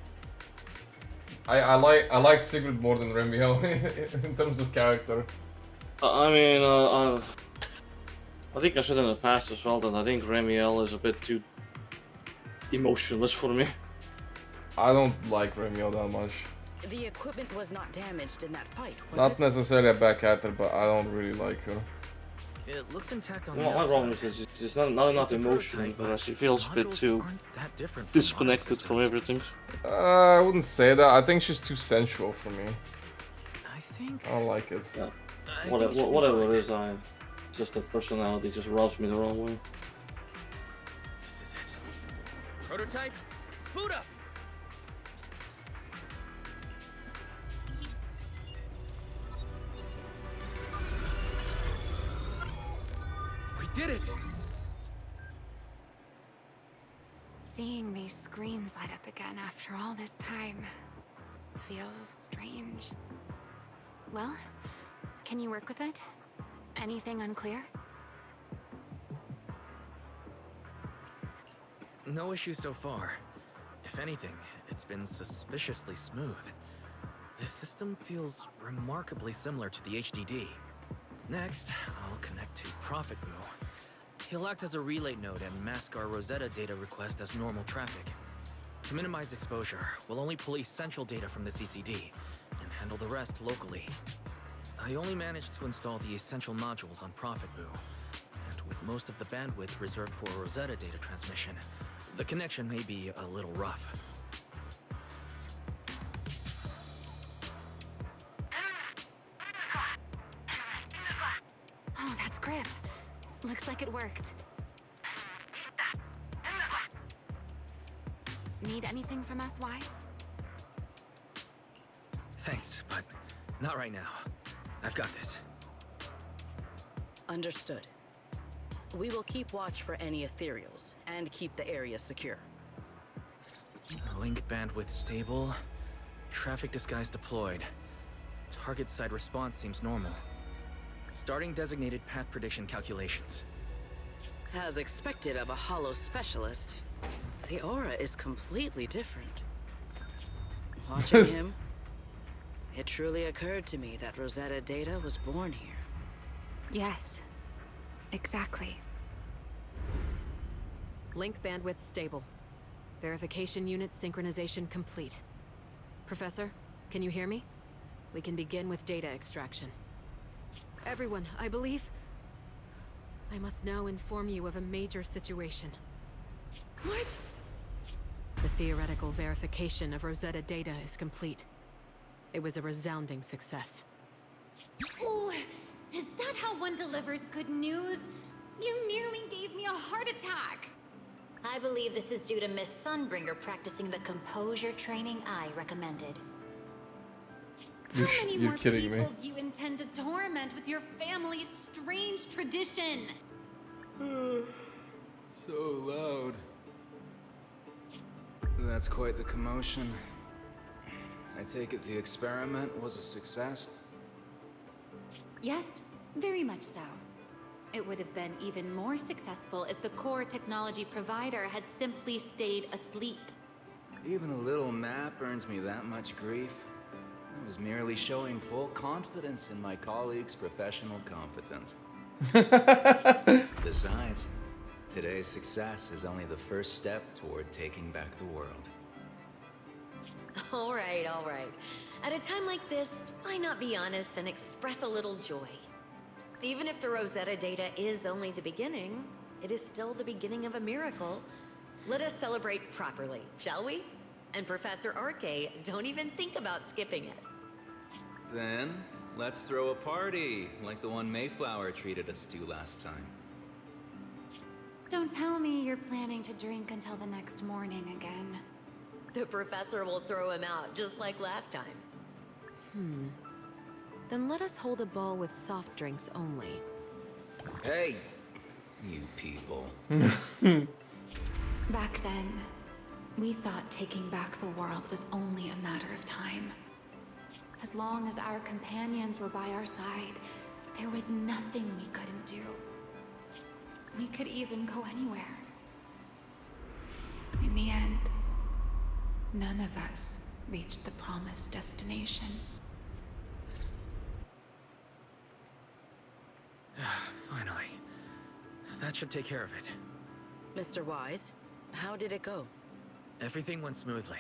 I like Sigrid more than Remiel in terms of character. I mean, I think I said in the past as well that I think Remiel is a bit too emotionless for me. I don't like Remiel that much. The equipment was not damaged in that fight, was Not it? necessarily a bad character, but I don't really like her. It looks intact on Well, the my outside. problem is that she's not enough emotion, but she feels a bit too disconnected from everything. I wouldn't say that. I think she's too sensual for me. I think. I don't like it. Yeah. Whatever it is, just the personality just rubs me the wrong way. This is it. Prototype, boot up! We did it! Seeing these screens light up again after all this time feels strange. Well, can you work with it? Anything unclear? No issue so far. If anything, it's been suspiciously smooth. This system feels remarkably similar to the HDD. Next, I'll connect to Prophet Boo. He'll act as a relay node and mask our Rosetta data request as normal traffic. To minimize exposure, we'll only pull essential data from the CCD and handle the rest locally. I only managed to install the essential modules on Prophet Boo, and with most of the bandwidth reserved for Rosetta data transmission, the connection may be a little rough. Oh, that's Griff. Looks like it worked. Need anything from us, Wise? Thanks, but not right now. I've got this. Understood. We will keep watch for any ethereals and keep the area secure. Link bandwidth stable. Traffic disguise deployed. Target side response seems normal. Starting designated path prediction calculations. As expected of a holo specialist, the aura is completely different. Watching him, it truly occurred to me that Rosetta data was born here. Yes, exactly. Link bandwidth stable. Verification unit synchronization complete. Professor, can you hear me? We can begin with data extraction. Everyone, I believe... I must now inform you of a major situation. What? The theoretical verification of Rosetta data is complete. It was a resounding success. Oh, is that how one delivers good news? You nearly gave me a heart attack. I believe this is due to Miss Sunbringer practicing the composure training I recommended. How many You're more kidding people me. do you intend to torment with your family's strange tradition? So loud. That's quite the commotion. I take it the experiment was a success? Yes, very much so. It would have been even more successful if the core technology provider had simply stayed asleep. Even a little map earns me that much grief. I was merely showing full confidence in my colleagues' professional competence. Besides, today's success is only the first step toward taking back the world. All right, all right. At a time like this, why not be honest and express a little joy? Even if the Rosetta data is only the beginning, it is still the beginning of a miracle. Let us celebrate properly, shall we? And Professor Arke, don't even think about skipping it. Then, let's throw a party, like the one Mayflower treated us to last time. Don't tell me you're planning to drink until the next morning again. The professor will throw him out, just like last time. Then let us hold a ball with soft drinks only. Hey, you people. Back then, we thought taking back the world was only a matter of time. As long as our companions were by our side, there was nothing we couldn't do. We could even go anywhere. In the end, none of us reached the promised destination. Finally. That should take care of it. Mr. Wise, how did it go? Everything went smoothly.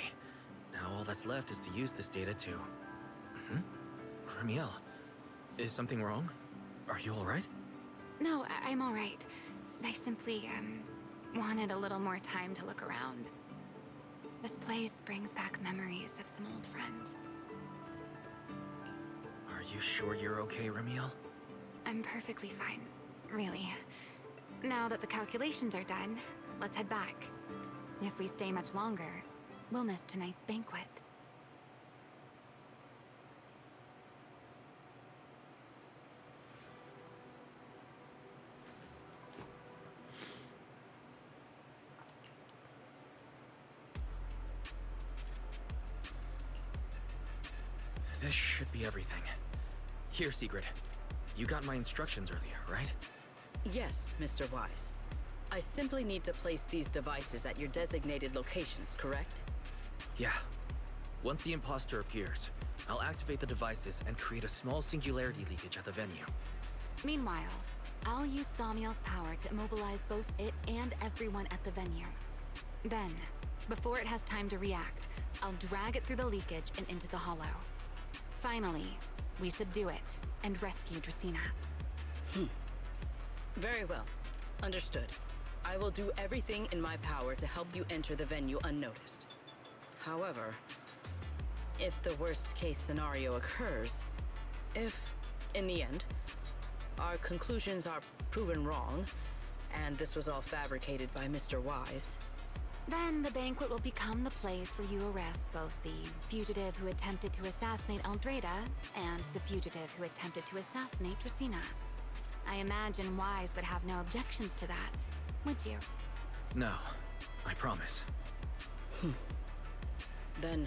Now all that's left is to use this data to... Ramiel, is something wrong? Are you alright? No, I'm all right. I simply, wanted a little more time to look around. This place brings back memories of some old friends. Are you sure you're okay, Ramiel? I'm perfectly fine, really. Now that the calculations are done, let's head back. If we stay much longer, we'll miss tonight's banquet. This should be everything. Here, Sigrid. You got my instructions earlier, right? Yes, Mr. Wise. I simply need to place these devices at your designated locations, correct? Yeah. Once the imposter appears, I'll activate the devices and create a small singularity leakage at the venue. Meanwhile, I'll use Thaumiel's power to immobilize both it and everyone at the venue. Then, before it has time to react, I'll drag it through the leakage and into the hollow. Finally, we subdue it and rescue Dracena. Very well. Understood. I will do everything in my power to help you enter the venue unnoticed. However, if the worst case scenario occurs, if, in the end, our conclusions are proven wrong, and this was all fabricated by Mr. Wise, then the banquet will become the place where you arrest both the fugitive who attempted to assassinate Aldrada and the fugitive who attempted to assassinate Dracena. I imagine Wise would have no objections to that, would you? No, I promise. Then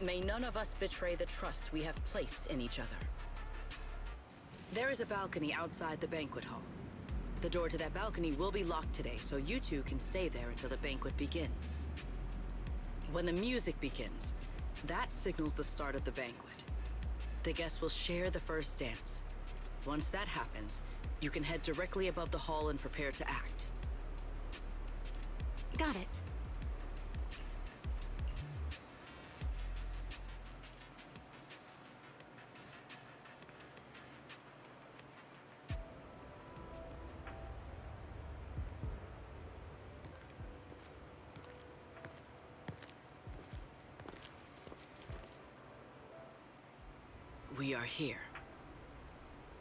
may none of us betray the trust we have placed in each other. There is a balcony outside the banquet hall. The door to that balcony will be locked today, so you two can stay there until the banquet begins. When the music begins, that signals the start of the banquet. The guests will share the first dance. Once that happens, you can head directly above the hall and prepare to act. Got it. We are here.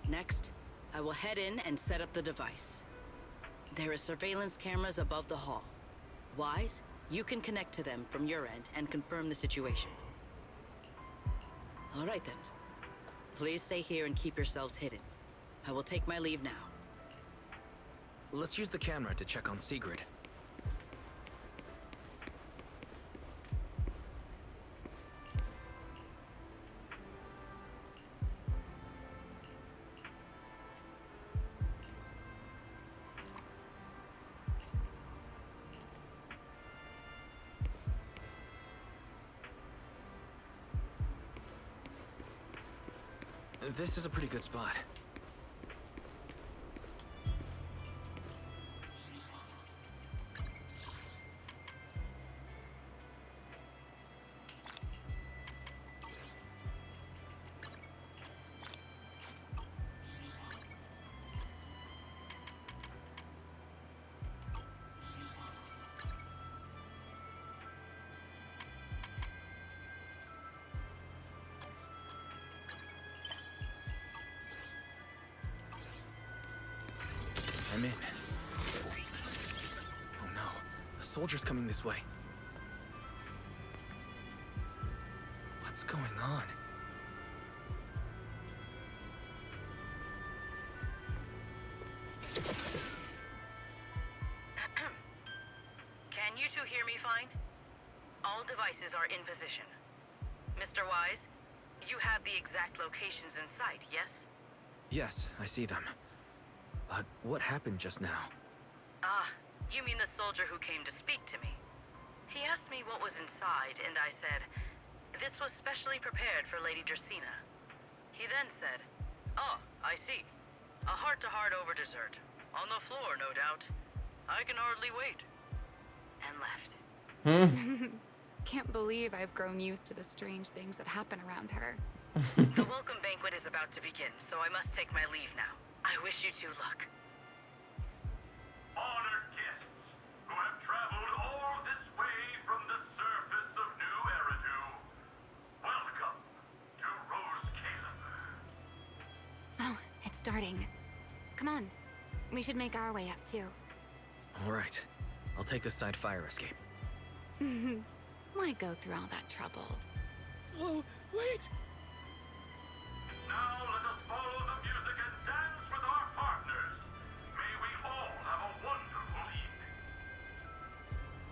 Next, I will head in and set up the device. There are surveillance cameras above the hall. Wise, you can connect to them from your end and confirm the situation. All right then. Please stay here and keep yourselves hidden. I will take my leave now. Let's use the camera to check on Sigrid. This is a pretty good spot. I'm in. Oh no, a soldier's coming this way. What's going on? Can you two hear me fine? All devices are in position. Mr. Wise, you have the exact locations in sight, yes? Yes, I see them. But what happened just now? Ah, you mean the soldier who came to speak to me. He asked me what was inside, and I said, this was specially prepared for Lady Dracaena. He then said, oh, I see. A heart-to-heart over dessert. On the floor, no doubt. I can hardly wait. And left. Can't believe I've grown used to the strange things that happen around her. The welcome banquet is about to begin, so I must take my leave now. I wish you two luck. Honored guests who have traveled all this way from the surface of New Eridu, welcome to Rose Caleb. Oh, it's starting. Come on. We should make our way up, too. All right. I'll take the side fire escape. Why go through all that trouble? Whoa, wait! Now let us follow the music and dance with our partners. May we all have a wonderful evening.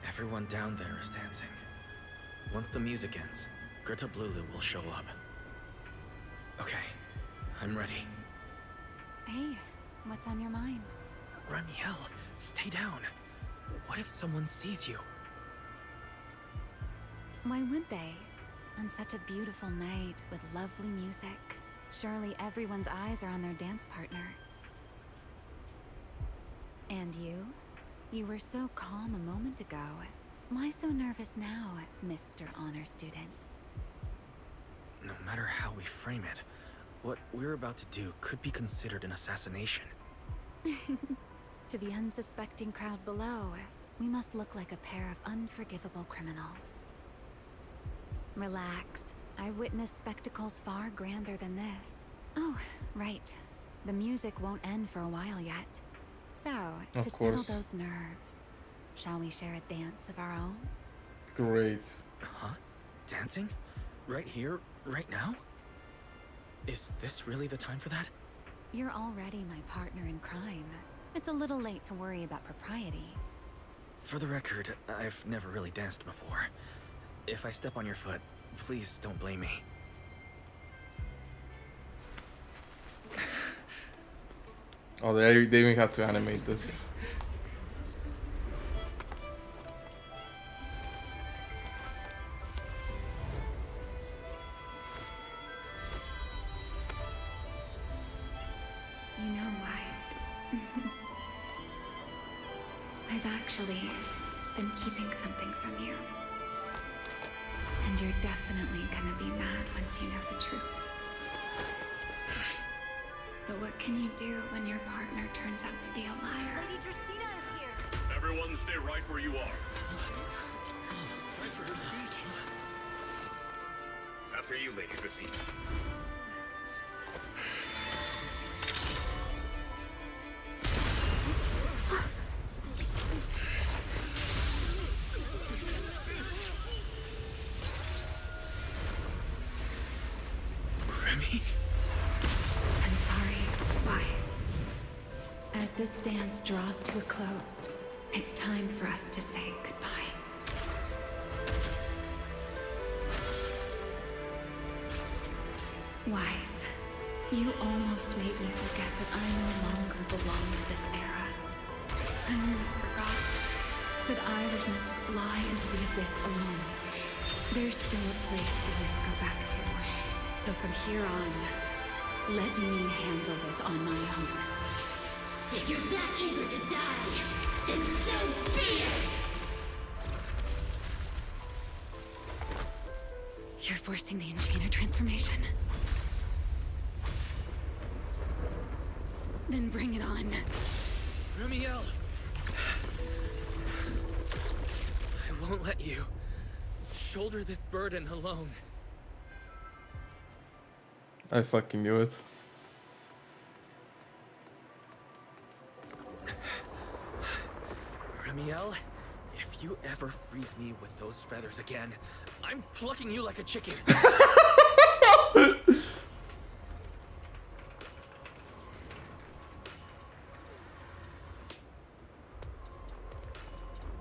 Everyone down there is dancing. Once the music ends, Greta Blulu will show up. Okay, I'm ready. Hey, what's on your mind? Remiel, stay down. What if someone sees you? Why would they? On such a beautiful night with lovely music. Surely everyone's eyes are on their dance partner. And you? You were so calm a moment ago. Why so nervous now, Mr. Honor Student? No matter how we frame it, what we're about to do could be considered an assassination. To the unsuspecting crowd below, we must look like a pair of unforgivable criminals. Relax. I've witnessed spectacles far grander than this. Oh, right. The music won't end for a while yet. So, to settle those nerves, shall we share a dance of our own? Great. Huh? Dancing? Right here, right now? Is this really the time for that? You're already my partner in crime. It's a little late to worry about propriety. For the record, I've never really danced before. If I step on your foot, please don't blame me. Oh, they even have to animate this. You know, Wise. I've actually been keeping something from you. And you're definitely gonna be mad once you know the truth. But what can you do when your partner turns out to be a liar? Lady Dracaena is here. Everyone stay right where you are. It's time for her speech. After you, Lady Dracaena. I'm sorry, Wise. As this dance draws to a close, it's time for us to say goodbye. Wise, you almost made me forget that I no longer belong to this era. I almost forgot that I was meant to fly into the abyss alone. There's still a place for you to go back to. So from here on, Let me handle this on my own. If you're that eager to die, then so be it! You're forcing the Enchanter transformation. Then bring it on. Rumiel! I won't let you shoulder this burden alone. I fucking knew it. Rumiel, if you ever freeze me with those feathers again, I'm plucking you like a chicken.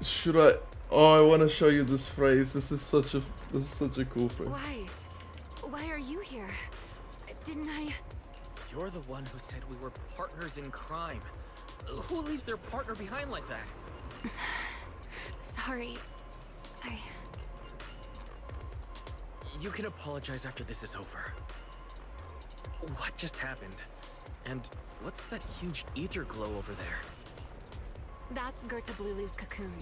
Should I? Oh, I want to show you this phrase. This is such a cool phrase. Wise, why are you here? Didn't I? You're the one who said we were partners in crime. Who leaves their partner behind like that? Sorry. You can apologize after this is over. What just happened? And what's that huge ether glow over there? That's Gertablulu's cocoon.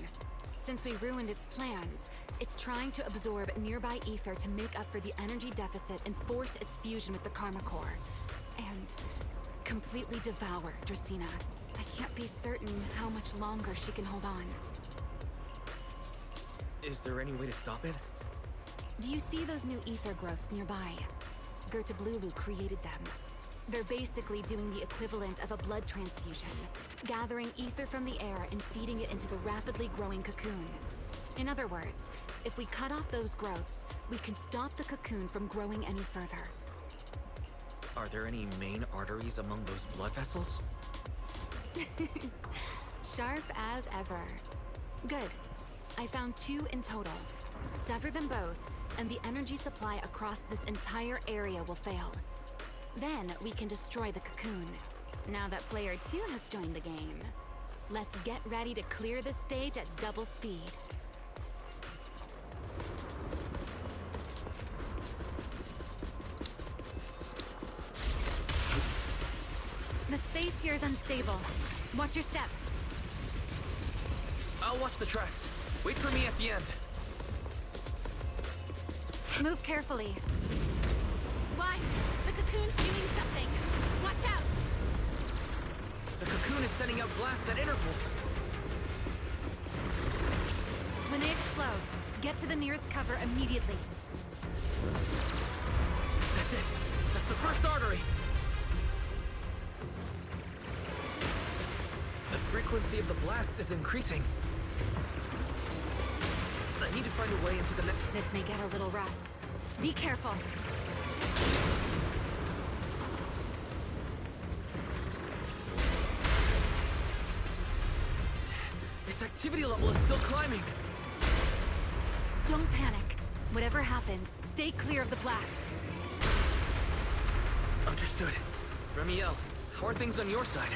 Since we ruined its plans, it's trying to absorb nearby ether to make up for the energy deficit and force its fusion with the Karma Core. And completely devour Dracaena. I can't be certain how much longer she can hold on. Is there any way to stop it? Do you see those new ether growths nearby? Gertablulu created them. They're basically doing the equivalent of a blood transfusion, gathering ether from the air and feeding it into the rapidly growing cocoon. In other words, if we cut off those growths, we can stop the cocoon from growing any further. Are there any main arteries among those blood vessels? Sharp as ever. Good. I found 2 in total. Sever them both, and the energy supply across this entire area will fail. Then we can destroy the cocoon. Now that player 2 has joined the game, let's get ready to clear the stage at double speed. The space here is unstable. Watch your step. I'll watch the tracks. Wait for me at the end. Move carefully. Wise, the cocoon's doing something. Watch out! The cocoon is sending out blasts at intervals. When they explode, get to the nearest cover immediately. That's it. That's the first artery. The frequency of the blasts is increasing. I need to find a way into the next. This may get a little rough. Be careful. Its activity level is still climbing. Don't panic. Whatever happens, stay clear of the blast. Understood. Remiel, how are things on your side?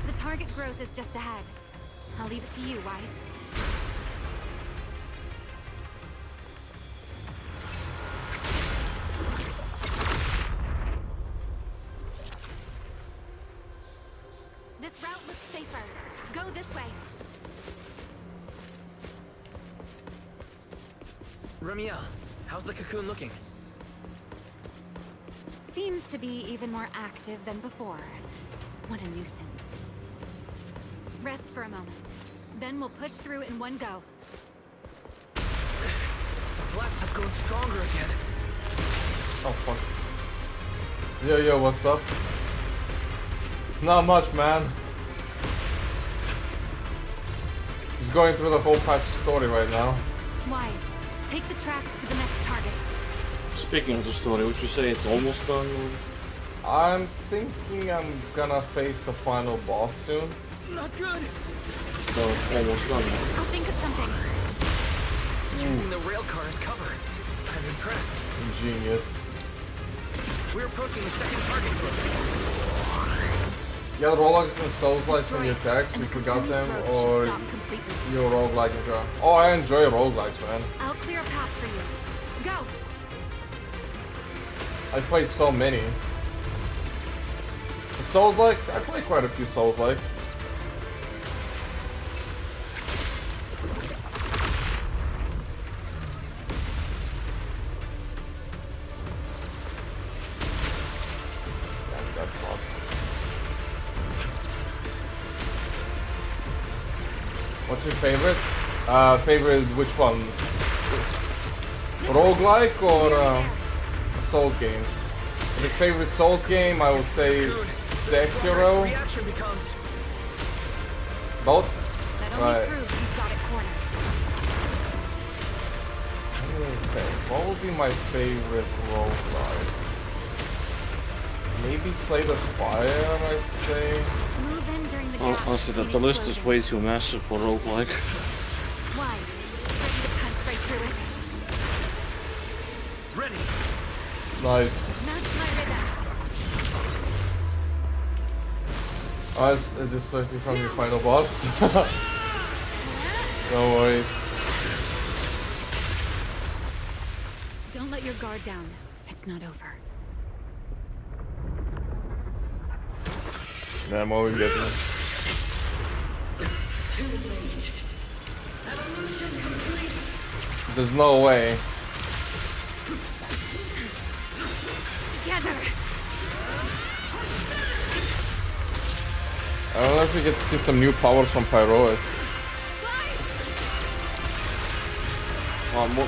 The target growth is just ahead. I'll leave it to you, Wise. This route looks safer. Go this way. Remiel, how's the cocoon looking? Seems to be even more active than before. What a nuisance. Rest for a moment. Then we'll push through in one go. The blasts have grown stronger again. Oh fuck. Yo, what's up? Not much, man. Just going through the whole patch story right now. Wise, take the tracks to the next target. Speaking of the story, would you say it's almost done? I'm thinking I'm gonna face the final boss soon. Not good. So almost done. I'll think of something. Using the rail car as cover. I'm impressed. Genius. We're approaching the second target group. Yeah, the roguelikes and souls-likes when you attacks, you forgot them, or you roguelike enjoy. Oh, I enjoy roguelikes, man. I'll clear a path for you. Go! I played so many. Souls-like? I played quite a few Souls-like. What's your favorite? Favorite which one? Roguelike or Souls game? If it's favorite Souls game, I would say Sekiro. Both? Right. Okay, what would be my favorite roguelike? Maybe Slay the Spire, I'd say. Move in during the Honestly, the list is way too massive for roguelike. Wise. Ready to punch right through it. Ready. Nice. Match my rhythm. Oh, it's distracting from your final boss. No worries. Don't let your guard down. It's not over. Yeah, I'm always getting it. There's no way. Together. I don't know if we get to see some new powers from Pyroas.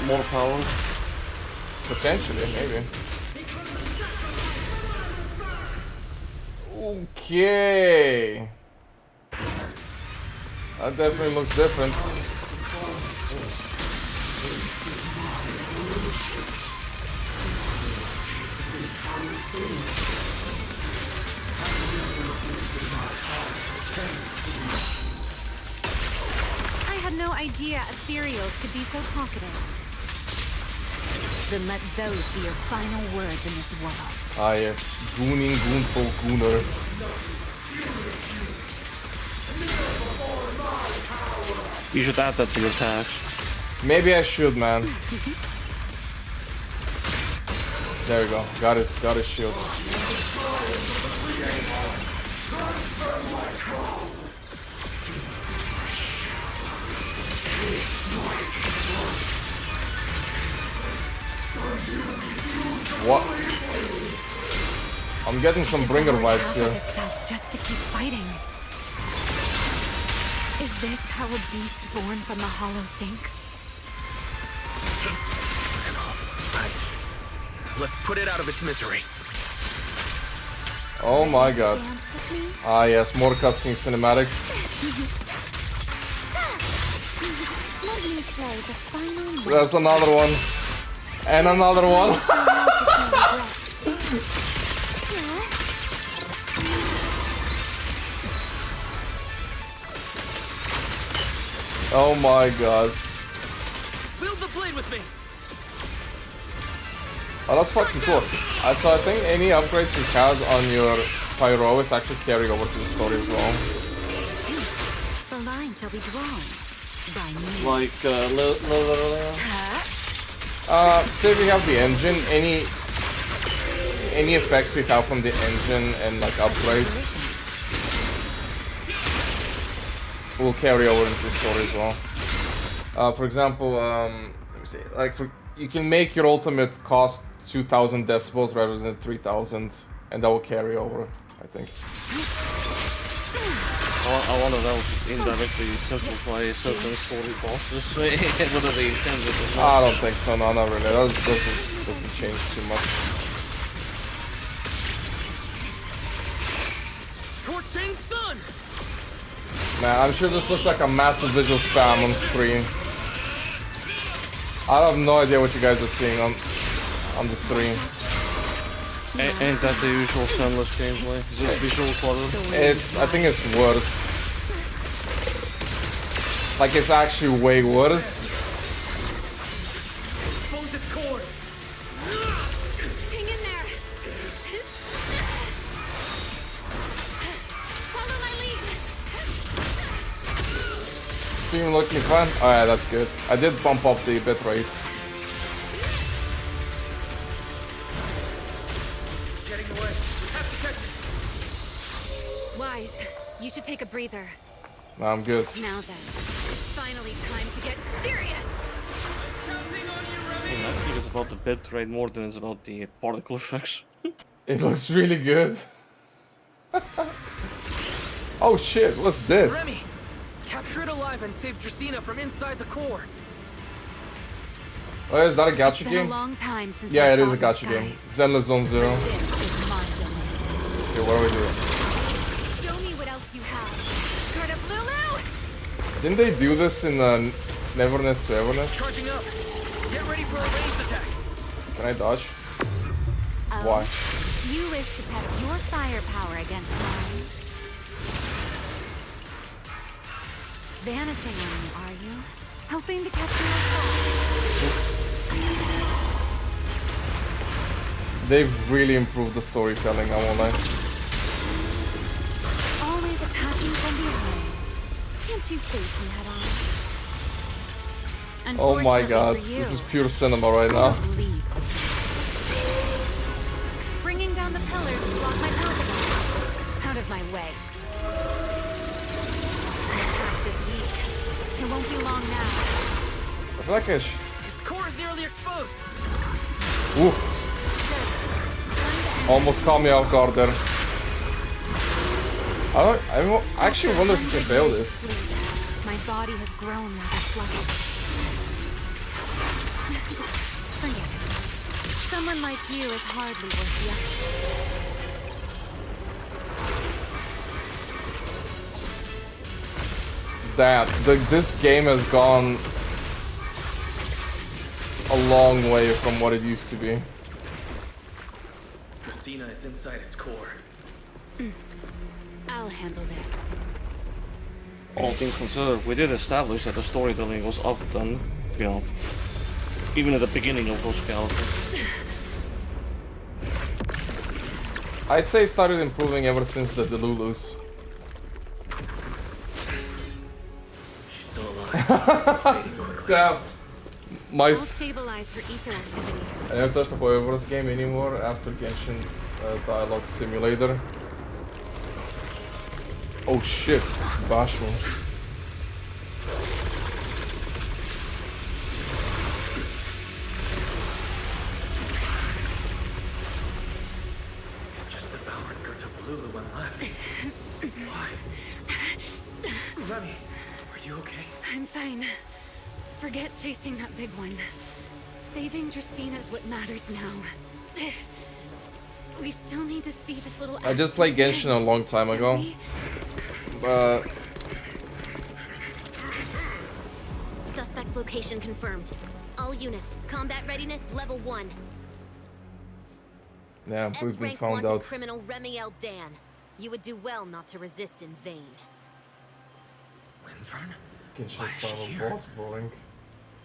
More power? Potentially, maybe. Okay. That definitely looks different. I had no idea ethereals could be so talkative. Then let those be your final words in this world. Ah yes, Gooning Goonful Gooner. You should add that to your tags. Maybe I should, man. There we go. Got his shield. What? I'm getting some bringer vibes here. Just to keep fighting. Is this how a beast born from the hollow thinks? An awful sight. Let's put it out of its misery. Oh my god. Ah yes, more cutscene cinematics. Let me play the final There's another one. And another one. Oh my god. Build the blade with me. Oh, that's fucking cool. So I think any upgrades you have on your Pyroas actually carry over to the story as well. The line shall be drawn by me. Like, say we have the engine, any effects we have from the engine and like upgrades will carry over into the story as well. For example, let me see, like you can make your ultimate cost 2,000 decibels rather than 3,000, and that will carry over, I think. I wonder if that will just indirectly simplify certain story bosses, whether they intended or not. I don't think so, no, not really. That doesn't change too much. Scorching sun! Man, I'm sure this looks like a massive visual spam on screen. I have no idea what you guys are seeing on the stream. Ain't that the usual sunless gameplay? Is this visual quality? I think it's worse. Like, it's actually way worse. Expose its cord! Hang in there! Follow my lead! Stream looking fun? Alright, that's good. I did bump up the bitrate. breather. Nah, I'm good. Now then, it's finally time to get serious! I think it's about the bitrate more than it's about the particle effects. It looks really good. Oh shit, what's this? Remy! Capture it alive and save Dracena from inside the core. Oh, is that a gacha It's been game? a long time since Yeah, I it is a fought gacha the game. skies. Zenless Zone Zero. This is my domain. Okay, what are we doing? Show me what else you have. Got a Lulu! Didn't they do this in Neverness to Everness? Charging up. Get ready for a ranged attack. Can I dodge? Oh, Why? You wish to test your firepower against mine. Vanishing on me, are you? Hoping to catch me off They've really improved the storytelling, I won't lie. guard. Always attacking from behind. Can't you face me head on? Oh my Unfortunately god, for you, this is pure cinema right now. leave bringing down the pillars to block my path again. Out of my way. An attack this week. It won't be long now. I feel like I Its core is nearly exposed. Ooh. Almost caught me off guard there. I actually wonder if you can fail this. My body has grown like a flutter. Forget it. Someone like you is hardly worth the effort. This game has gone a long way from what it used to be. Dracena is inside its core. I'll handle this. All things considered, we did establish that the storytelling was up then, you know, even at the beginning of those characters. I'd say it started improving ever since the Delulus. She's still alive. Damn. I'll stabilize her ether activity. I never touched a Poeverse game anymore after Genshin Dialogue Simulator. Oh shit, Bashful. Just devoured Gerta Blulu and left. Why? Remy, are you okay? I'm fine. Forget chasing that big one. Saving Dracena is what matters now. We still need to see this little. I just played Genshin a long time ago. Suspect's location confirmed. All units, combat readiness level 1. Yeah, we've been S-rank found wanted out. criminal Remy L. Dan. You would do well not to resist in vain. Winvern? Genshin's Why is she final here? boss boring.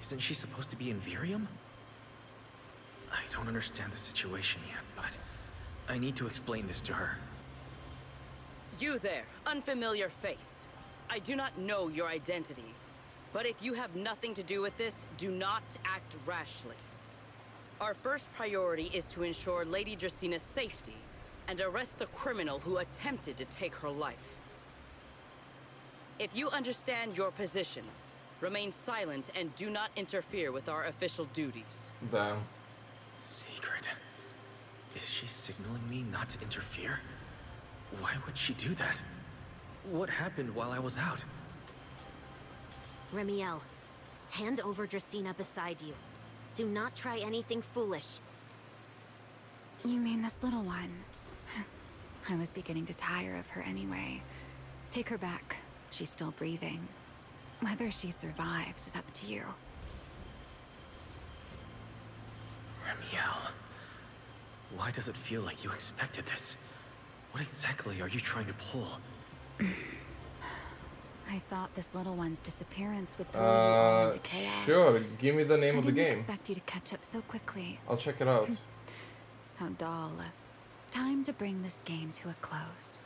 Isn't she supposed to be in Virium? I don't understand the situation yet, but I need to explain this to her. You there, unfamiliar face. I do not know your identity. But if you have nothing to do with this, do not act rashly. Our first priority is to ensure Lady Dracena's safety and arrest the criminal who attempted to take her life. If you understand your position, remain silent and do not interfere with our official duties. Damn. Secret. Is she signaling me not to interfere? Why would she do that? What happened while I was out? Remiel, hand over Dracena beside you. Do not try anything foolish. You mean this little one? I was beginning to tire of her anyway. Take her back. She's still breathing. Whether she survives is up to you. Remiel, why does it feel like you expected this? What exactly are you trying to pull? I thought this little one's disappearance would throw you all into chaos. Sure. Give me the name of the I didn't game. expect you to catch up so quickly. I'll check it out. How dull. Time to bring this game to a close.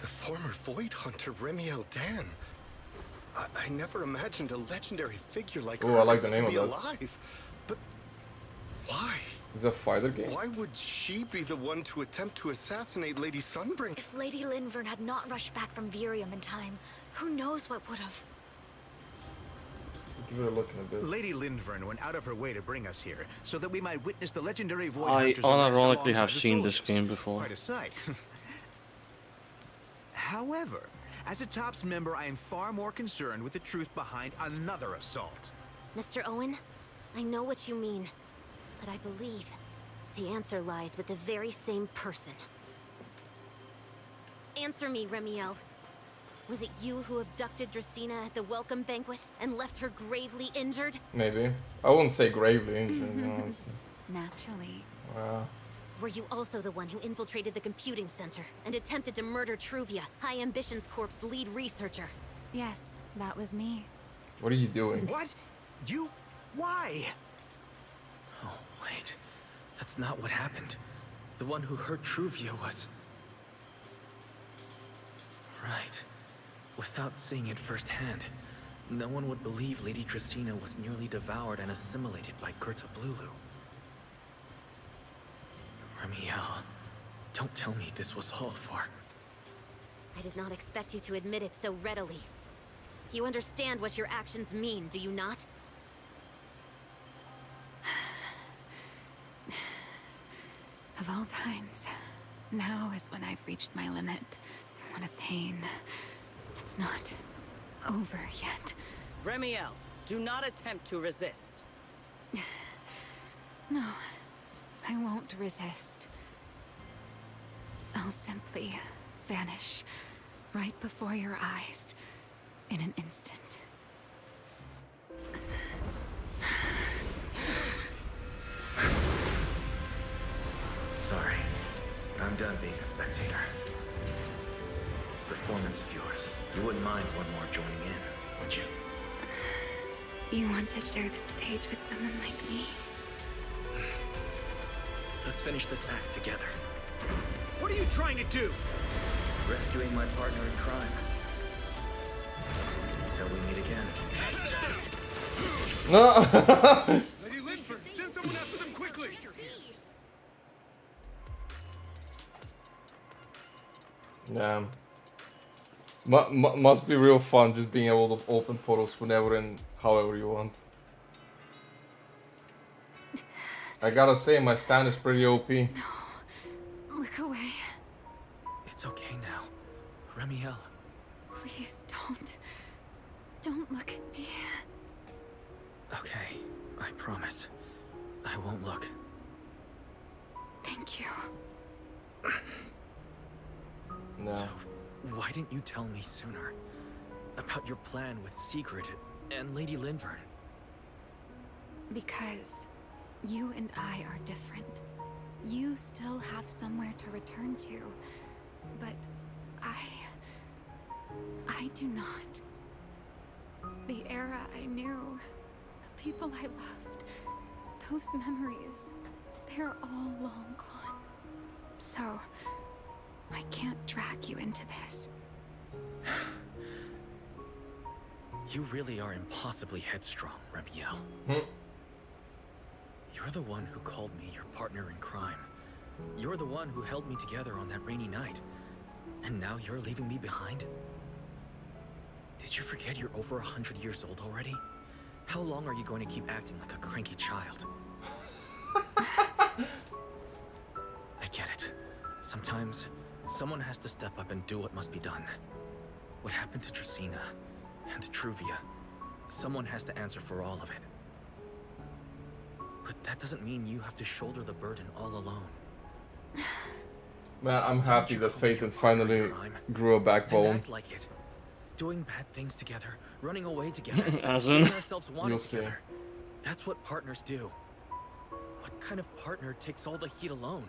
The former Void Hunter Remiel Dan. I never imagined a legendary figure like Ooh, her I like the could name still of be that. alive. But why? It's a fighter game. Why would she be the one to attempt to assassinate Lady Sunbringer? If Lady Linvern had not rushed back from Virium in time, who knows what would have. Give it a look in a bit. Lady Linvern went out of her way to bring us here, so that we might witness the legendary Void I Hunters arrest unironically have alongside the seen this soldiers. game before. Quite a sight. However, as a TOPS member, I am far more concerned with the truth behind another assault. Mr. Owen, I know what you mean, but I believe the answer lies with the very same person. Answer me, Remiel. Was it you who abducted Dracena at the welcome banquet and left her gravely injured? Maybe. I wouldn't say gravely injured. No, it's... Naturally. Wow. Were you also the one who infiltrated the computing center and attempted to murder Truvia, High Ambitions Corp's lead researcher? Yes, that was me. What are you doing? What? You? Why? Oh, wait. That's not what happened. The one who hurt Truvia was... Right. Without seeing it firsthand, no one would believe Lady Dracena was nearly devoured and assimilated by Gerta Blulu. Remiel, don't tell me this was all for... I did not expect you to admit it so readily. You understand what your actions mean, do you not? Of all times, now is when I've reached my limit. What a pain. It's not over yet. Remiel, do not attempt to resist. No, I won't resist. I'll simply vanish right before your eyes in an instant. Sorry, but I'm done being a spectator. This performance of yours, you wouldn't mind one more joining in, would you? You want to share the stage with someone like me? Let's finish this act together. What are you trying to do? Rescuing my partner in crime. Until we meet again. No! Lady Linford, send someone after them quickly! Damn. Must be real fun just being able to open portals whenever and however you want. I gotta say, my stand is pretty OP. No. Look away. It's okay now. Remiel. Please don't. Don't look at me. Okay, I promise. I won't look. Thank you. No. So, why didn't you tell me sooner about your plan with Sigrid and Lady Linvern? Because you and I are different. You still have somewhere to return to, but I do not. The era I knew, the people I loved, those memories, they're all long gone. So, I can't drag you into this. You really are impossibly headstrong, Remiel. You're the one who called me your partner in crime. You're the one who held me together on that rainy night. And now you're leaving me behind? Did you forget you're over 100 years old already? How long are you going to keep acting like a cranky child? I get it. Sometimes, someone has to step up and do what must be done. What happened to Dracena and to Truvia? Someone has to answer for all of it. But that doesn't mean you have to shoulder the burden all alone. Man, I'm happy that Phaeton finally grew a backbone. Act like it. Doing bad things together, running away together, As in? making ourselves wanted You'll see. together. That's what partners do. What kind of partner takes all the heat alone?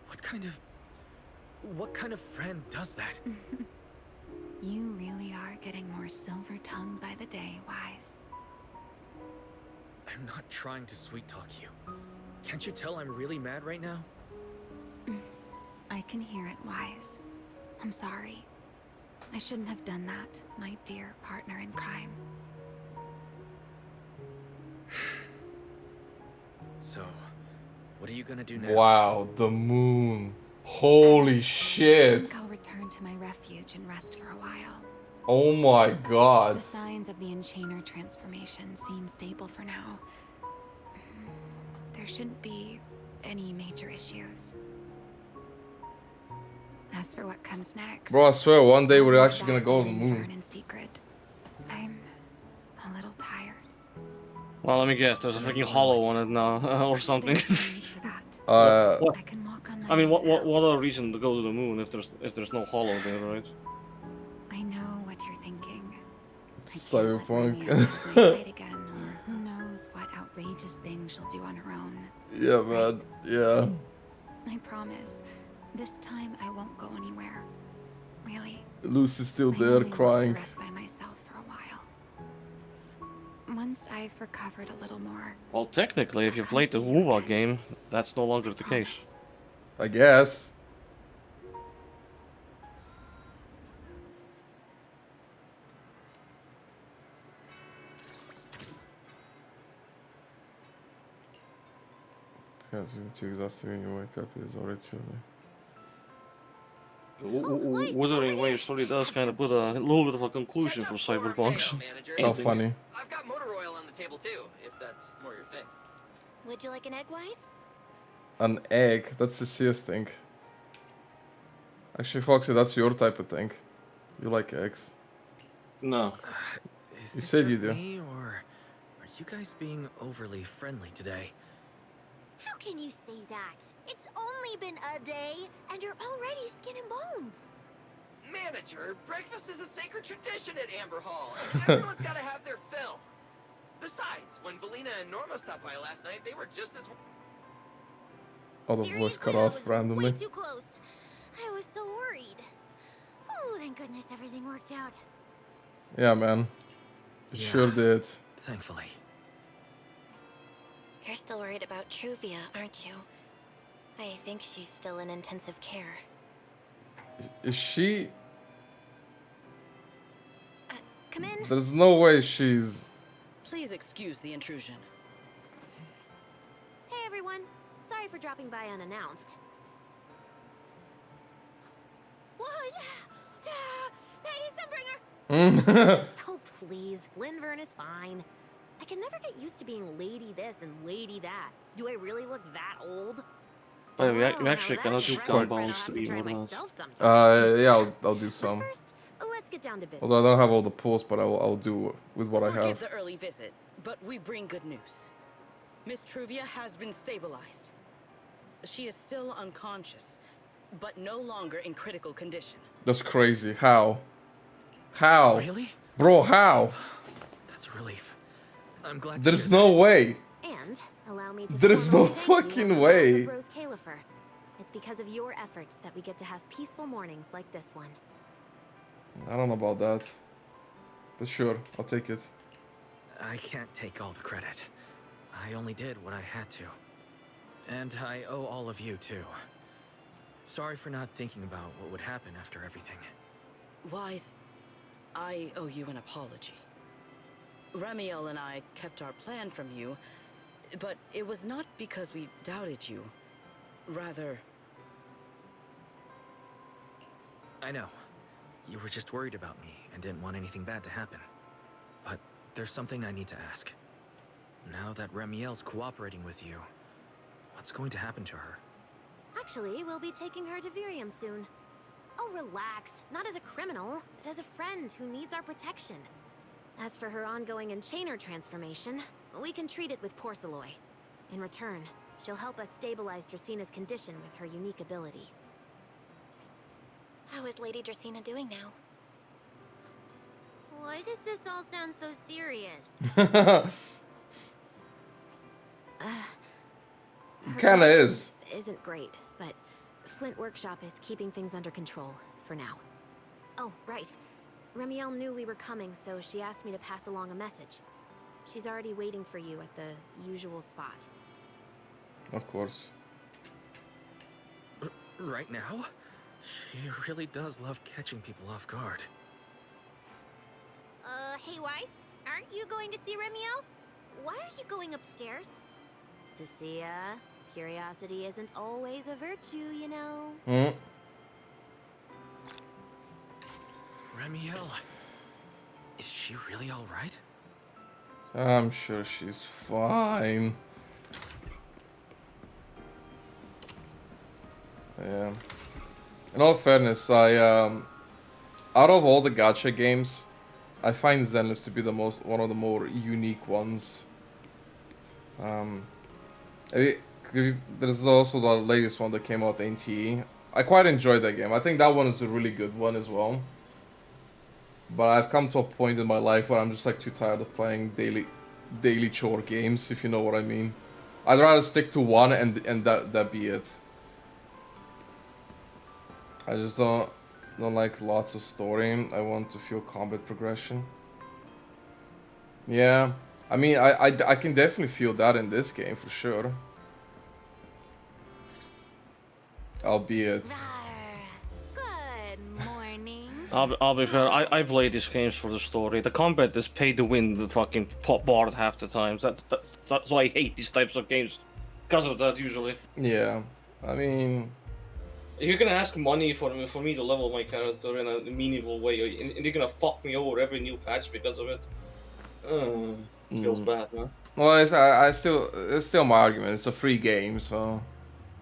What kind of friend does that? You really are getting more silver-tongued by the day, Wise. I'm not trying to sweet-talk you. Can't you tell I'm really mad right now? I can hear it, Wise. I'm sorry. I shouldn't have done that, my dear partner in crime. So, What are you gonna do now? Wow, the moon. Holy I shit. think I'll return to my refuge and rest for a while. Oh my god. The signs of the Enchainer transformation seem stable for now. There shouldn't be any major issues. As for what comes next, Bro, I swear one day we're I'll actually gonna back go to to the Invern moon. in secret. I'm a little tired. Well, let me guess. There's a freaking hollow on it now, or something. For that. What? I can walk on my I mean, own now. what other reason to go to the moon if there's no hollow there, right? I know what you're thinking. Cyberpunk. My sight again, or who knows what outrageous thing she'll do on her own. Yeah, man. Yeah. I promise, this time I won't go anywhere. Really. Lucy's still I there only want to crying. rest by myself for a while. Once I've recovered a little more, Well, technically, if you played the WoWa game, that's no longer the case. I guess. Yeah, it's too exhausting when you wake up. It's already too late. Wuthering Waves really does kind of put a little bit of a conclusion for Cyberpunk. How funny. I've got motor oil on the table too, if that's more your thing. Would you like an egg, Wise? An egg. That's the CS thing. Actually, Foxy, that's your type of thing. You like eggs. No. You said you just do. Me, or are you guys being overly friendly today? How can you say that? It's only been a day, and you're already skin and bones. Manager, breakfast is a sacred tradition at Amber Hall. Everyone's got to have their fill. Besides, when Valina and Norma stopped by last night, they were just as... Oh, the voice cut off randomly. Way too close. I was so worried. Oh, thank goodness everything worked out. Yeah, man. It sure did. Thankfully. You're still worried about Truvia, aren't you? I think she's still in intensive care. Is she? Come in. There's no way she's... Please excuse the intrusion. Hey everyone. Sorry for dropping by unannounced. Whoa, yeah! Lady Sunbringer! Oh, please. Linvern is fine. I can never get used to being lady this and lady that. Do I really look that old? But we actually cannot do compounds to be honest. Yeah, I'll do some. Let's get down to business. Although I don't have all the pulls, but I'll do with what I Forgive have. the early visit, but we bring good news. Miss Truvia has been stabilized. She is still unconscious, but no longer in critical condition. That's crazy. How? How? Really? Bro, how? That's a relief. I'm glad. There's no way. And allow me to There's no formally thank you fucking on behalf way. of Rose Califer. It's because of your efforts that we get to have peaceful mornings like this one. I don't know about that. But sure, I'll take it. I can't take all the credit. I only did what I had to. And I owe all of you, too. Sorry for not thinking about what would happen after everything. Wise, I owe you an apology. Ramiel and I kept our plan from you, but it was not because we doubted you. Rather... I know. You were just worried about me and didn't want anything bad to happen. But there's something I need to ask. Now that Ramiel's cooperating with you, what's going to happen to her? Actually, we'll be taking her to Virium soon. Oh, relax. Not as a criminal, but as a friend who needs our protection. As for her ongoing Enchainer transformation, we can treat it with Porceloy. In return, she'll help us stabilize Dracina's condition with her unique ability. How is Lady Dracina doing now? Why does this all sound so serious? Kinda is. Isn't great, but Flint Workshop is keeping things under control for now. Oh, right. Ramiel knew we were coming, so she asked me to pass along a message. She's already waiting for you at the usual spot. Of course. Right now? She really does love catching people off guard. Hey Weiss, aren't you going to see Ramiel? Why are you going upstairs? Cecilia, Curiosity isn't always a virtue, you know. Remiel, is she really all right? I'm sure she's fine. Yeah. In all fairness, out of all the gacha games, I find Zenless to be one of the more unique ones. There's also the latest one that came out, NTE. I quite enjoyed that game. I think that one is a really good one as well. But I've come to a point in my life where I'm just like too tired of playing daily chore games, if you know what I mean. I'd rather stick to one and that be it. I just don't like lots of story. I want to feel combat progression. Yeah, I mean I can definitely feel that in this game for sure. Albeit. Good morning. I'll be fair, I play these games for the story. The combat is pay to win the fucking board half the times. That's why I hate these types of games. Because of that, usually. Yeah, I mean... If you're gonna ask money for me to level my character in a meaningful way, and you're gonna fuck me over every new patch because of it, feels bad, man. Well, it's still my argument. It's a free game, so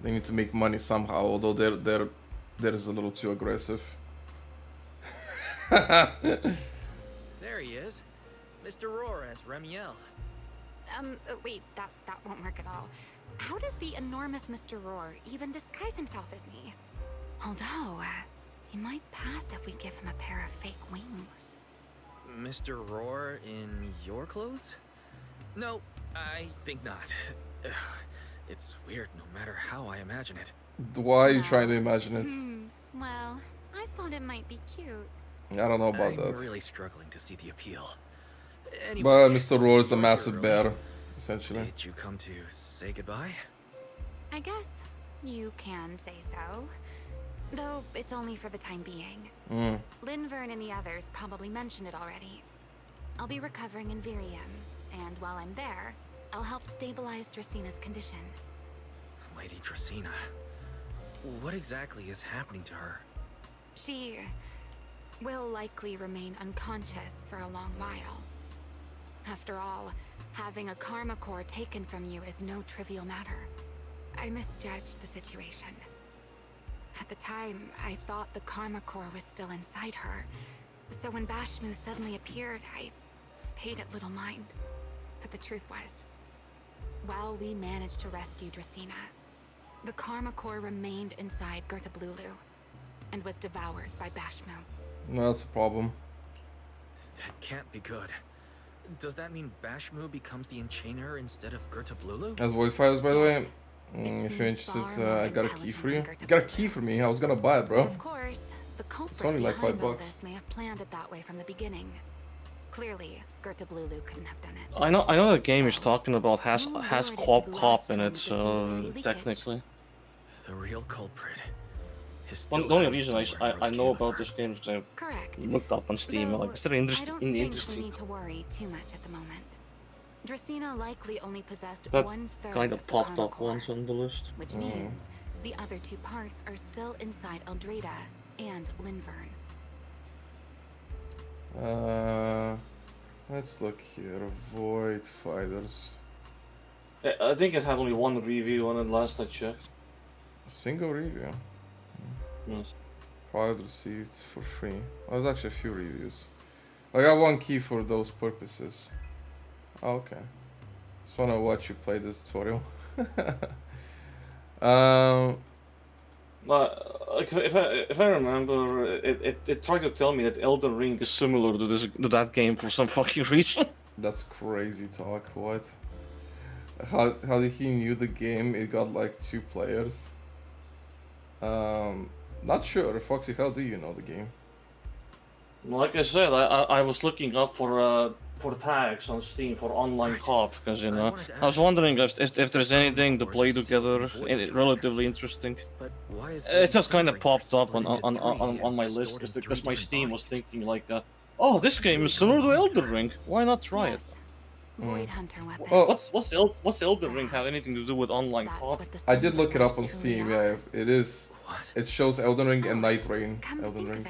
they need to make money somehow. Although they're a little too aggressive. There he is, Mr. Roar as Remiel. Wait, that won't work at all. How does the enormous Mr. Roar even disguise himself as me? Although, he might pass if we give him a pair of fake wings. Mr. Roar in your clothes? No, I think not. It's weird no matter how I imagine it. Why are you trying to imagine it? Well, I thought it might be cute. I don't know about that. I'm really struggling to see the appeal. Anyway, But Mr. Roar is a massive bear, essentially. Did you come to say goodbye? I guess you can say so. Though it's only for the time being. Linvern and the others probably mentioned it already. I'll be recovering in Virium, and while I'm there, I'll help stabilize Dracina's condition. Lady Dracina. What exactly is happening to her? She will likely remain unconscious for a long while. After all, having a karma core taken from you is no trivial matter. I misjudged the situation. At the time, I thought the karma core was still inside her. So when Bashmu suddenly appeared, I paid it little mind. But the truth was, while we managed to rescue Dracina, the karma core remained inside Gerta Blulu and was devoured by Bashmu. No, that's a problem. That can't be good. Does that mean Bashmu becomes the enchainer instead of Gerta Blulu? As voice fighters, by the way. If you're interested, I got a key for you. You got a key for me. I was gonna buy it, bro. Of course, the culprit It's only like behind all $5. this may have planned it that way from the beginning. Clearly, Gerta Blulu couldn't have done it. I know the game is talking about has cop in it, so technically. The real culprit is The only reason I know about this game is because I looked up on Steam. Though, Like, is there interesting? I don't think we need to worry too much at the moment. Dracina likely only possessed That 1/3 kind of of the popped karma up core, once on the list. which means the other two parts are still inside Eldrada and Linvern. Let's look here. Void fighters. I think it had only one review on it last I checked. A single review. Yes. Product received for free. Oh, there's actually a few reviews. I got one key for those purposes. Oh, okay. Just wanna watch you play this tutorial. But if I remember, it tried to tell me that Elden Ring is similar to that game for some fucking reason. That's crazy talk. What? How did he knew the game? It got like 2 players. Not sure. Foxy, how do you know the game? Like I said, I was looking up for tags on Steam for online co-op because I was wondering if there's anything to play together relatively interesting. It just kind of popped up on my list because my Steam was thinking like, oh, this game is similar to Elden Ring. Why not try it? Void Hunter weapon. Well, what's Elden Ring have anything to do with online co-op? I did look it up on Steam. Yeah, it is. It shows Elden Ring and Night Rain. Elden Ring.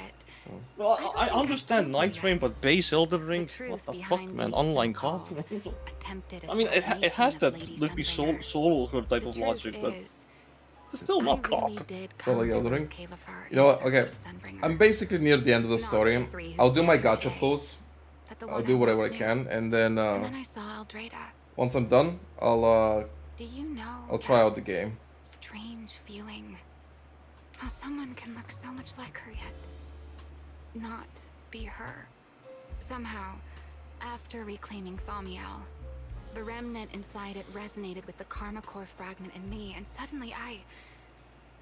Well, I understand Night Rain, but base Elden Ring? What the fuck, man? Online co-op? I mean, it has that loopy soul type of logic, but it's still not co-op. So like Elden Ring. You know what? Okay, I'm basically near the end of the story. I'll do my gacha pulls. I'll do whatever I can, and then I saw Eldrada. once I'm done, I'll try out the game. Strange feeling. How someone can look so much like her yet not be her. Somehow, after reclaiming Thaumiel, the remnant inside it resonated with the Karma Core fragment in me, and suddenly I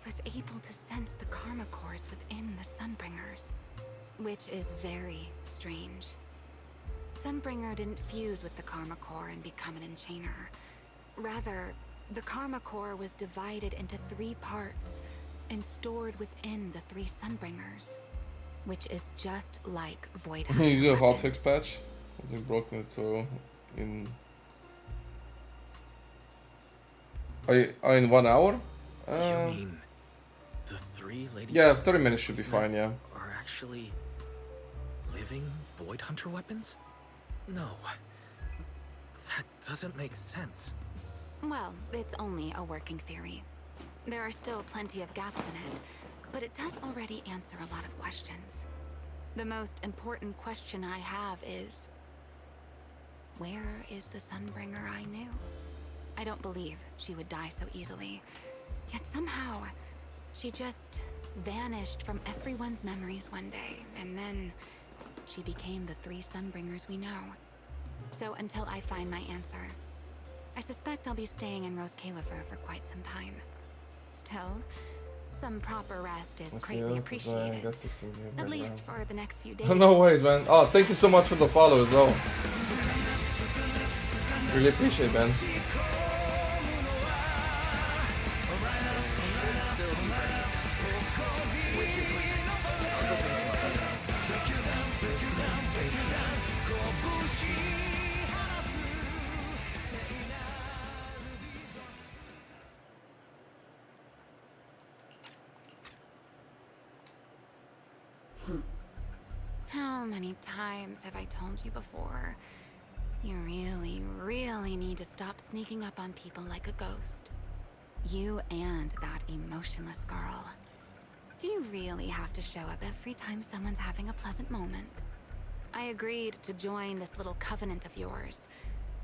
was able to sense the Karma Cores within the Sunbringers, which is very strange. Sunbringer didn't fuse with the Karma Core and become an enchainer. Rather, the Karma Core was divided into 3 parts and stored within the 3 Sunbringers, which is just like Void Hunter. You do a hotfix patch? They've broken it so in. In 1 hour? You mean the 3 ladies? Yeah, 30 minutes should be fine. Yeah. Are actually living Void Hunter weapons? No, that doesn't make sense. Well, it's only a working theory. There are still plenty of gaps in it, but it does already answer a lot of questions. The most important question I have is, where is the Sunbringer I knew? I don't believe she would die so easily, yet somehow she just vanished from everyone's memories one day, and then she became the 3 Sunbringers we know. So until I find my answer, I suspect I'll be staying in Rose Califer for quite some time. Still, some proper rest is greatly appreciated. At least for the next few days. No worries, man. Oh, thank you so much for the follow as well. Really appreciate it, man. How many times have I told you before? You really, really need to stop sneaking up on people like a ghost. You and that emotionless girl. Do you really have to show up every time someone's having a pleasant moment? I agreed to join this little covenant of yours,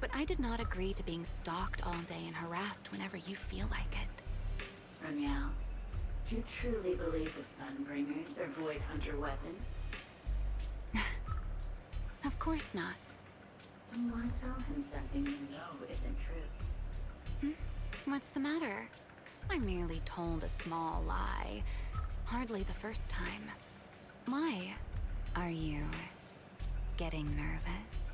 but I did not agree to being stalked all day and harassed whenever you feel like it. Ramiel, do you truly believe the Sunbringers are Void Hunter weapons? Of course not. Then why tell him something you know isn't true? What's the matter? I merely told a small lie. Hardly the first time. Why? Are you getting nervous?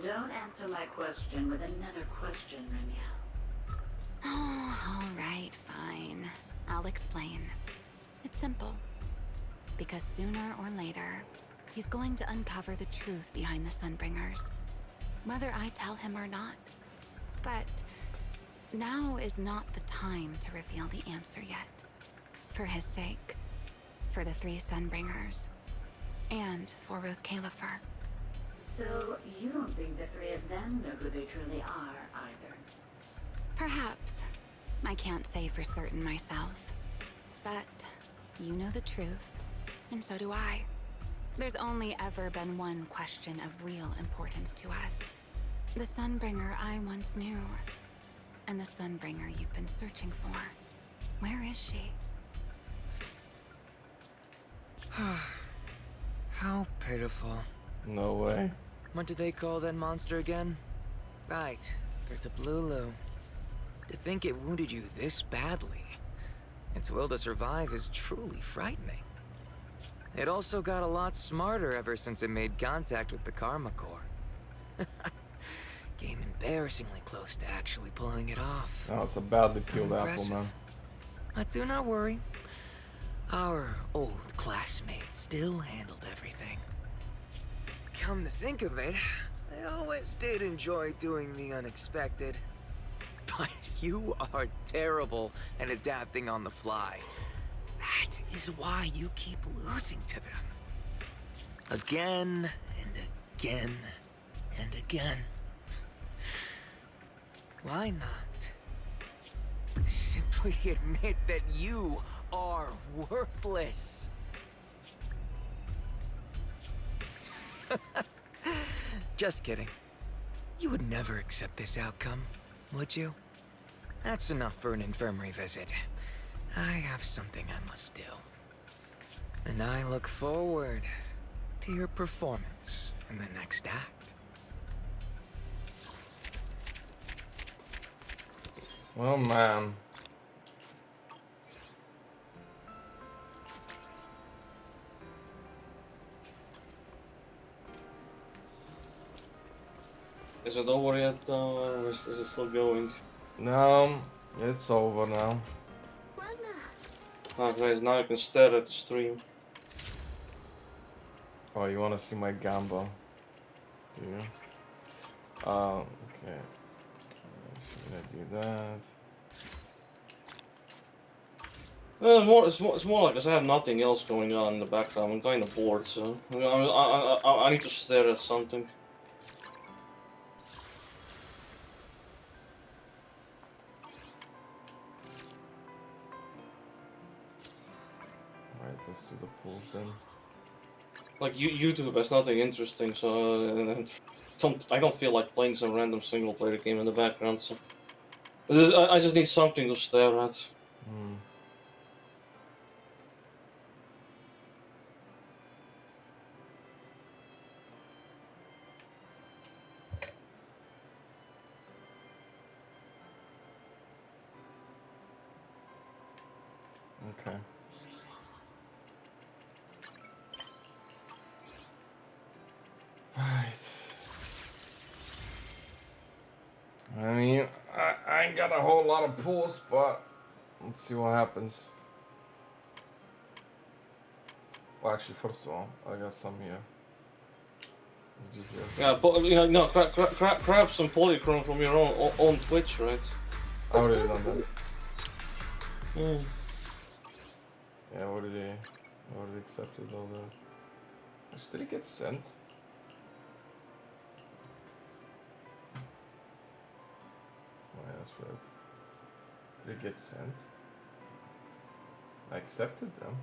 Don't answer my question with another question, Ramiel. Oh, all right, fine. I'll explain. It's simple. Because sooner or later, he's going to uncover the truth behind the Sunbringers. Whether I tell him or not. But now is not the time to reveal the answer yet. For his sake. For the 3 Sunbringers. And for Rose Califer. So, you don't think the 3 of them know who they truly are, either? Perhaps. I can't say for certain myself. But you know the truth, and so do I. There's only ever been one question of real importance to us. The Sunbringer I once knew. And the Sunbringer you've been searching for. Where is she? How pitiful. No way. What did they call that monster again? Right, Gertablulu. To think it wounded you this badly. Its will to survive is truly frightening. It also got a lot smarter ever since it made contact with the Karma Core. Came embarrassingly close to actually pulling it off. Oh, it's a badly peeled apple, man. But do not worry. Our old classmate still handled everything. Come to think of it, always did enjoy doing the unexpected. But you are terrible at adapting on the fly. That is why you keep losing to them. Again and again and again. Why not simply admit that you are worthless? Just kidding. You would never accept this outcome, would you? That's enough for an infirmary visit. I have something I must do. And I look forward to your performance in the next act. Oh man. Is it over yet, or is it still going? No, it's over now. Oh great, now you can stare at the stream. Oh, you wanna see my gamba? Do you? Oh, okay. Should I do that? Well, it's more like because I have nothing else going on in the background. I'm kind of bored, so I need to stare at something. Alright, let's do the pulls then. Like YouTube has nothing interesting, so I don't feel like playing some random single player game in the background. So I just need something to stare at. Okay. Right. I mean, I ain't got a whole lot of pulls, but let's see what happens. Well, actually, first of all, I got some here. Let's do here. Yeah, but no, grab some polychrome from your own Twitch, right? I already done that. Mm. Yeah, I already accepted all that. Actually, did it get sent? Oh yeah, that's weird. Did it get sent? I accepted them.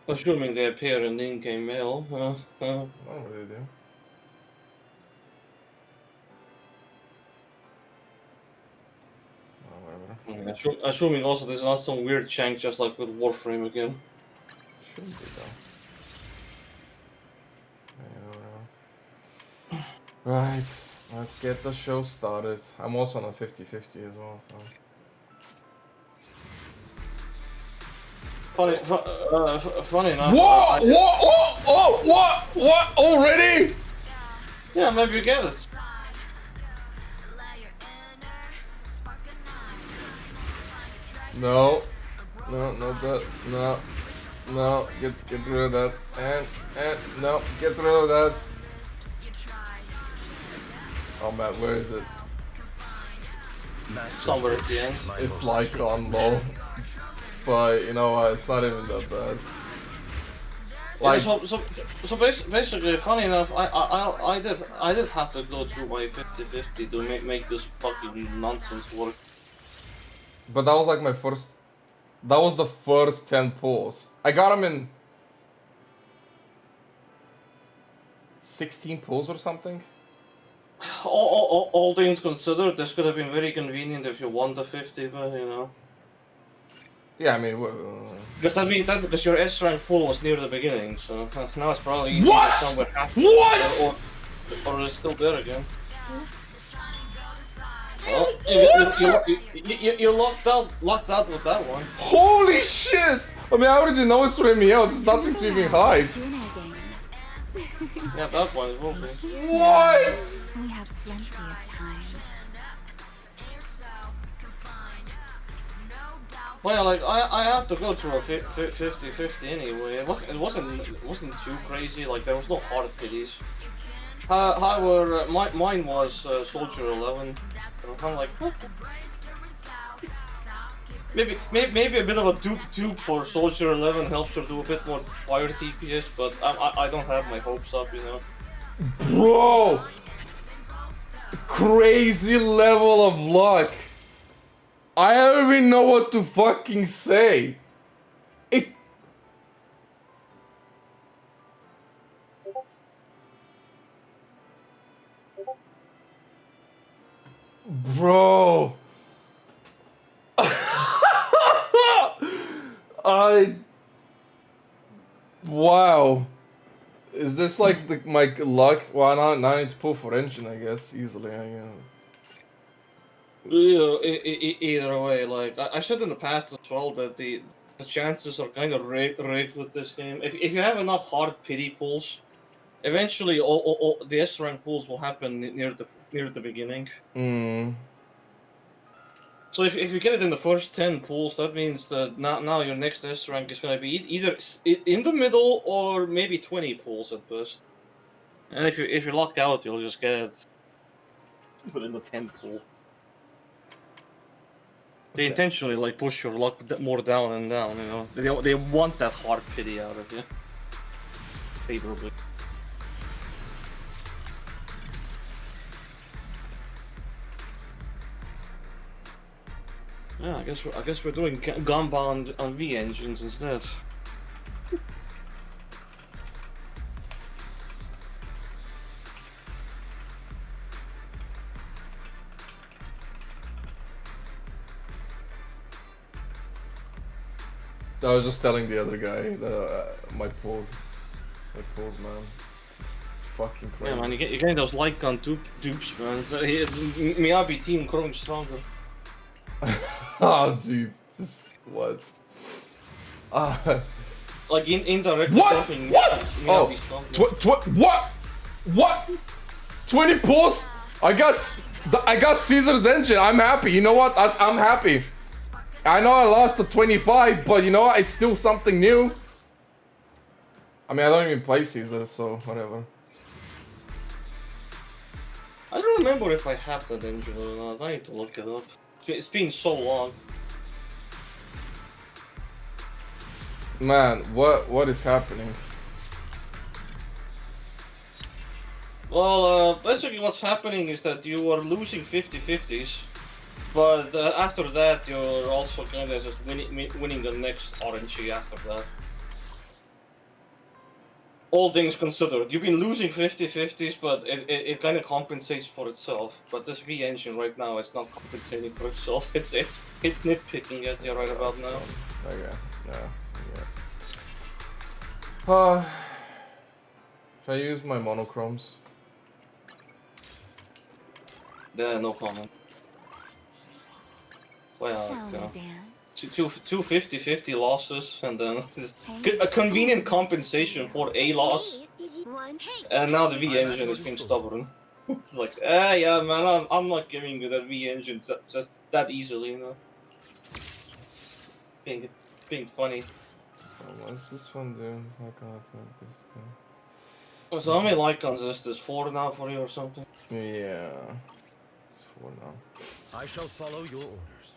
Assuming they appear in the in-game mail. I don't really do. Assuming also there's not some weird change just like with Warframe again. Shouldn't be though. Right, let's get the show started. I'm also on a 50-50 as well, so. Funny enough. What? Already? Yeah, maybe you get it. No, get rid of that, and no, get rid of that. Oh man, where is it? Somewhere at the end. It's like on low, but you know what? It's not even that bad. Like, so basically, funny enough, I did have to go through my 50-50 to make this fucking nonsense work. But that was like my first. That was the first 10 pulls. I got them in 16 pulls or something. All things considered, this could have been very convenient if you won the 50, but you know. Yeah, I mean, because your S rank pool was near the beginning, so now it's probably what? Somewhere What? Or it's still there again. Well, you locked out with that one. Holy shit! I mean, I already know it's Remiel. There's nothing to even hide. Yeah, that one will be. What? We have plenty of time. Well, like I had to go through a 50-50 anyway. It wasn't too crazy. Like there was no hard pities. However, mine was Soldier 11. So I'm like, what? Maybe a bit of a dupe for Soldier 11 helps her do a bit more fire TPS, but I don't have my hopes up, you know. Bro! Crazy level of luck. I don't even know what to fucking say. Bro. Wow. Is this like my luck? Well, now I need to pull for engine, I guess, easily. Either way, like I said in the past as well that the chances are kind of rigged with this game. If you have enough hard pity pulls, eventually all the S rank pulls will happen near the beginning. So if you get it in the first 10 pulls, that means that now your next S rank is going to be either in the middle or maybe 20 pulls at best. And if you luck out, you'll just get it within the 10 pool. They intentionally like push your luck more down and down, you know. They want that hard pity out of you. Favorably. Yeah, I guess we're doing Gamba on V engines instead. I was just telling the other guy that my pulls, man, it's just fucking crazy. Yeah, man, you're getting those Lycon dupes, man. Miyabi team growing stronger. Oh, gee, just what? Like indirectly. What? What? Oh, what? 20 pulls? I got Caesar's engine. I'm happy. You know what? I'm happy. I know I lost the 25, but you know what? It's still something new. I mean, I don't even play Caesar, so whatever. I don't remember if I have that engine or not. I need to look it up. It's been so long. Man, what is happening? Well, basically what's happening is that you are losing 50-50s, but after that you're also kind of just winning the next RNG after that. All things considered, you've been losing 50-50s, but it kind of compensates for itself. But this V engine right now, it's not compensating for itself. It's nitpicking at you right about now. Okay, yeah. Should I use my monochromes? Yeah, no comment. Well, two 50-50 losses, and then a convenient compensation for a loss. And now the V engine is being stubborn. It's like, yeah, man, I'm not giving you that V engine just that easily, you know. Being funny. What's this one doing? I can't think this thing. So how many Lycons is this? 4 now for you or something? Yeah. It's 4 now. I shall follow your orders.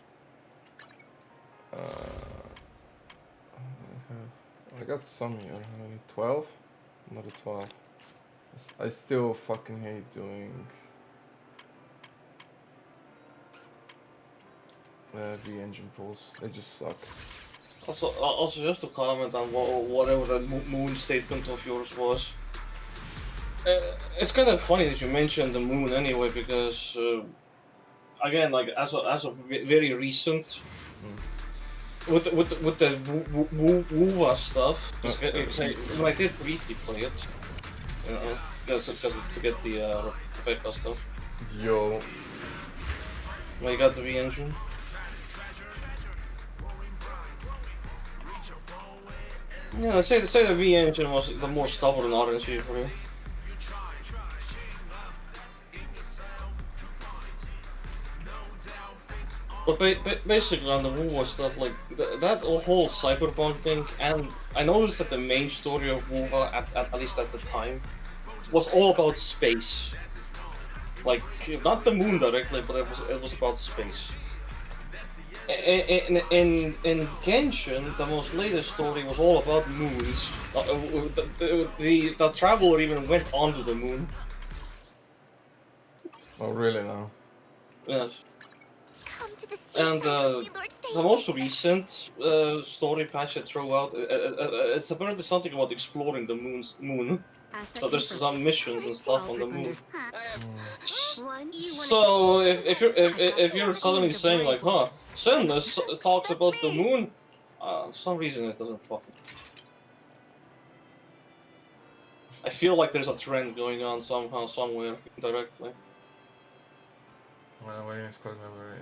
I got some here. How many? 12? Another 12. I still fucking hate doing V engine pulls. They just suck. Also, just to comment on whatever that moon statement of yours was. It's kind of funny that you mentioned the moon anyway, because again, like as of very recent, with the WUWA stuff, when I did briefly play it, you know, because to get the Rebecca stuff. Yo. Well, you got the V engine. Yeah, say the V engine was the more stubborn RNG for you. But basically on the WoW stuff, like that whole cyberpunk thing, and I noticed that the main story of WoW, at least at the time, was all about space. Like, not the moon directly, but it was about space. In Genshin, the most latest story was all about moons. The traveler even went onto the moon. Oh, really now? Yes. And the most recent story patch that throw out, it's apparently something about exploring the moon. So there's some missions and stuff on the moon. So if you're suddenly saying like, huh, Sinless talks about the moon, for some reason it doesn't fucking. I feel like there's a trend going on somehow, somewhere, indirectly. When a squad member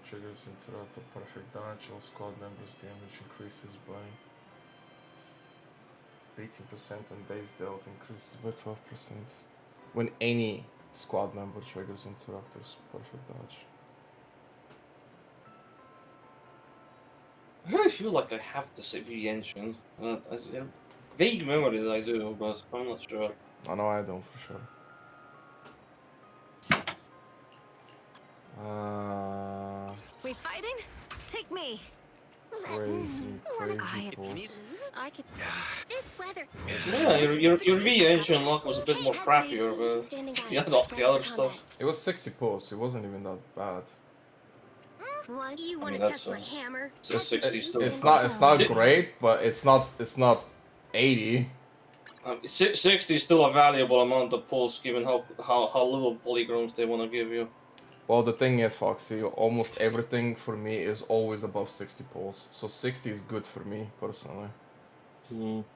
triggers interrupt a perfect dodge, all squad members' damage increases by 18% and base dealt increases by 12%. When any squad member triggers interrupters perfect dodge. I really feel like I have to save the engine. Vague memory that I do, but I'm not sure. I know I don't for sure. We fighting? Take me. Crazy pulls. I could. This weather. Yeah, your V engine lock was a bit more crappier, but the other stuff. It was 60 pulls. It wasn't even that bad. What? You want mean, to that's test my hammer? It's 60 still. It's not great, but it's not 80. 60 is still a valuable amount of pulls, given how little polygons they want to give you. Well, the thing is, Foxy, almost everything for me is always above 60 pulls. So 60 is good for me, personally.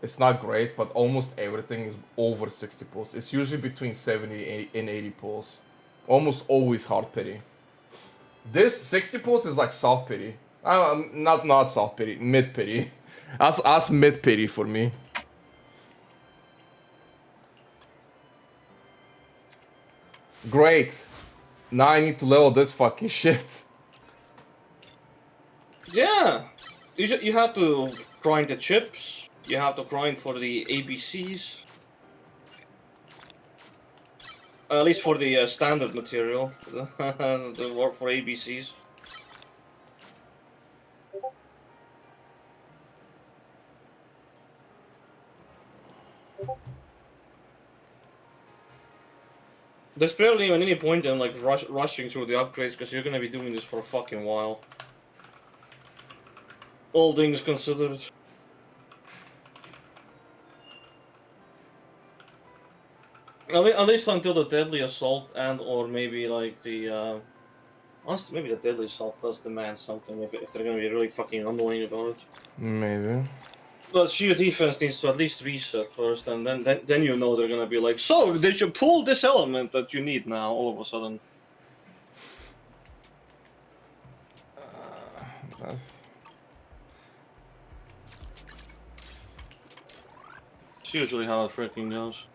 It's not great, but almost everything is over 60 pulls. It's usually between 70 and 80 pulls. Almost always hard pity. This 60 pulls is like soft pity. Not soft pity, mid pity. That's mid pity for me. Great. Now I need to level this fucking shit. Yeah, you have to grind the chips. You have to grind for the ABCs. At least for the standard material, the work for ABCs. There's barely even any point in like rushing through the upgrades because you're gonna be doing this for a fucking while. All things considered. At least until the deadly assault and or maybe like the honestly maybe the deadly assault does demand something if they're gonna be really fucking annoying about it. Maybe. But sheer defense needs to at least reset first, and then you know they're gonna be like, so did you pull this element that you need now all of a sudden? It's usually how it freaking goes.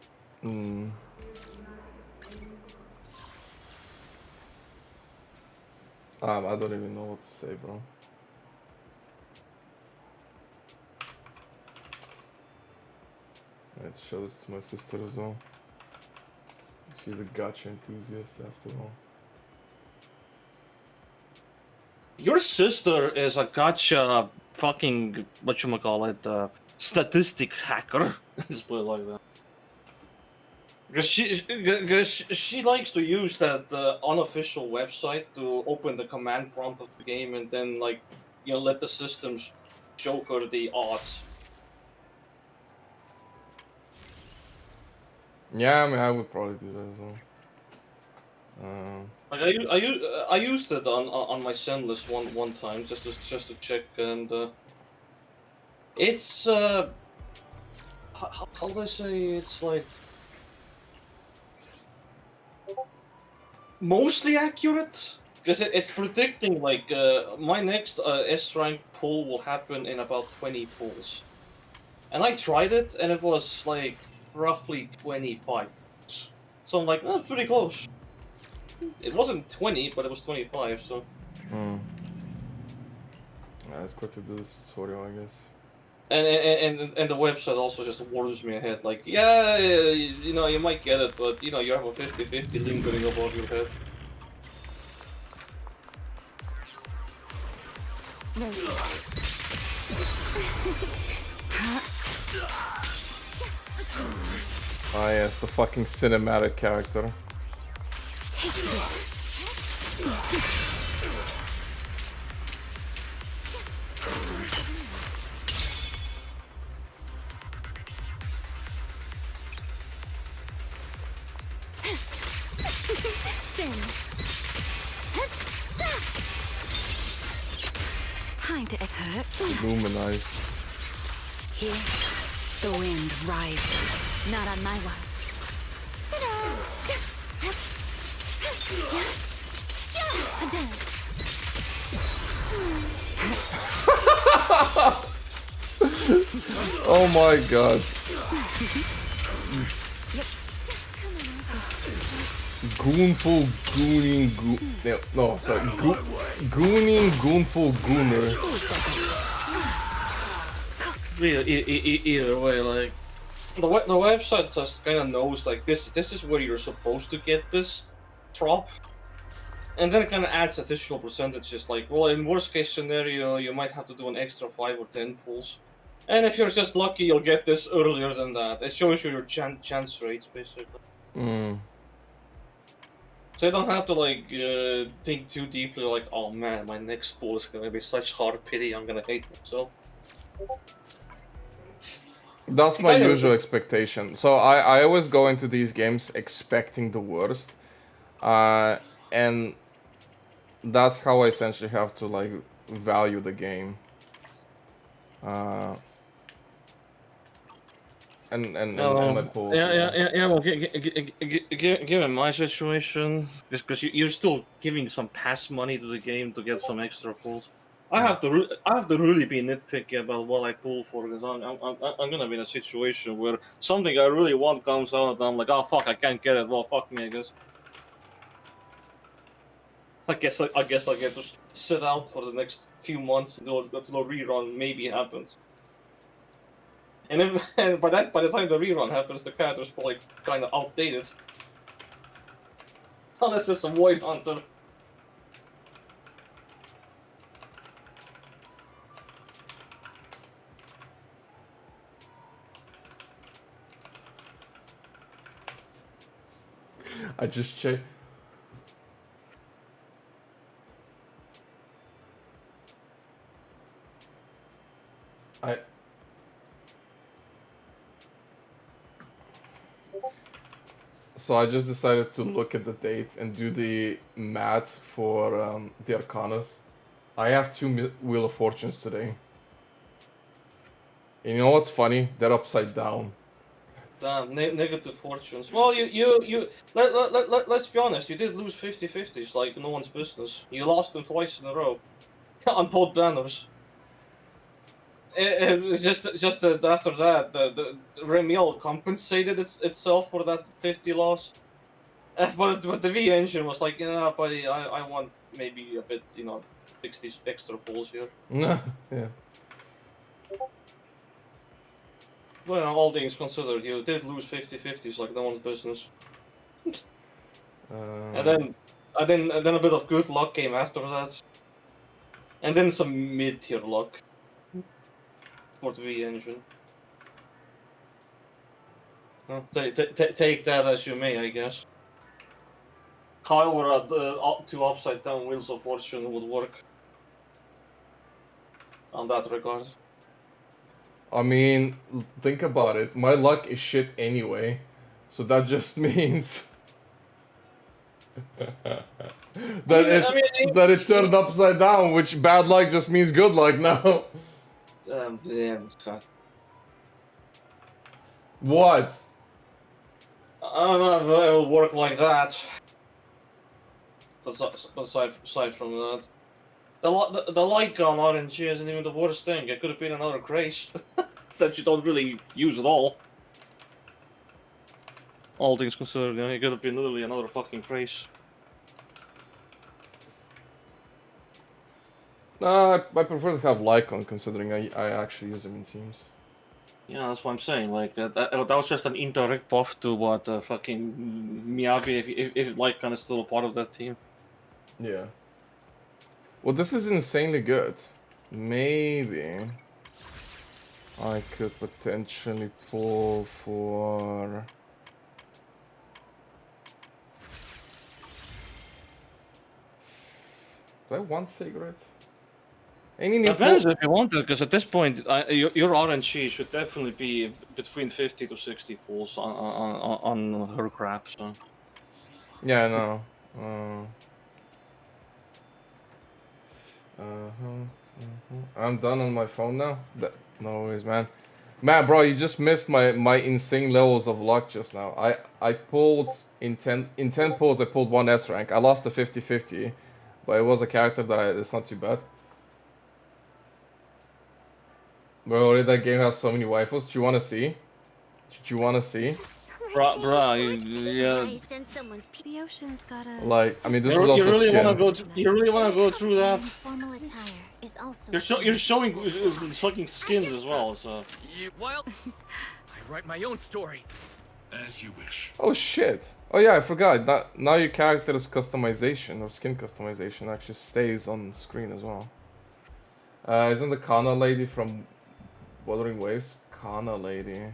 I don't even know what to say, bro. I had to show this to my sister as well. She's a gacha enthusiast after all. Your sister is a gacha fucking whatchamacallit, statistics hacker. Let's put it like that. Because she likes to use that unofficial website to open the command prompt of the game and then like let the systems show her the odds. Yeah, I mean, I would probably do that as well. Like I used it on my send list one time just to check, and it's how do I say, it's like mostly accurate because it's predicting like my next S rank pull will happen in about 20 pulls, and I tried it and it was like roughly 25. So I'm like, oh, pretty close. It wasn't 20, but it was 25, so. Let's quickly do this tutorial, I guess. And the website also just warns me ahead, like, yeah, you know, you might get it, but, you know, you have a 50-50 lingering above your head. Ah yes, the fucking cinematic character. Take this. Spin. Time to hurt. Luminize. Here, the wind rises. Not on my watch. A dance. Oh my god. Goonful gooning goon. No, sorry. Gooning goonful gooner. Either way, like the website just kind of knows like this is where you're supposed to get this drop, and then it kind of adds additional percentages. Like, well, in worst case scenario, you might have to do an extra 5 or 10 pulls, and if you're just lucky, you'll get this earlier than that. It shows you your chance rates basically. So you don't have to like think too deeply. Like, oh man, my next pull is gonna be such hard pity. I'm gonna hate myself. That's my usual expectation. So I always go into these games expecting the worst. And that's how I essentially have to like value the game. And my pulls. Yeah. Well, given my situation, because you're still giving some past money to the game to get some extra pulls. I have to really be nitpicky about what I pull for, because I'm gonna be in a situation where something I really want comes out and I'm like, oh fuck, I can't get it. Well, fuck me, I guess. I guess I get to sit out for the next few months until a rerun maybe happens. And then by the time the rerun happens, the character's probably kind of outdated. Unless it's a Void Hunter. I just checked. So I just decided to look at the dates and do the math for the Arcanas. I have 2 Wheel of Fortunes today. And you know what's funny? They're upside down. Damn, negative fortunes. Well, let's be honest, you did lose 50-50s like no one's business. You lost them twice in a row. On both banners. It was just that after that, the Remiel compensated itself for that 50 loss. But the V engine was like, you know, buddy, I want maybe a bit, 60 extra pulls here. Yeah. Well, all things considered, you did lose 50-50s like no one's business. And then a bit of good luck came after that. And then some mid-tier luck for the V engine. Well, take that as you may, I guess. However, 2 upside down Wheels of Fortune would work on that regard. I mean, think about it. My luck is shit anyway. So that just means that it turned upside down, which bad luck just means good luck now. Damn. What? I don't know if it will work like that. Aside from that. The light gun RNG isn't even the worst thing. It could have been another Grace that you don't really use at all. All things considered, it could have been literally another fucking Grace. I prefer to have Lycon, considering I actually use him in teams. Yeah, that's what I'm saying. Like that was just an indirect buff to what fucking Miyabi if Lycan is still a part of that team. Yeah. Well, this is insanely good. Maybe I could potentially pull for. Do I want cigarette? Any new Depends if you want to, because at this point, your RNG should definitely be between 50 to 60 pulls on her crap. So. Yeah, I know. I'm done on my phone now. No worries, man. Man, bro, you just missed my insane levels of luck just now. I pulled in 10 pulls. I pulled 1 S rank. I lost the 50-50, but it was a character that it's not too bad. Bro, that game has so many waifus. Do you want to see? Do you want to see? Bruh, yeah. The ocean's got a... Like, I mean, this is also really skin. You really wanna go through that? Formal attire is also... You're showing fucking skins as well, so. Well, I write my own story. As you wish. Oh shit! Oh yeah, I forgot. Now your character's customization or skin customization actually stays on screen as well. Isn't the Kana lady from Wuthering Waves? Kana lady.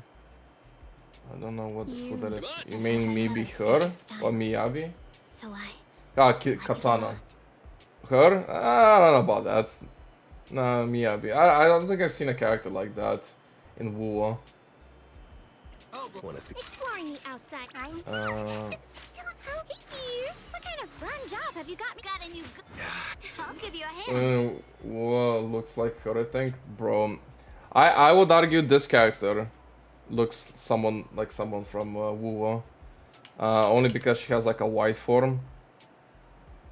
I don't know who that is. You mean maybe her or Miyabi? Katana. Her? I don't know about that. Nah, Miyabi. I don't think I've seen a character like that in Wuwa. Exploring the outside. Hey dear, what kind of fun job have you got? Got a new... I'll give you a hand. Well, looks like her, I think. Bro, I would argue this character looks like someone from Wuwa. Only because she has like a white form.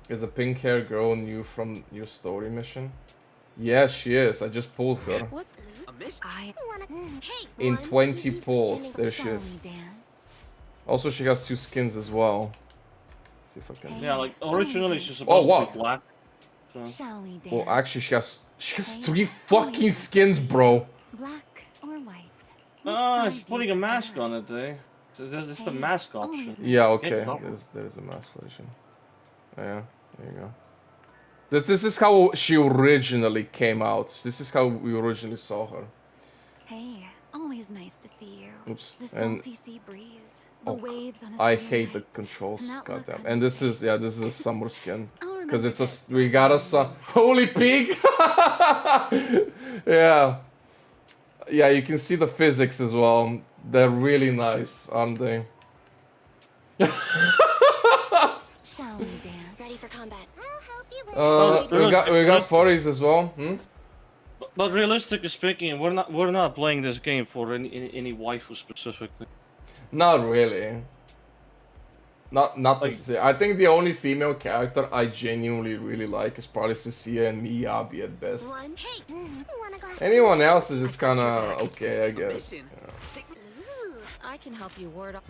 Is a pink hair girl new from your story mission? Yes, she is. I just pulled her. In 20 pulls, there she is. Also, she has 2 skins as well. Let's see if I can. Yeah, like originally she's supposed to be black. So. Well, actually, she has 3 fucking skins, bro. Black or white? She's putting a mask on it, eh? This is the mask option. Yeah, okay. There is a mask version. Yeah, there you go. This is how she originally came out. This is how we originally saw her. Hey, always nice to see you. Oops. The salty sea breeze, the waves on a I sunny hate night, the controls. and that look Goddamn. on And your this is a summer skin. I'll Because remember it's we got a holy pig. Yeah. Yeah, you can see the physics as well. They're really nice, aren't they? Shall we, Dan? Ready for combat? I'll help you. We got 40s as well. Hmm? But realistically speaking, we're not playing this game for any waifu specifically. Not really. Not like, necessarily. I think the only female character I genuinely really like is probably Cecilia and Miyabi at best. Anyone else is just kind of okay, I guess. Yeah. I can help you ward off.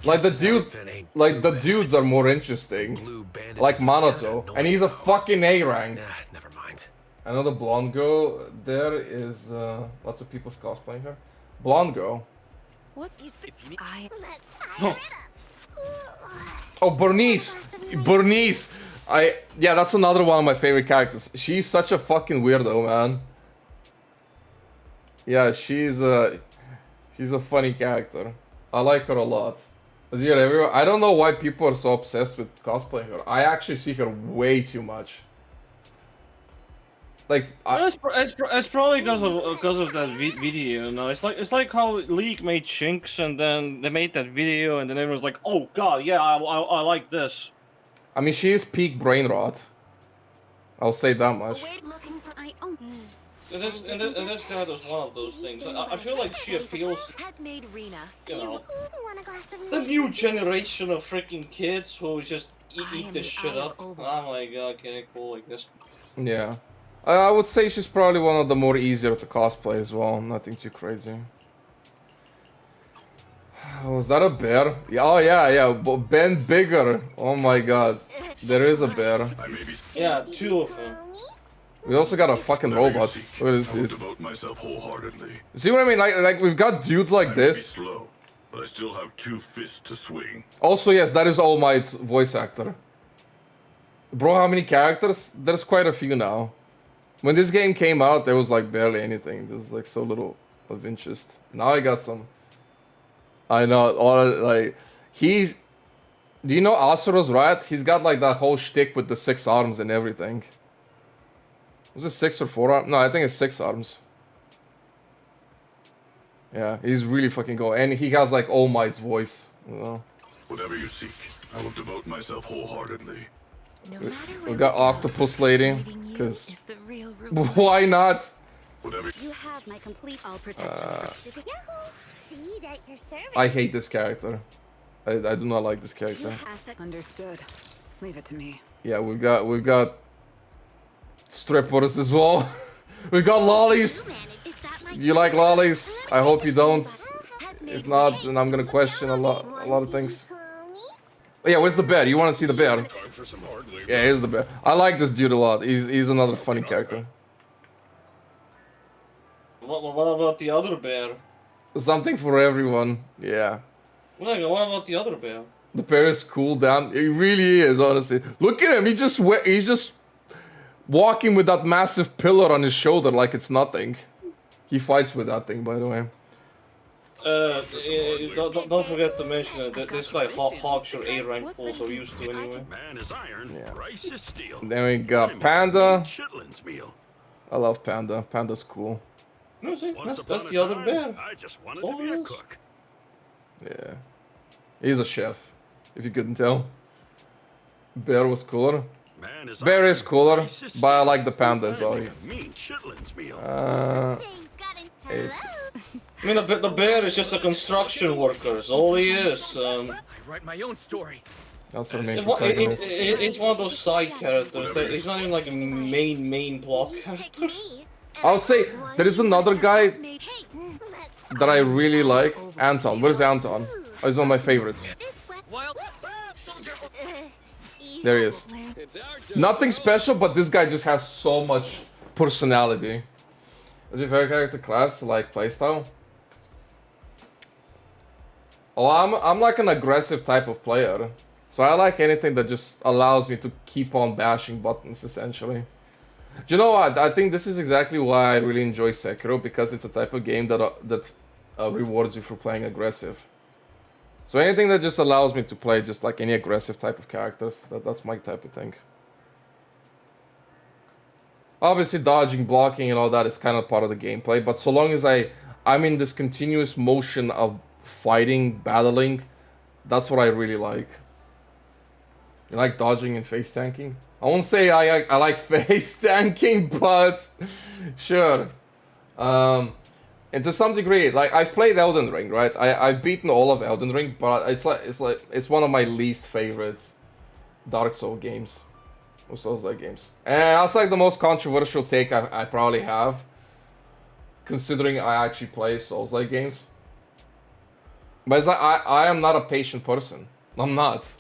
Like the dudes are more interesting. Like Manato, and he's a fucking A rank. Never mind. Another blonde girl. There is lots of people cosplaying her. Blonde girl. What is the... Oh, Bernice! Bernice! Yeah, that's another one of my favorite characters. She's such a fucking weirdo, man. Yeah, she's a funny character. I like her a lot. I don't know why people are so obsessed with cosplaying her. I actually see her way too much. Like, it's probably because of that video, you know. It's like how League made Chinks and then they made that video and then everyone's like, oh god, yeah, I like this. I mean, she is peak brain rot. I'll say that much. And this guy was one of those things. I feel like she appeals to, you know, the new generation of freaking kids who just eat this shit up. Oh my god, okay, cool, like this. Yeah. I would say she's probably one of the more easier to cosplay as well. Nothing too crazy. Was that a bear? Yeah, oh yeah. Ben Bigger. Oh my god. There is a bear. Yeah, 2 of them. Oh my god. This is this is how she feels. You know, like the dudes are more interesting. Like Manato, and he's a fucking A rank. Another blonde girl. There is Yeah, 2 of them. We also got a fucking robot. Look at this I will dude. devote myself wholeheartedly. See what I mean? Like we've got dudes like I may be this. slow, but I still have 2 fists to swing. Also, yes, that is All Might's voice actor. Bro, how many characters? There's quite a few now. When this game came out, there was like barely anything. There's like so little of interest. Now I got some. I know, all like he's. Do you know Asuro's right? He's got like that whole shtick with the 6 arms and everything. Was it 6 or 4 arms? No, I think it's 6 arms. Yeah, he's really fucking cool, and he has like All Might's voice. You know? Whatever you seek, I will devote myself wholeheartedly. We got Octopus Lady, because why not? You have my complete all protection. See that you're serving. I hate this character. I do not like this character. Understood. Leave it to me. Yeah, we've got strippers as well. We got lollies. You like lollies? I hope you don't. If not, then I'm gonna question a lot of things. Oh, yeah, where's the bear? You want to see the bear? Yeah, here's the bear. I like this dude a lot. He's another funny character. What about the other bear? Something for everyone. Yeah. What about the other bear? The bear is cool, damn. He really is, honestly. Look at him. He's just walking with that massive pillar on his shoulder like it's nothing. He fights with that thing, by the way. Don't forget to mention that this guy hogs your A rank pulls, so used to anyway. Man is iron, rice is steel. Then we got Panda. I love Panda. Panda's cool. No, see, that's the other bear. I just wanted to be a cook. Yeah. He's a chef, if you couldn't tell. Bear was cooler. Bear is cooler, but I like the Panda as well. I mean, the bear is just a construction worker. That's all he is. I write my own story. That's what I mean. It's one of those side characters. He's not even like a main plot character. I'll say there is another guy that I really like. Anton. Where's Anton? Oh, he's one of my favorites. There he is. Nothing special, but this guy just has so much personality. Is your favorite character class like playstyle? Oh, I'm like an aggressive type of player. So I like anything that just allows me to keep on bashing buttons, essentially. Do you know what? I think this is exactly why I really enjoy Sekiro, because it's a type of game that rewards you for playing aggressive. So anything that just allows me to play just like any aggressive type of characters, that's my type of thing. Obviously dodging, blocking and all that is kind of part of the gameplay, but so long as I'm in this continuous motion of fighting, battling, that's what I really like. You like dodging and face tanking? I won't say I like face tanking, but sure. And to some degree, like I've played Elden Ring, right? I've beaten all of Elden Ring, but it's one of my least favorite Dark Souls games. Or Souls-like games. And that's like the most controversial take I probably have, considering I actually play Souls-like games. But it's like I am not a patient person. I'm not.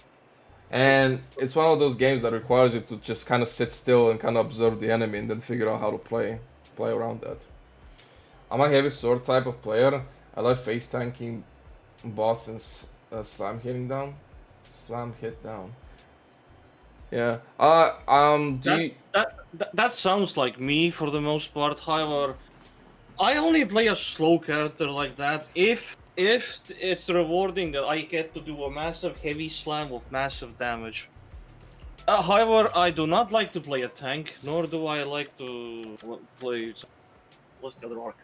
And it's one of those games that requires you to just kind of sit still and kind of observe the enemy and then figure out how to play around that. I'm a heavy sword type of player. I love face tanking boss and slam hitting down. Slam hit down. Yeah. That sounds like me for the most part. However, I only play a slow character like that if it's rewarding that I get to do a massive heavy slam with massive damage. However, I do not like to play a tank, nor do I like to play. What's the other arc?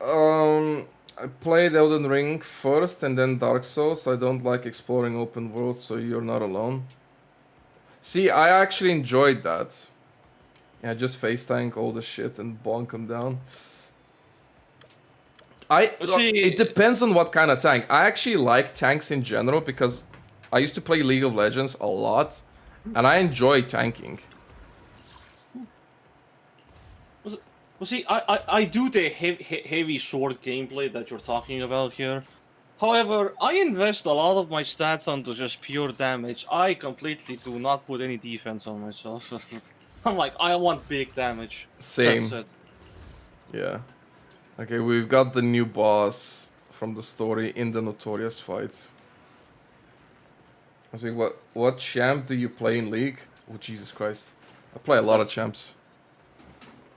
I played Elden Ring first and then Dark Souls. I don't like exploring open worlds, so you're not alone. See, I actually enjoyed that. Yeah, just face tank all the shit and bonk them down. It depends on what kind of tank. I actually like tanks in general because I used to play League of Legends a lot, and I enjoy tanking. Well, see, I do the heavy sword gameplay that you're talking about here. However, I invest a lot of my stats onto just pure damage. I completely do not put any defense on myself. I'm like, I want big damage. Same. That's it. Yeah. Okay, we've got the new boss from the story in the Notorious fight. I think what champ do you play in League? Oh Jesus Christ. I play a lot of champs.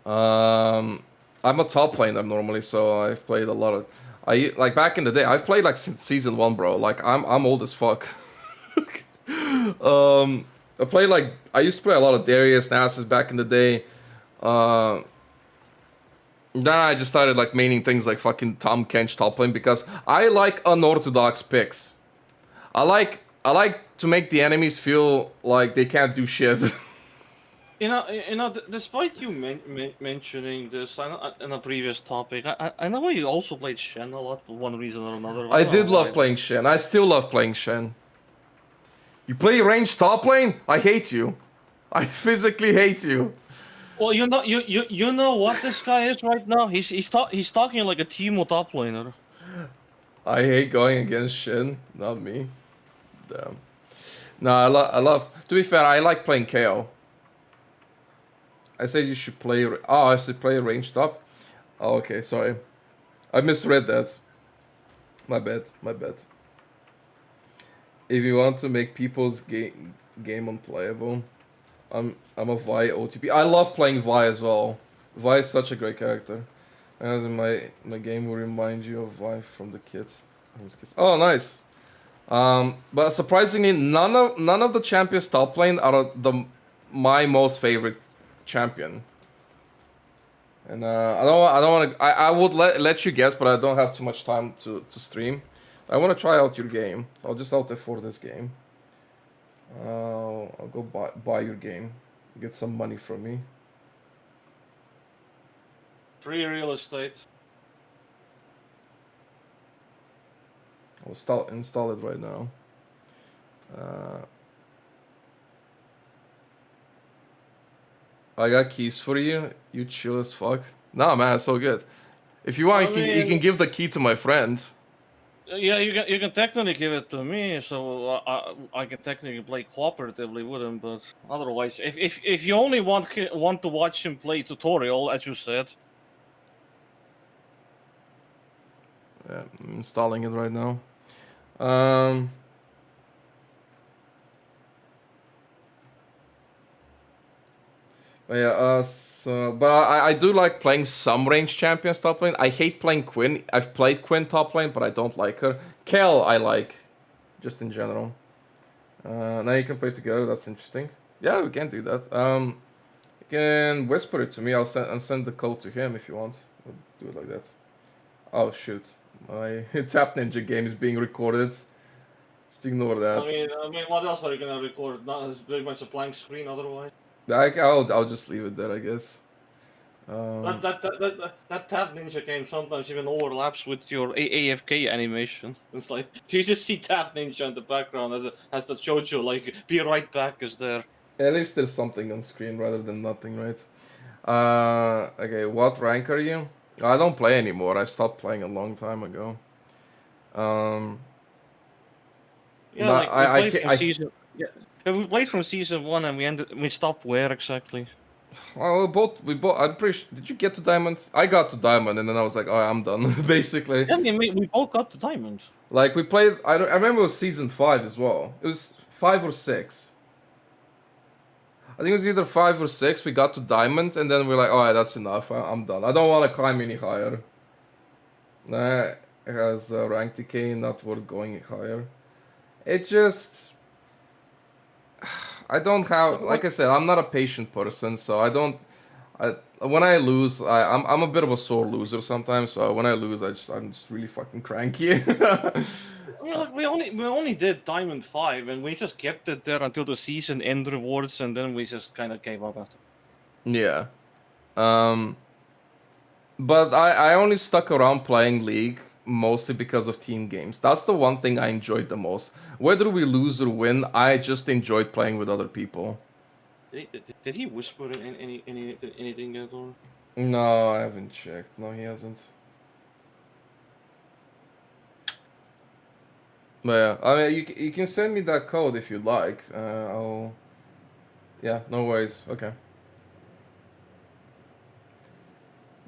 I'm a top laner normally, so I've played a lot of like back in the day, I've played like since season 1, bro. Like I'm old as fuck. I play like I used to play a lot of Darius, Nasus back in the day. Then I just started like maining things like fucking Tom Kench top lane because I like unorthodox picks. I like to make the enemies feel like they can't do shit. Despite you mentioning this in a previous topic, I know you also played Shen a lot for one reason or another. I don't did know love why. playing Shen. I still love playing Shen. You play ranged top lane? I hate you. I physically hate you. Well, you know what this guy is right now. He's talking like a Teemo top laner. I hate going against Shen. Not me. Damn. No, I love. To be fair, I like playing KO. I said you should play. Oh, I should play ranged top. Oh, okay, sorry. I misread that. My bad. My bad. If you want to make people's game unplayable, I'm a Vi OTP. I love playing Vi as well. Vi is such a great character. As in my game will remind you of Vi from the kids. Oh, nice. But surprisingly, none of the champions top lane are my most favorite champion. And I don't want to. I would let you guess, but I don't have too much time to stream. I want to try out your game. I'll just out for this game. I'll go buy your game. Get some money from me. Free real estate. I'll install it right now. I got keys for you. You chill as fuck. Nah, man, it's so good. If you want, you can give the key to my friend. Yeah, you can technically give it to me, so I can technically play cooperatively with him. But otherwise, if you only want to watch him play tutorial, as you said. Yeah, I'm installing it right now. Yeah, but I do like playing some range champions top lane. I hate playing Quinn. I've played Quinn top lane, but I don't like her. Kel I like, just in general. Now you can play together. That's interesting. Yeah, we can do that. You can whisper it to me. I'll send the code to him if you want. We'll do it like that. Oh shoot, my Tap Ninja game is being recorded. Just ignore that. I mean, what else are you gonna record? Not as pretty much a blank screen otherwise. I'll just leave it there, I guess. That Tap Ninja game sometimes even overlaps with your AFK animation. It's like you just see Tap Ninja in the background as the JoJo like be right back is there. At least there's something on screen rather than nothing, right? Okay, what rank are you? I don't play anymore. I stopped playing a long time ago. Yeah, like we played from season. Yeah, we played from season 1 and we stopped where exactly? Well, we both. I'm pretty sure. Did you get to diamond? I got to diamond, and then I was like, "Oh, I'm done." Basically. Yeah, I mean, we both got to diamond. Like we played. I remember it was season 5 as well. It was 5 or 6. I think it was either 5 or 6. We got to diamond, and then we're like, "All right, that's enough. I'm done. I don't want to climb any higher." Nah, it has rank decay, not worth going higher. It just. I don't have, like I said, I'm not a patient person, so when I lose, I'm a bit of a sore loser sometimes. So when I lose, I'm just really fucking cranky. I mean, like, we only did Diamond 5, and we just kept it there until the season end rewards, and then we just kind of gave up after. Yeah, but I only stuck around playing League mostly because of team games. That's the one thing I enjoyed the most. Whether we lose or win, I just enjoyed playing with other people. Did he whisper anything at all? No, I haven't checked. No, he hasn't. But yeah, I mean, you can send me that code if you'd like. Yeah, no worries. Okay.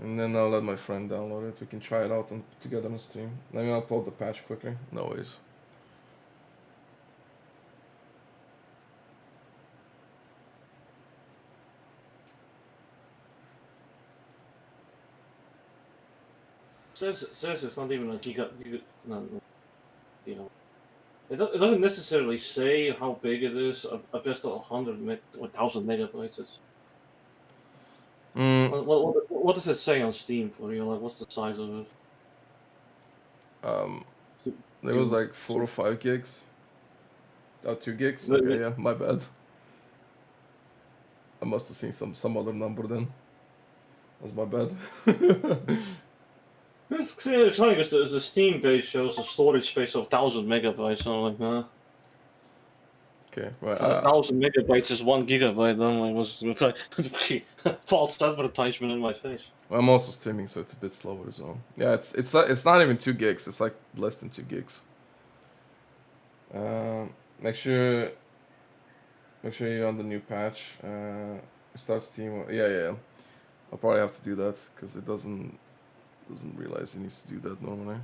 And then I'll let my friend download it. We can try it out together on stream. Let me upload the patch quickly. No worries. Says it's not even a no, you know. It doesn't necessarily say how big it is. I bet 1,000 megabytes. It's, what does it say on Steam for you? Like, what's the size of it? It was like 4 or 5 gigs. Oh, 2 gigs? Okay, yeah, my bad. I must have seen some other number then. That's my bad. It's funny because the Steam page shows a storage space of 1,000 megabytes. So I'm like, nah. Okay, right. 1,000 megabytes is 1 gigabyte. Then like, was like false advertisement in my face. I'm also streaming, so it's a bit slower as well. Yeah, it's not even 2 gigs. It's like less than 2 gigs. Make sure you're on the new patch. Start Steam. Yeah. I'll probably have to do that because it doesn't realize it needs to do that normally.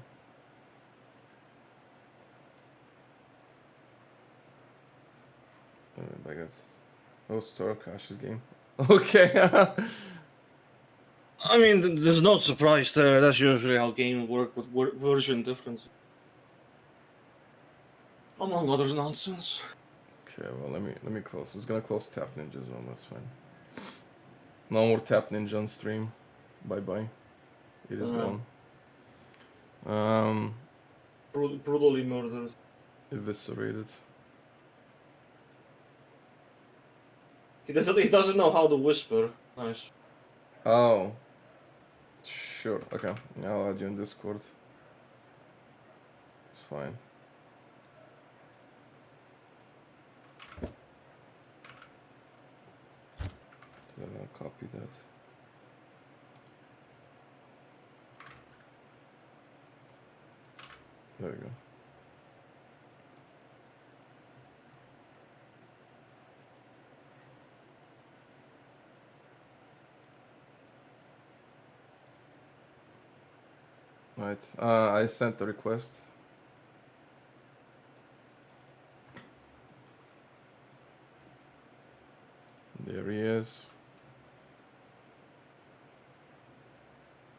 I guess. Oh, Star Crash's game. Okay. I mean, there's no surprise there. That's usually how games work with version difference. Among other nonsense. Okay, well let me close. It's gonna close Tap Ninja Zone. That's fine. No more Tap Ninja on stream. Bye bye. It is gone. Brutally murdered. Eviscerated. He doesn't know how to whisper. Nice. Oh. Sure. Okay. I'll add you in Discord. It's fine. Then I'll copy that. There we go. Right, I sent the request. There he is.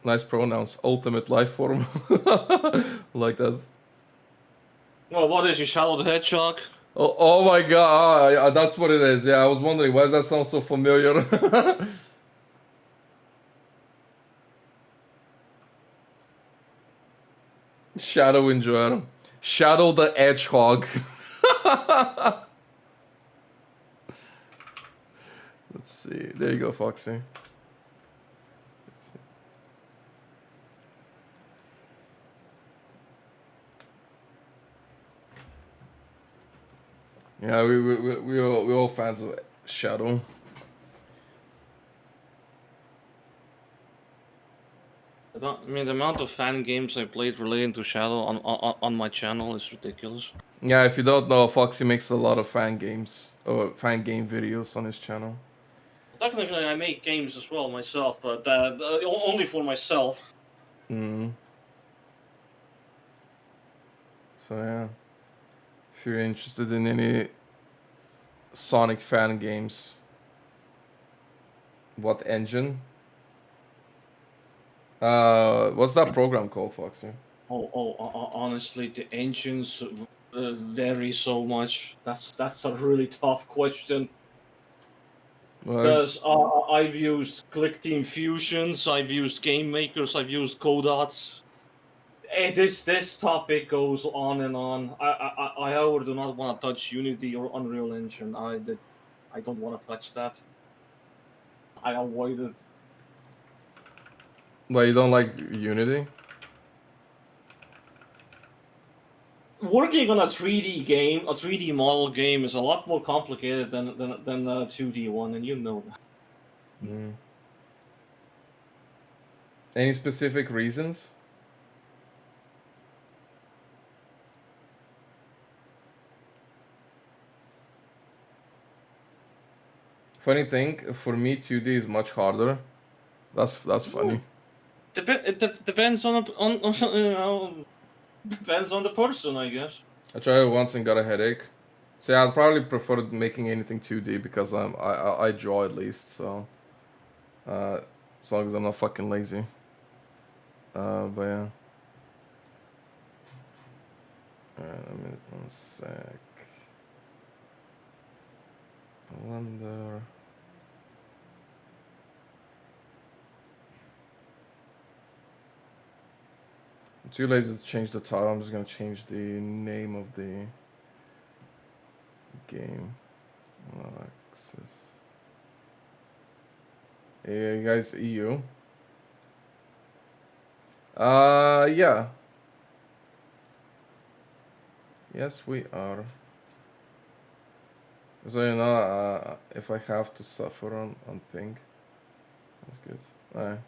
Nice pronouns. Ultimate life form. Like that. Well, what is he, Shadow the Hedgehog? Oh my god, that's what it is. Yeah, I was wondering, why does that sound so familiar? Shadow Enjoyer. Shadow the Hedgehog. Let's see. There you go, Foxy. Yeah, we're all fans of Shadow. I mean, the amount of fan games I played relating to Shadow on my channel is ridiculous. Yeah, if you don't know, Foxy makes a lot of fan games or fan game videos on his channel. Technically, I make games as well myself, but only for myself. So yeah, if you're interested in any Sonic fan games, what engine? What's that program called, Foxy? Honestly, the engines vary so much. That's a really tough question. Because I've used Click Team Fusions, I've used Game Makers, I've used Codots. This topic goes on and on. I however do not want to touch Unity or Unreal Engine. I don't want to touch that. I avoid it. Why, you don't like Unity? Working on a 3D game, a 3D model game, is a lot more complicated than a 2D one, and you know that. Any specific reasons? Funny thing, for me 2D is much harder. That's funny. Depends on you know, depends on the person, I guess. I tried it once and got a headache. So yeah, I'd probably prefer making anything 2D because I draw at least, so as long as I'm not fucking lazy. But yeah. Alright, a minute, 1 sec. I wonder. I'm too lazy to change the title. I'm just gonna change the name of the game. Access. Hey, you guys, EU. Yeah. Yes, we are. So you know, if I have to suffer on ping, that's good. Alright.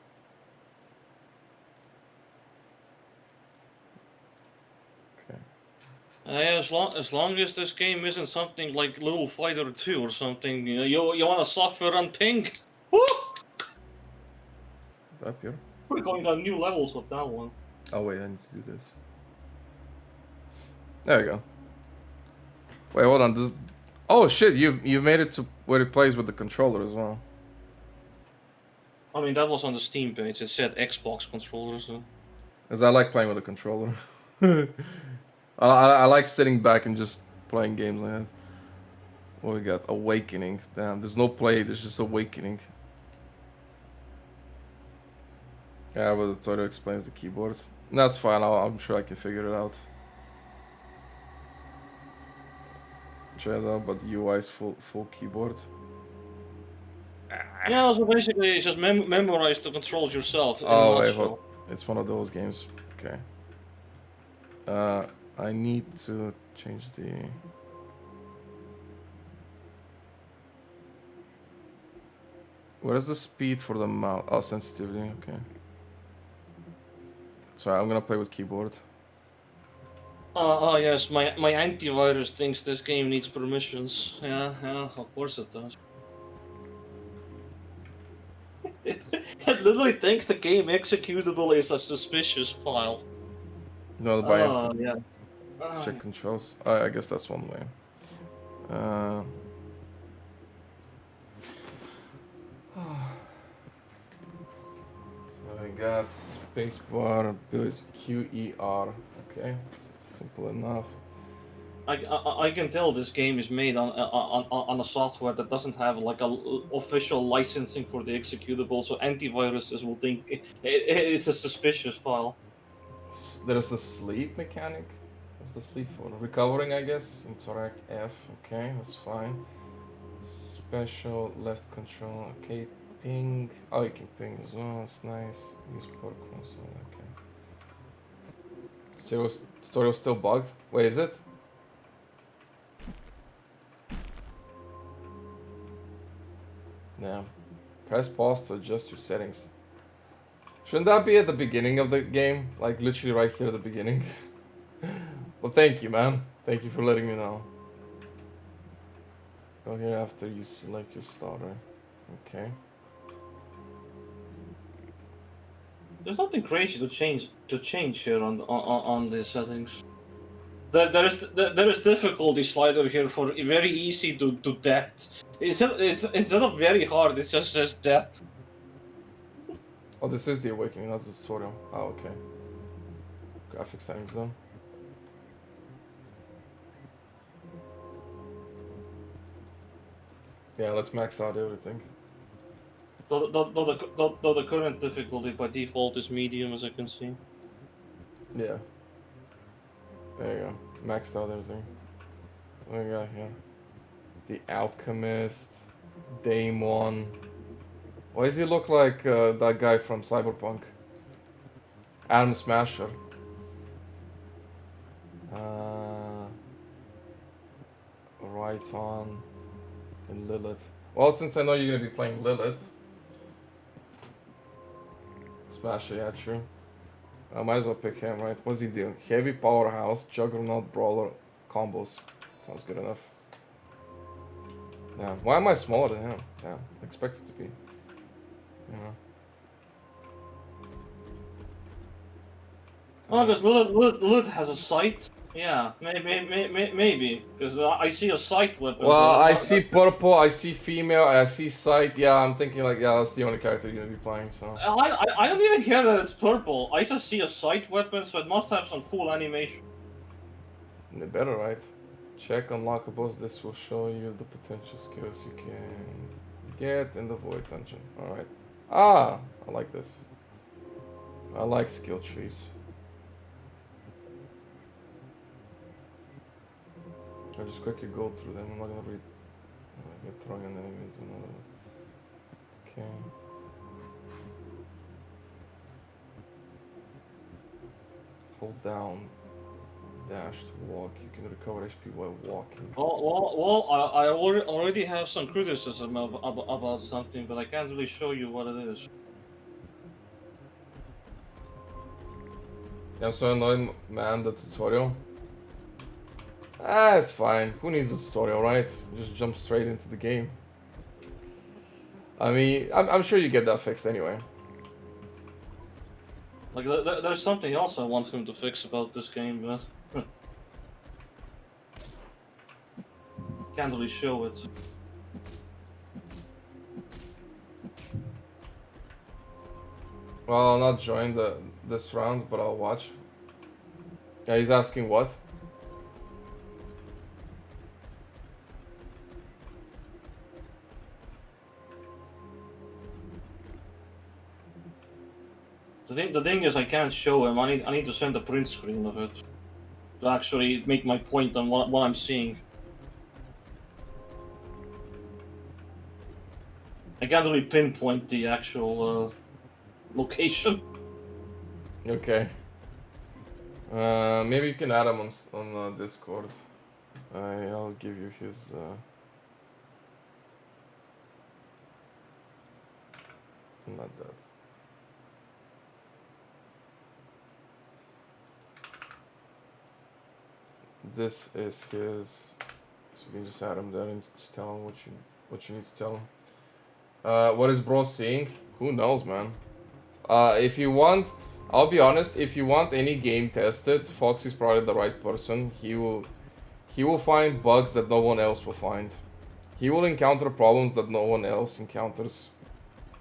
Yeah, as long as this game isn't something like Little Fighter 2 or something, you know, you wanna suffer on ping. Woo! Up here. We're going on new levels with that one. Oh wait, I need to do this. There we go. Wait, hold on. This. Oh shit! You've made it to where it plays with the controller as well. I mean, that was on the Steam page. It said Xbox controller. So. Cause I like playing with a controller. I like sitting back and just playing games like that. What we got? Awakening. Damn, there's no play. There's just awakening. Yeah, but the tutorial explains the keyboard. That's fine. I'm sure I can figure it out. Try it out, but the UI is full keyboard. Yeah, so basically, it's just memorize the controls yourself. Oh wait, hold. It's one of those games. Okay. I need to change the. What is the speed for the mouse? Oh, sensitivity. Okay. Sorry, I'm gonna play with keyboard. Yes, my antivirus thinks this game needs permissions. Yeah, of course it does. It literally thinks the game executable is a suspicious file. No, the bias. Yeah. Check controls. I guess that's one way. So I got spacebar, good QER. Okay, simple enough. I can tell this game is made on a software that doesn't have like a official licensing for the executable, so antiviruses will think it's a suspicious file. There's a sleep mechanic. What's the sleep for? Recovering, I guess. Interact F. Okay, that's fine. Special left control. Okay, ping. Oh, you can ping as well. That's nice. Use port console. Okay. Tutorial still bugged. Wait, is it? Yeah. Press pause to adjust your settings. Shouldn't that be at the beginning of the game? Like literally right here at the beginning. Well, thank you, man. Thank you for letting me know. Go here after you select your starter. Okay. There's nothing crazy to change here on the settings. There is difficulty slider here for very easy to death. It's not very hard. It just says death. Oh, this is the awakening, not the tutorial. Oh, okay. Graphic settings though. Yeah, let's max out everything. Though the current difficulty by default is medium, as I can see. Yeah. There you go. Maxed out everything. What do we got here? The Alchemist. Daemon. Why does he look like that guy from Cyberpunk? Adam Smasher. Right on. And Lilith. Well, since I know you're gonna be playing Lilith. Smasher, yeah, true. I might as well pick him, right? What's he do? Heavy powerhouse, juggernaut, brawler, combos. Sounds good enough. Yeah, why am I smaller than him? Yeah, expected to be. You know. Well, because Lilith has a sight. Yeah, maybe. Because I see a sight weapon. Well, so I see purple, I see female, I see sight. Yeah, I'm thinking like, yeah, that's the only character you're gonna be playing, so. I don't even care that it's purple. I just see a sight weapon, so it must have some cool animation. They better, right? Check unlockables. This will show you the potential skills you can get in the Void Dungeon. Alright. Ah! I like this. I like skill trees. I'll just quickly go through them. I'm not gonna read. Get thrown and then I'm gonna do another. Okay. Hold down. Dash to walk. You can recover HP while walking. Well, I already have some criticism about something, but I can't really show you what it is. I'm so annoyed, man, the tutorial. Ah, it's fine. Who needs a tutorial, right? Just jump straight into the game. I mean, I'm sure you get that fixed anyway. Like, there's something else I want him to fix about this game, but... can't really show it. Well, I'll not join this round, but I'll watch. Yeah, he's asking what? The thing is, I can't show him. I need to send a print screen of it to actually make my point on what I'm seeing. I can't really pinpoint the actual location. Okay. Maybe you can add him on Discord. I'll give you his. Not that. This is his. So you can just add him there and just tell him what you need to tell him. What is bro seeing? Who knows, man. If you want, I'll be honest, if you want any game tested, Fox is probably the right person. He will find bugs that no one else will find. He will encounter problems that no one else encounters.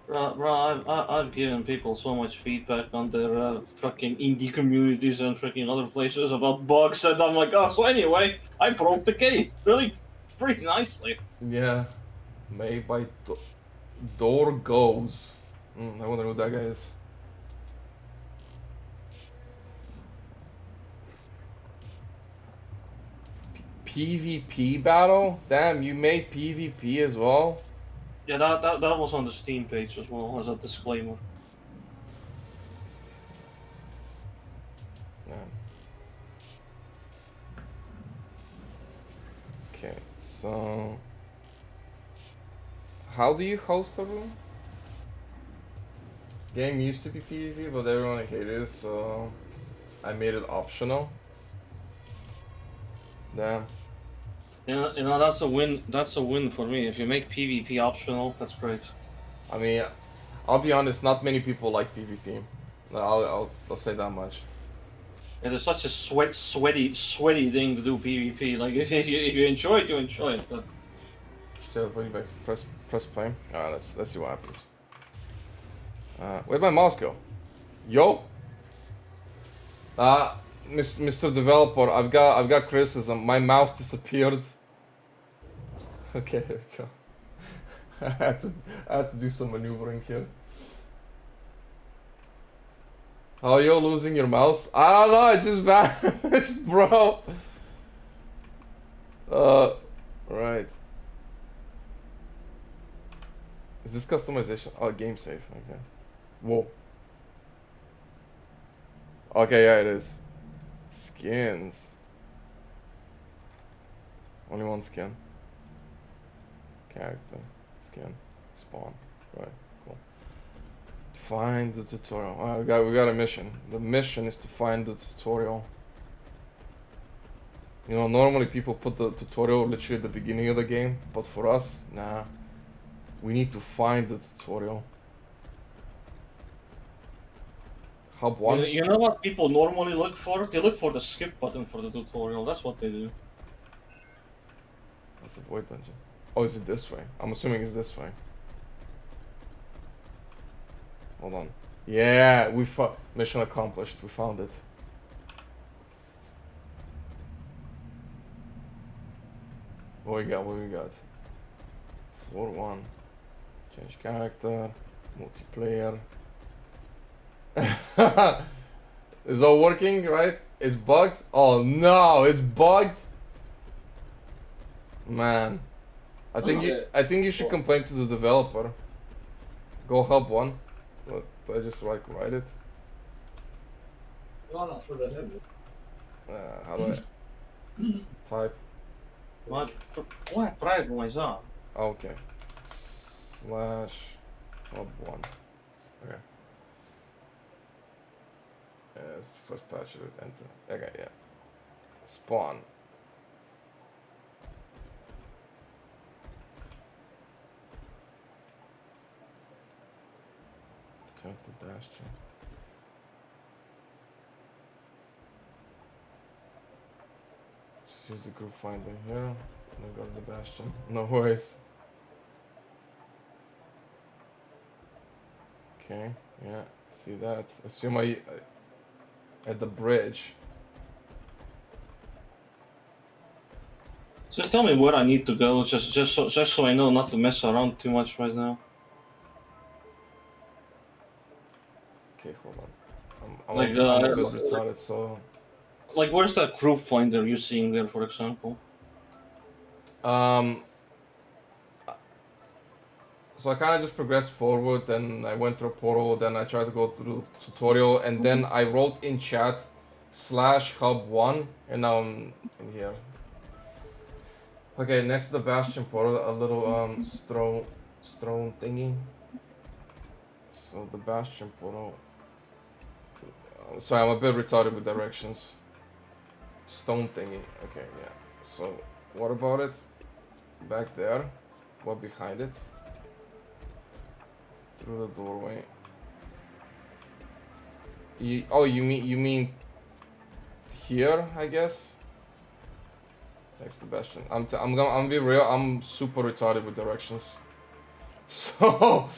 Bro, I've given people so much feedback on their fucking indie communities and freaking other places about bugs, and I'm like, oh, so anyway, I broke the game really pretty nicely. Yeah, made by Door Goes. I wonder who that guy is. PvP battle? Damn, you made PvP as well? Yeah, that was on the Steam page as well, as a disclaimer. Yeah. Okay, so... How do you host a room? Game used to be PvP, but everyone hated it, so... I made it optional. Damn. Yeah, you know, that's a win. That's a win for me. If you make PvP optional, that's great. I mean, I'll be honest. Not many people like PvP. I'll say that much. It is such a sweaty thing to do PvP. Like if you enjoy it, you enjoy it. But so press play. Alright, let's see what happens. Where'd my mouse go? Yo. Mr. Developer, I've got criticism. My mouse disappeared. Okay, there we go. I had to do some maneuvering here. Oh, you're losing your mouse? I don't know, it just vanished, bro. Right. Is this customization? Oh, game save. Okay. Whoa. Okay, yeah, it is. Skins. Only one skin. Character. Skin. Spawn. Right, cool. Find the tutorial. Oh, we got a mission. The mission is to find the tutorial. You know, normally people put the tutorial literally at the beginning of the game, but for us, nah. We need to find the tutorial. Hub 1? You know what people normally look for? They look for the skip button for the tutorial. That's what they do. That's a void dungeon. Oh, is it this way? I'm assuming it's this way. Hold on. Yeah, we mission accomplished. We found it. What we got? What we got? Floor 1. Change character. Multiplayer. Is all working, right? It's bugged? Oh no, it's bugged. Man. I think you should complain to the developer. Go hub 1. What, do I just like write it? How do I type? What? Why is that? Okay. Slash hub 1. Okay. It's the first patch root, enter. Okay, yeah. Spawn. Check the bastion. Just use the group finder here. And then go to the bastion. No worries. Okay, yeah. See that? Assume I at the bridge. Just tell me where I need to go, just so I know not to mess around too much right now. Okay, hold on. I'm Like, a bit retarded, so. Like, where's that group finder you're seeing there, for example? So I kind of just progressed forward, then I went through a portal, then I tried to go through the tutorial, and then I wrote in chat /hub1, and now I'm in here. Okay, next to the bastion portal, a little stone thingy. So the bastion portal. Sorry, I'm a bit retarded with directions. Stone thingy. Okay, yeah. So what about it? Back there. What behind it? Through the doorway. You mean here, I guess? Next to bastion. I'm gonna be real. I'm super retarded with directions. So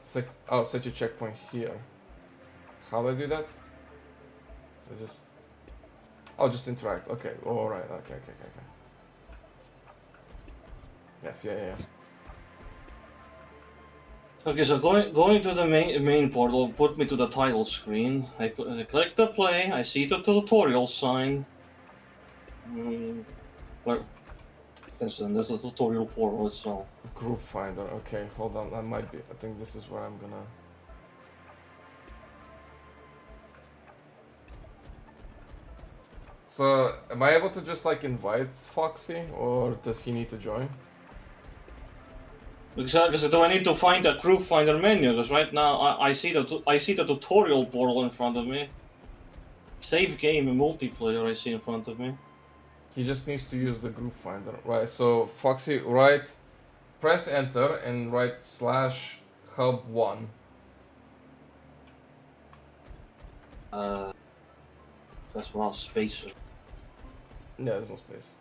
it's like, oh, set your checkpoint here. How do I do that? Just interact. Okay. All right. Okay. Yeah. Okay, so going to the main portal put me to the title screen. I click the play. I see the tutorial sign. Where? There's a tutorial portal itself. Group finder. Okay, hold on. I think this is where I'm gonna. So, am I able to just like invite Foxy, or does he need to join? Because do I need to find the group finder menu? Because right now I see the tutorial portal in front of me. Save game and multiplayer I see in front of me. He just needs to use the group finder, right? So Foxy, press enter and write /hub1. That's without space. Yeah, there's no space.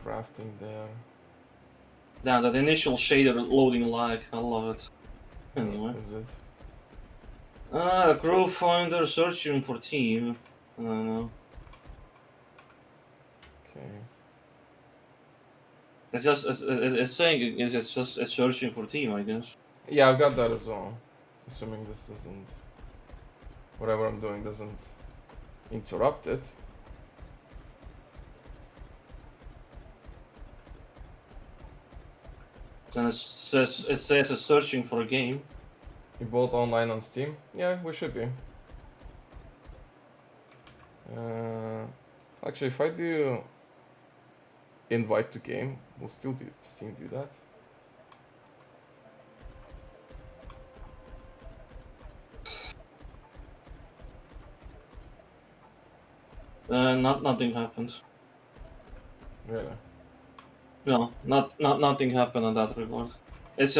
Crafting there. Yeah, that initial shader loading lag, I love it. Anyway. Is it? Group finder searching for team. I don't know. Okay. It's saying it's searching for team, I guess. Yeah, I've got that as well. Assuming this doesn't, whatever I'm doing doesn't interrupt it. Then it says it's searching for a game. You both online on Steam? Yeah, we should be. Actually, if I do invite to game, will still Steam do that? Nothing happened. Really? No, nothing happened in that regard. It's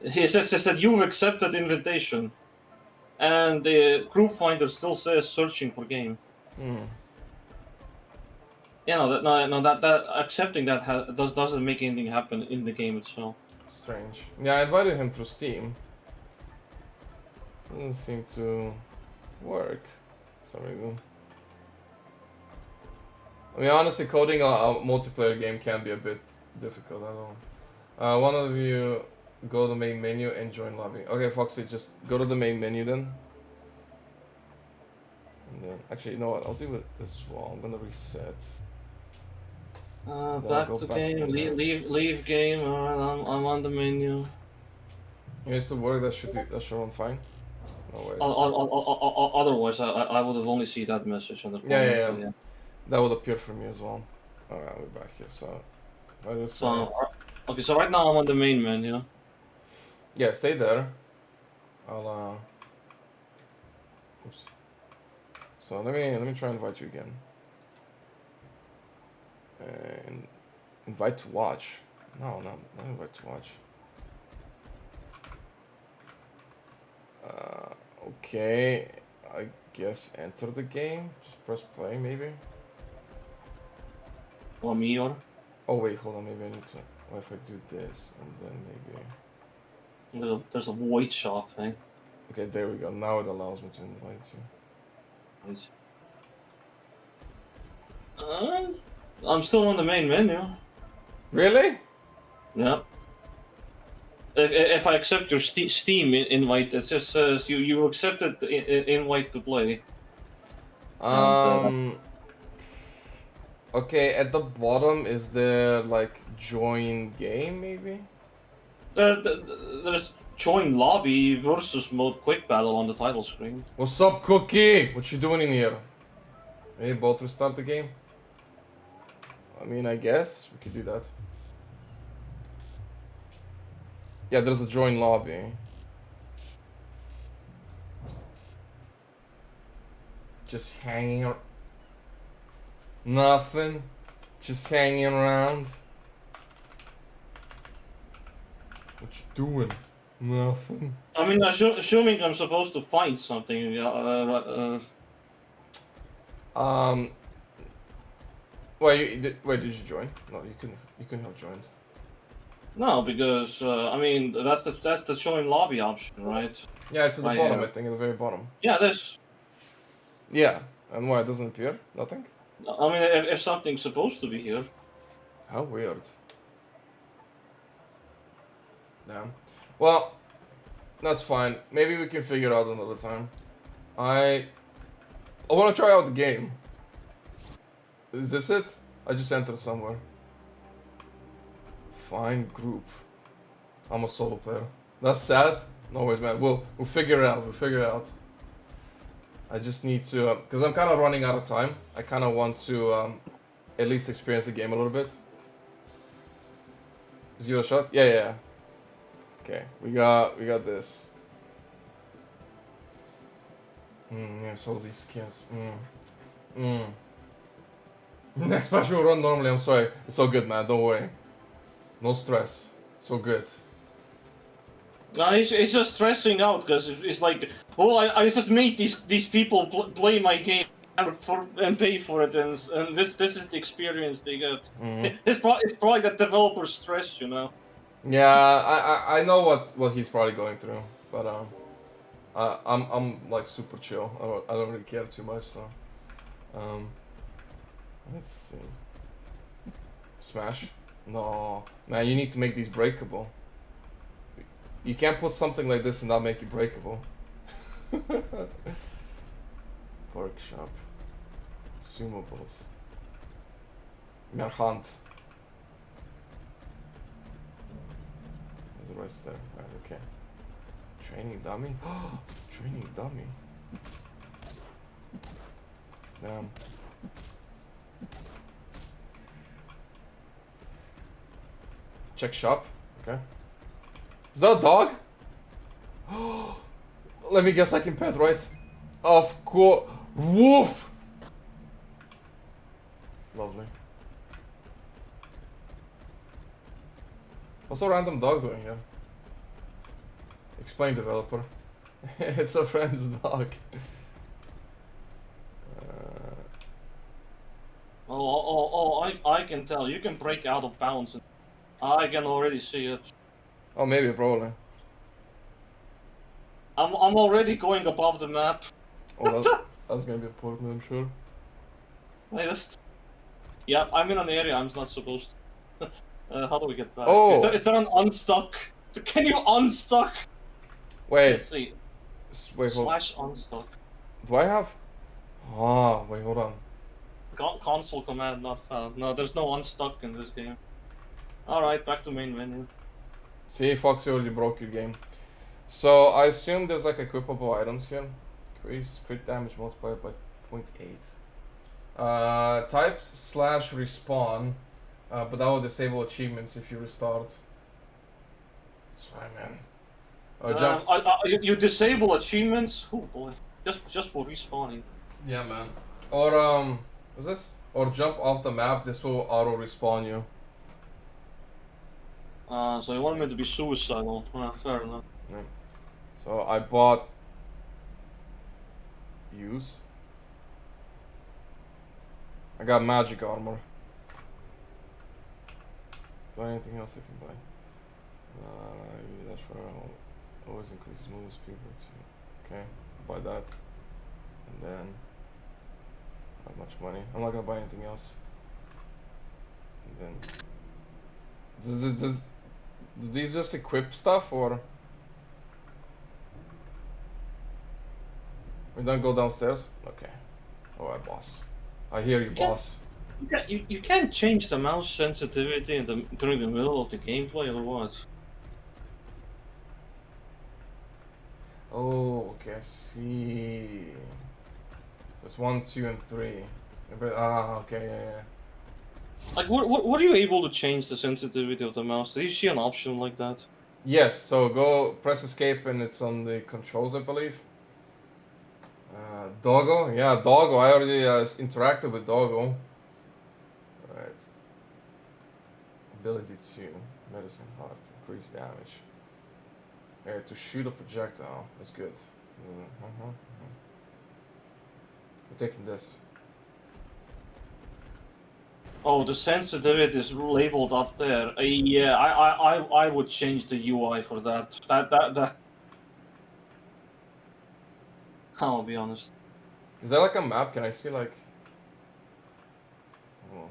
he says that you've accepted invitation, and the group finder still says searching for game. Hmm. You know that accepting that doesn't make anything happen in the game itself. Strange. Yeah, I invited him through Steam. Doesn't seem to work for some reason. I mean, honestly, coding a multiplayer game can be a bit difficult. I don't know. One of you go to the main menu and join lobby. Okay, Foxy, just go to the main menu then. And then, actually, you know what? I'll do it as well. I'm gonna reset. Back to game. Leave game. I'm on the menu. It used to work. That should run fine. No worries. Otherwise, I would have only seen that message on the phone. Yeah. That would appear for me as well. Alright, we're back here. So, okay. So right now I'm on the main menu. Yeah, stay there. I'll Oops. So let me try and invite you again. And invite to watch. No, not invite to watch. Okay. I guess enter the game. Just press play, maybe. Or me or? Oh wait, hold on. Maybe I need to. What if I do this and then maybe? There's a void shop thing. Okay, there we go. Now it allows me to invite you. I'm still on the main menu. Really? Yeah. If I accept your Steam invite, it just says you accepted the invite to play. Okay, at the bottom is there like join game maybe? There's join lobby versus mode quick battle on the title screen. What's up, Cookie? What you doing in here? Hey, both restart the game? I mean, I guess we could do that. Yeah, there's a join lobby. Just hanging around. Nothing. Just hanging around. What you doing? Nothing. I mean, assuming I'm supposed to find something. Wait, did you join? No, you couldn't have joined. No, because I mean that's the join lobby option, right? Yeah, it's at the bottom. I think at the very bottom. Yeah, this. Yeah, and why it doesn't appear? Nothing. I mean, if something's supposed to be here. How weird. Damn. Well, that's fine. Maybe we can figure it out another time. I want to try out the game. Is this it? I just entered somewhere. Find group. I'm a solo player. That's sad. No worries, man. We'll figure it out. We'll figure it out. I just need to, because I'm kind of running out of time. I kind of want to at least experience the game a little bit. Just give it a shot. Yeah. Okay, we got this. Yes, all these skins. Next patch will run normally. I'm sorry. It's all good, man. Don't worry. No stress. It's all good. No, he's just stressing out because it's like, well, I just made these people play my game and pay for it, and this is the experience they get. It's probably the developer's stress, you know. Yeah, I know what he's probably going through, but I'm like super chill. I don't really care too much, so let's see. Smash? No, man, you need to make these breakable. You can't put something like this and not make it breakable. Workshop. Consumables. Merchant. There's a rest there. Right, okay. Training dummy? Training dummy. Damn. Check shop. Okay. Is that a dog? Let me guess, I can pet, right? Of course. Woof! Lovely. What's a random dog doing here? Explain, developer. It's a friend's dog. I can tell. You can break out of bounds. I can already see it. Oh, maybe, probably. I'm already going above the map. Oh, that's gonna be important, I'm sure. Yeah, I'm in an area I'm not supposed to. How do we get back? Oh! Is there an unstuck? Can you unstuck? Wait. Let's see. Wait, hold. Slash unstuck. Do I have? Ah, wait, hold on. Console command not found. No, there's no unstuck in this game. Alright, back to main menu. See, Foxy already broke your game. So, I assume there's like equipable items here. Increase crit damage multiplied by 0.8. Types slash respawn. But that will disable achievements if you restart. Sorry, man. You disable achievements? Oh boy. Just for respawning. Yeah, man. Or, what's this? Or jump off the map, this will auto respawn you. So you want me to be suicidal? Fair enough. Yeah. So I bought use. I got magic armor. Do I have anything else I can buy? That's for always increases movement speed. Okay, buy that. And then not much money. I'm not gonna buy anything else. And then do these just equip stuff or? We don't go downstairs? Okay. Alright, boss. I hear you, boss. You can't change the mouse sensitivity during the middle of the gameplay or what? Oh, okay, I see. So it's 1, 2, and 3. Ah, okay, yeah. Like, what are you able to change the sensitivity of the mouse? Did you see an option like that? Yes, so go press escape and it's on the controls, I believe. Doggo? Yeah, Doggo. I already interacted with Doggo. Alright. Ability 2. Medicine heart. Increase damage. To shoot a projectile. That's good. We're taking this. Oh, the sensitivity is labeled up there. Yeah, I would change the UI for that. That. I'll be honest. Is that like a map? Can I see like? Oh.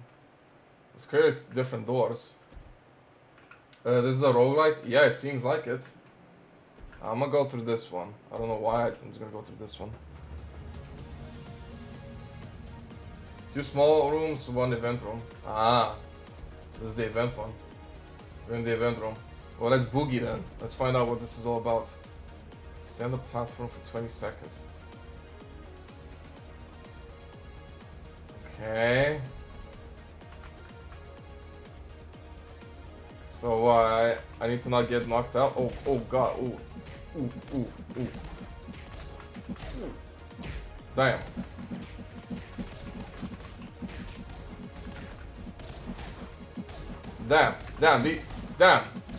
It's clear it's different doors. This is a roguelike? Yeah, it seems like it. I'm gonna go through this one. I don't know why, I'm just gonna go through this one. 2 small rooms, 1 event room. Ah, so this is the event one. We're in the event room. Well, let's boogie then. Let's find out what this is all about. Stay on the platform for 20 seconds. Okay. So I need to not get knocked out. Oh god. Ooh. Damn.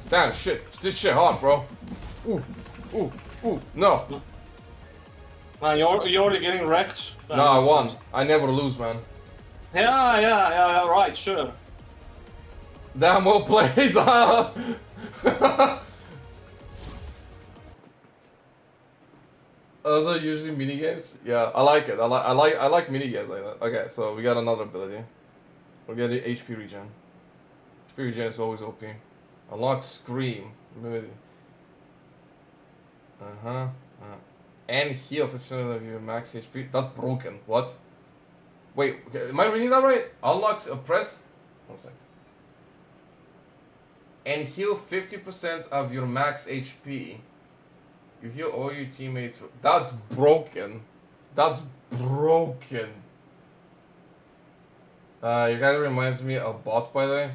Damn, shit. This shit hard, bro. Ooh. No. Man, you're already getting wrecked. No, I won. I never lose, man. Yeah, right, sure. Damn, well played. Those are usually minigames. Yeah, I like it. I like minigames like that. Okay, so we got another ability. We'll get the HP regen. HP regen is always OP. Unlock Scream. And heal 50% of your max HP. That's broken. What? Wait, okay, am I reading that right? Unlocks a press. 1 sec. And heal 50% of your max HP. You heal all your teammates. That's broken. That's broken. You guys reminds me of bots, by the way.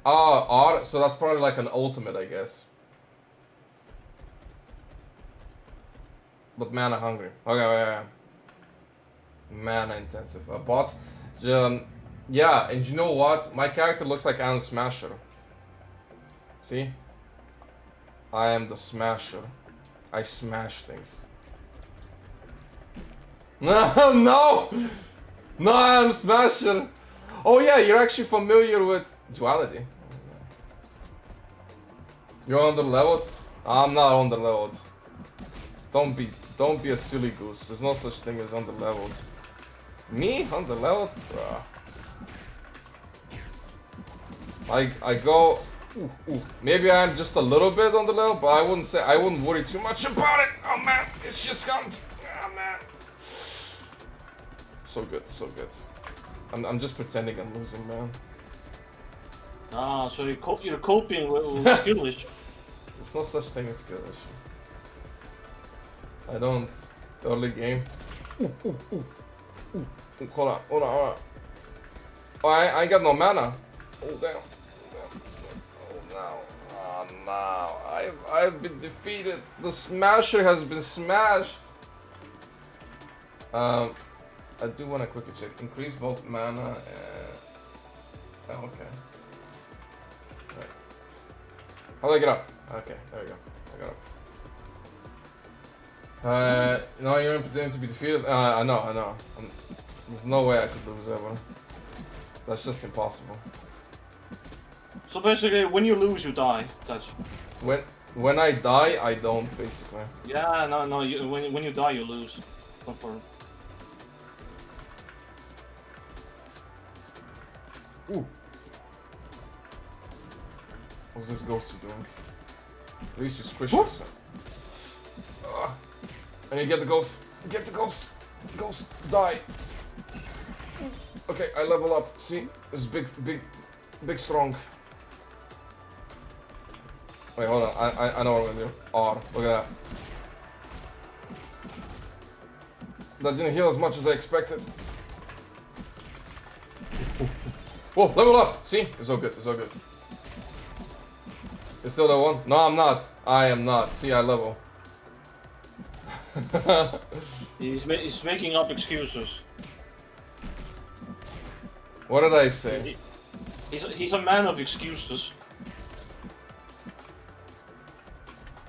R. So that's probably like an ultimate, I guess. But mana hungry. Okay. Mana intensive. Bots. Yeah, and you know what? My character looks like I'm a smasher. See? I am the smasher. I smash things. No, no! No, I'm smasher. Oh yeah, you're actually familiar with duality. You're underleveled? I'm not underleveled. Don't be a silly goose. There's no such thing as underleveled. Me? Underleveled? Bruh. I go. Ooh. Maybe I'm just a little bit on the level, but I wouldn't worry too much about it. Oh man, it's just hunt. Oh man. So good, so good. I'm just pretending I'm losing, man. Ah, so you're coping with skill issue. There's no such thing as skill issue. I don't. Early game. Ooh. Hold on. Oh, I ain't got no mana. Oh damn. Oh no, I've been defeated. The smasher has been smashed. I do want to quickly check. Increase both mana and... Oh, okay. Right. How do I get up? Okay, there we go. I got up. No, you're impediment to be defeated. I know. There's no way I could lose ever. That's just impossible. So basically, when you lose, you die. That's when I die, I don't basically. Yeah, no. When you die, you lose. Confirm. Ooh. What's this ghost doing? At least you squish it. And you get the ghost. Get the ghost. Ghost, die. Okay, I level up. See, it's big, strong. Wait, hold on. I know what I'm gonna do. R. Look at that. That didn't heal as much as I expected. Whoa, level up! See? It's all good, it's all good. You're still that one? No, I'm not. I am not. See, I level. He's making up excuses. What did I say? He's a man of excuses.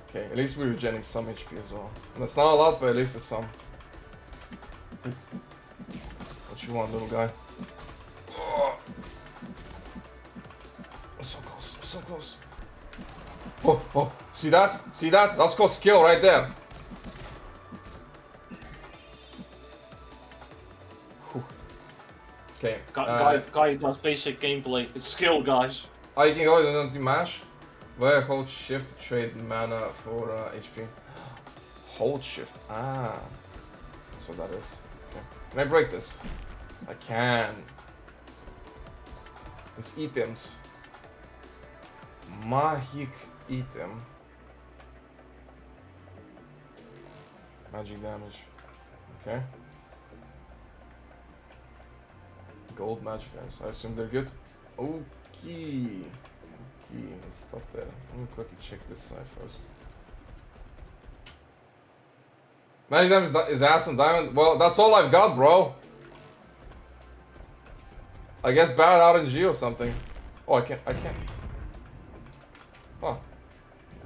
Okay, at least we're regenerating some HP as well. And it's not a lot, but at least it's some. What you want, little guy? Oh. I'm so close, I'm so close. Oh, see that? See that? That's called skill right there. Okay. Guy does basic gameplay. It's skill, guys. Oh, you can go and do mash. Where hold shift to trade mana for HP. Hold shift. Ah, that's what that is. Okay. Can I break this? I can. It's items. Magic item. Magic damage. Okay. Gold magic guys. I assume they're good. Okay. Let's stop there. Let me quickly check this side first. Magic damage is ass and diamond. Well, that's all I've got, bro. I guess bad RNG or something. Oh, I can't. Oh,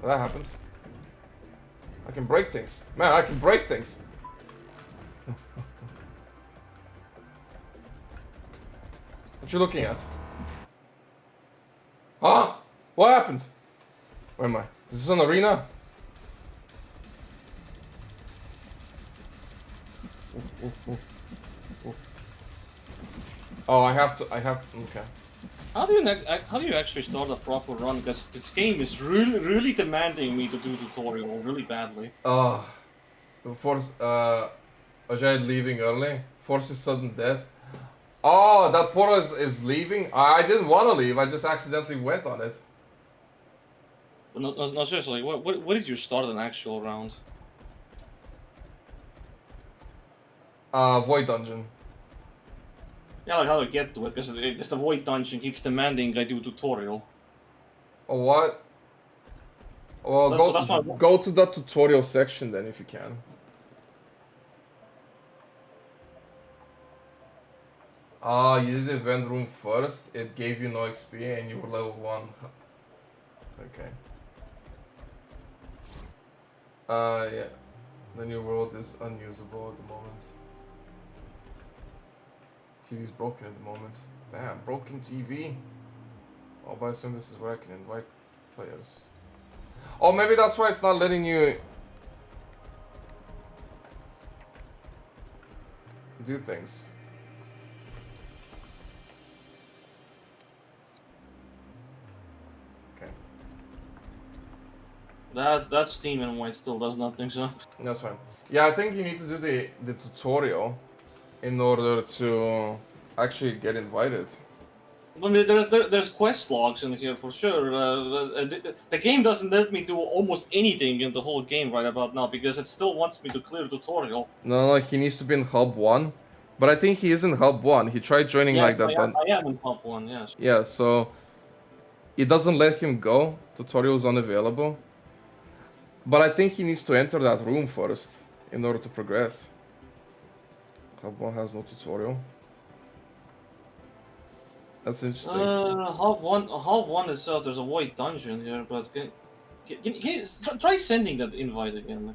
that happened. I can break things. Man, I can break things. What you looking at? Huh? What happened? Where am I? Is this an arena? Ooh. Oh, I have to, okay. How do you actually start a proper run? Because this game is really demanding me to do tutorial really badly. Force, Ajay leaving early. Forces sudden death. Oh, that portal is leaving? I didn't want to leave, I just accidentally went on it. No, seriously, what did you start an actual round? Void dungeon. Yeah, like how to get to it, because the void dungeon keeps demanding I do tutorial. Oh, what? Well, go to the tutorial section then if you can. Ah, you did the event room first. It gave you no XP and you were level 1. Okay. Yeah. The new world is unusable at the moment. TV's broken at the moment. Damn, broken TV. Oh, but I assume this is where I can invite players. Oh, maybe that's why it's not letting you do things. Okay. That Steam invite still does nothing, so. That's fine. Yeah, I think you need to do the tutorial in order to actually get invited. I mean, there's quest logs in here for sure. The game doesn't let me do almost anything in the whole game right about now because it still wants me to clear tutorial. No, he needs to be in Hub 1. But I think he is in Hub 1. He tried joining Yes, like that. I am in Hub 1, yes. Yeah, so it doesn't let him go. Tutorial is unavailable. But I think he needs to enter that room first in order to progress. Hub 1 has no tutorial. That's interesting. Hub 1 is there's a void dungeon here, but can you try sending that invite again?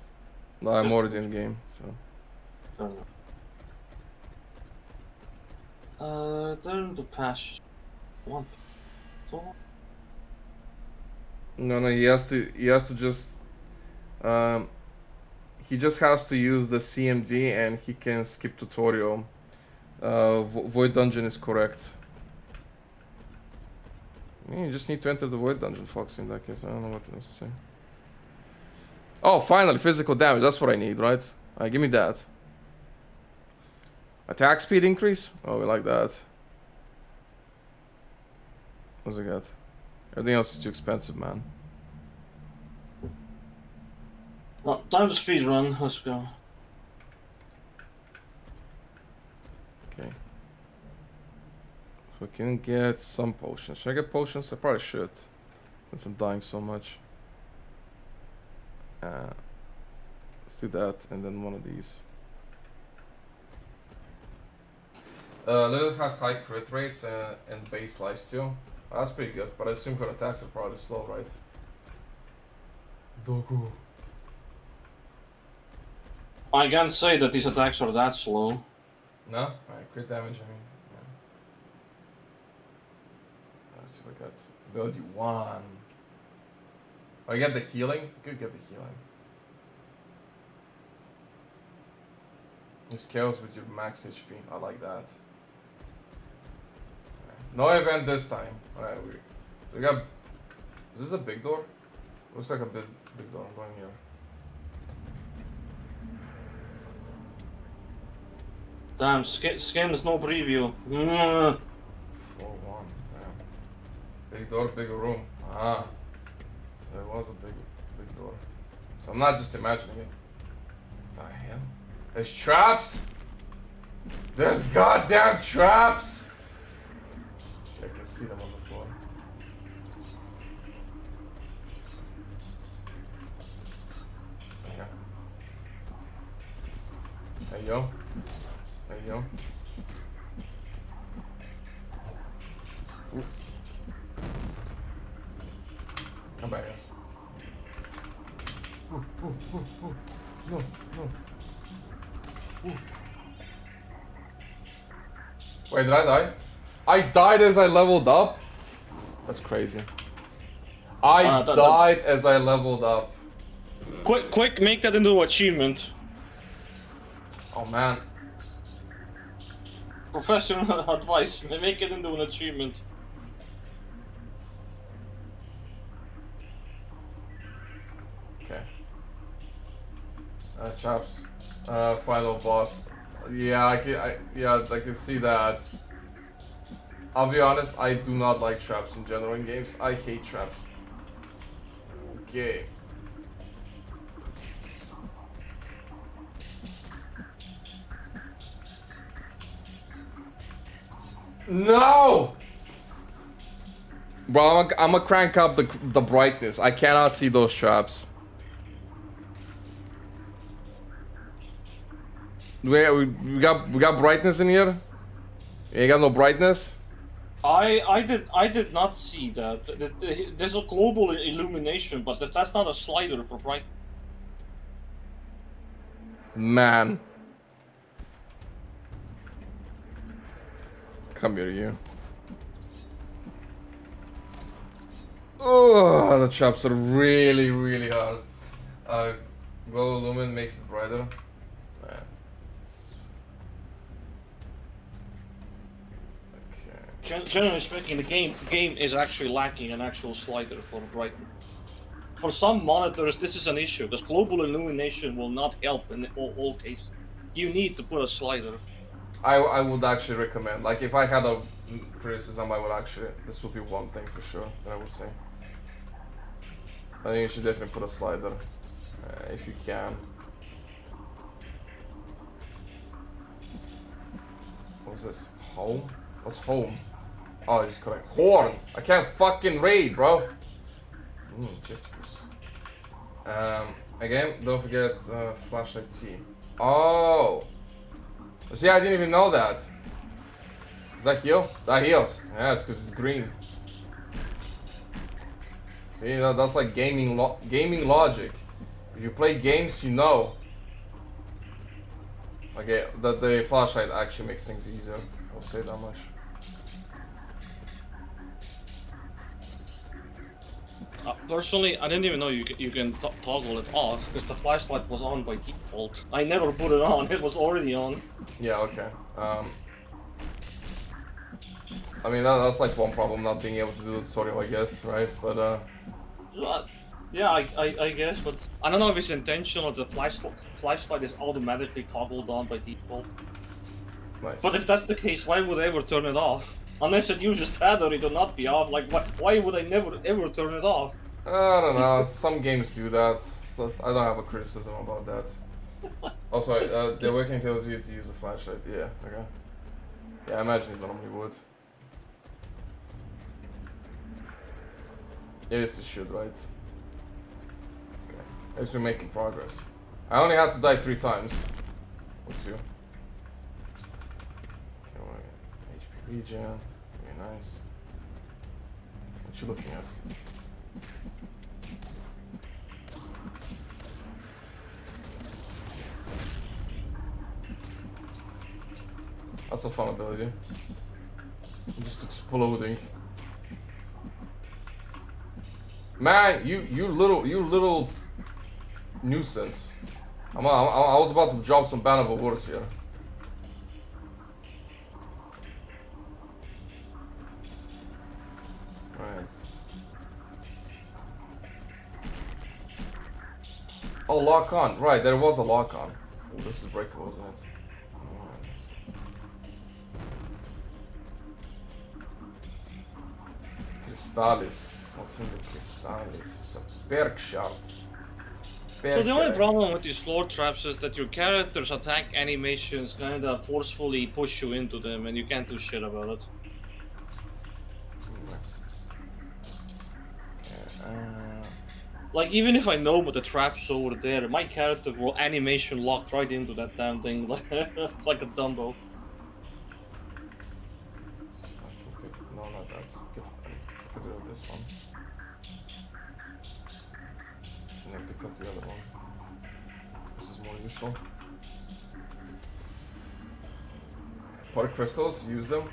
No, I'm already in game, so. Fair enough. Return to patch 1. No, he has to just he just has to use the CMD and he can skip tutorial. Void dungeon is correct. You just need to enter the void dungeon, Fox, in that case. I don't know what else to say. Oh, finally, physical damage. That's what I need, right? Alright, give me that. Attack speed increase? Oh, we like that. What's it got? Everything else is too expensive, man. Well, time to speed run. Let's go. Okay. So we can get some potions. Should I get potions? I probably should. Since I'm dying so much. Let's do that and then one of these. Lilith has high crit rates and base lifesteal. That's pretty good, but I assume her attacks are probably slow, right? Doku. I can't say that these attacks are that slow. No? Alright, crit damage, I mean. Yeah. Let's see what I got. Ability 1. Oh, you get the healing? Good, get the healing. It scales with your max HP. I like that. No event this time. Alright, so we got. Is this a big door? Looks like a big door. I'm going here. Damn, Skims no preview. Floor 1, damn. Big door, bigger room. Ah. So it was a big door. So I'm not just imagining it. The hell? There's traps? There's goddamn traps! I can see them on the floor. Okay. Hey yo. Hey yo. Oof. Come back here. No, no. Wait, did I die? I died as I leveled up? That's crazy. I died as I leveled up. Quick, make that into an achievement. Oh man. Professional advice, make it into an achievement. Okay. Chaps. Final boss. Yeah, I can see that. I'll be honest, I do not like traps in general in games. I hate traps. Okay. No! Bro, I'm gonna crank up the brightness. I cannot see those traps. We got brightness in here? You ain't got no brightness? I did not see that. There's a global illumination, but that's not a slider for bright. Man. Come here, you. Oh, the chops are really, really hard. Glow lumen makes it brighter. Man. Generally speaking, the game is actually lacking an actual slider for brightness. For some monitors, this is an issue because global illumination will not help in all cases. You need to put a slider. I would actually recommend, like, if I had a criticism, I would actually, this would be one thing for sure that I would say. I think you should definitely put a slider if you can. What is this? Home? What's home? Oh, I just correct. Horn! I can't fucking read, bro! Gestures. Again, don't forget flashlight T. Oh! See, I didn't even know that. Does that heal? That heals. Yeah, it's because it's green. See, that's like gaming logic. If you play games, you know. Okay, that the flashlight actually makes things easier. I'll say that much. Personally, I didn't even know you can toggle it off because the flashlight was on by default. I never put it on; it was already on. Yeah. Okay. I mean that's like one problem, not being able to do the tutorial, I guess, right? But yeah, I guess, but I don't know if it's intentional. The flashlight is automatically toggled on by default. Nice. But if that's the case, why would I ever turn it off? Unless it uses battery to not be off. Like, why would I never ever turn it off? I don't know. Some games do that. I don't have a criticism about that. Also, the awakening tells you to use the flashlight. Yeah. Okay. Yeah, I imagine it normally would. Yes, it should, right? Okay. At least we're making progress. I only have to die 3 times. Or 2. Okay, HP regen. Very nice. What you looking at? That's a fun ability. Just exploding. Man, you little nuisance. I was about to drop some bannable words here. Right. Oh, lock on. Right, there was a lock on. Oh, this is breakable, isn't it? Crystallis. What's in the Crystallis? It's a Berg shard. So the only problem with these floor traps is that your character's attack animations kinda forcefully push you into them and you can't do shit about it. Like, even if I know what the trap's over there, my character will animation lock right into that damn thing like a Dumbo. No, not that. I could do this one. And then pick up the other one. This is more useful. Part crystals, use them.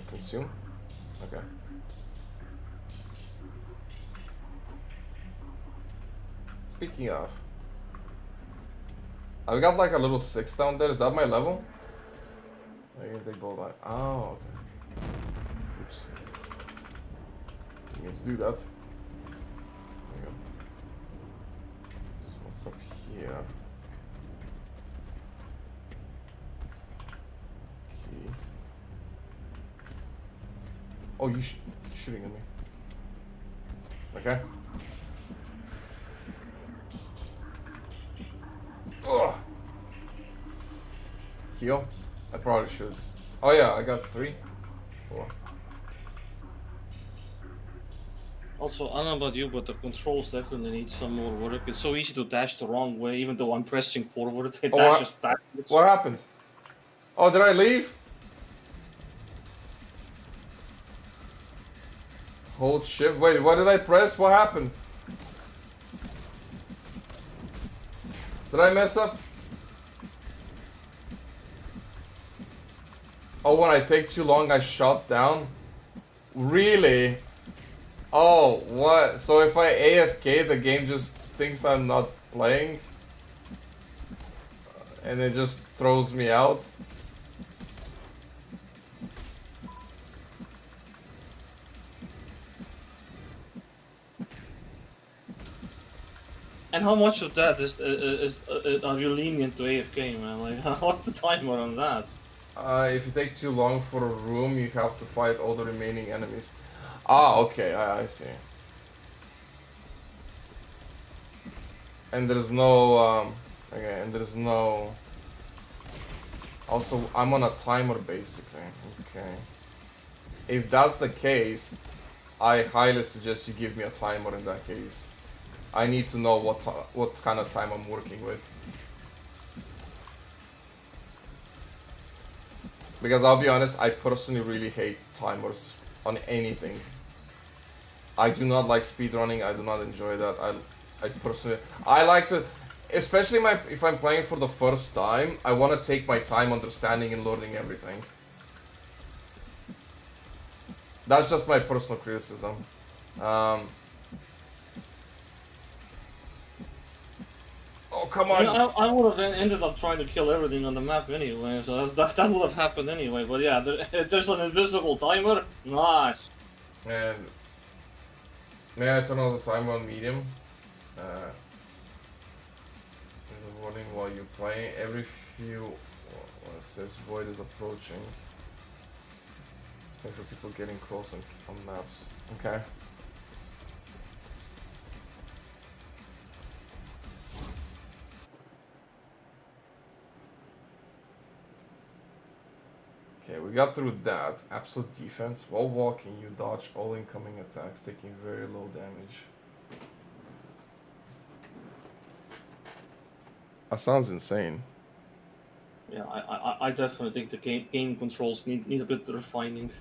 Consume. Okay. Speaking of, I got like a little 6 down there. Is that my level? I can take both. Oh, okay. Oops. Didn't mean to do that. There we go. So what's up here? Key. Oh, you shooting at me. Okay. Ugh. Heal? I probably should. Oh yeah, I got 3. 4. Also, I don't know about you, but the controls definitely need some more work. It's so easy to dash the wrong way, even though I'm pressing forward. It dashes backwards. What happened? Oh, did I leave? Hold shift. Wait, what did I press? What happened? Did I mess up? Oh, when I take too long, I shut down? Really? Oh, what? So if I AFK, the game just thinks I'm not playing? And it just throws me out? And how much of that are you lenient to AFK, man? Like, what's the timer on that? If you take too long for a room, you have to fight all the remaining enemies. Ah, okay, I see. And there's no, okay, and there's no... Also, I'm on a timer, basically. Okay. If that's the case, I highly suggest you give me a timer in that case. I need to know what kind of time I'm working with. Because I'll be honest, I personally really hate timers on anything. I do not like speedrunning, I do not enjoy that. I personally... I like to... Especially if I'm playing for the first time, I want to take my time understanding and learning everything. That's just my personal criticism. Oh, come on! I would have ended up trying to kill everything on the map anyway, so that would have happened anyway. But yeah, there's an invisible timer. Nice. And may I turn on the timer on medium? There's a warning while you play. Every few... Well, it says void is approaching. It's meant for people getting close on maps. Okay. Okay, we got through that. Absolute defense. While walking, you dodge all incoming attacks, taking very low damage. That sounds insane. Yeah, I definitely think the game controls need a bit of refining.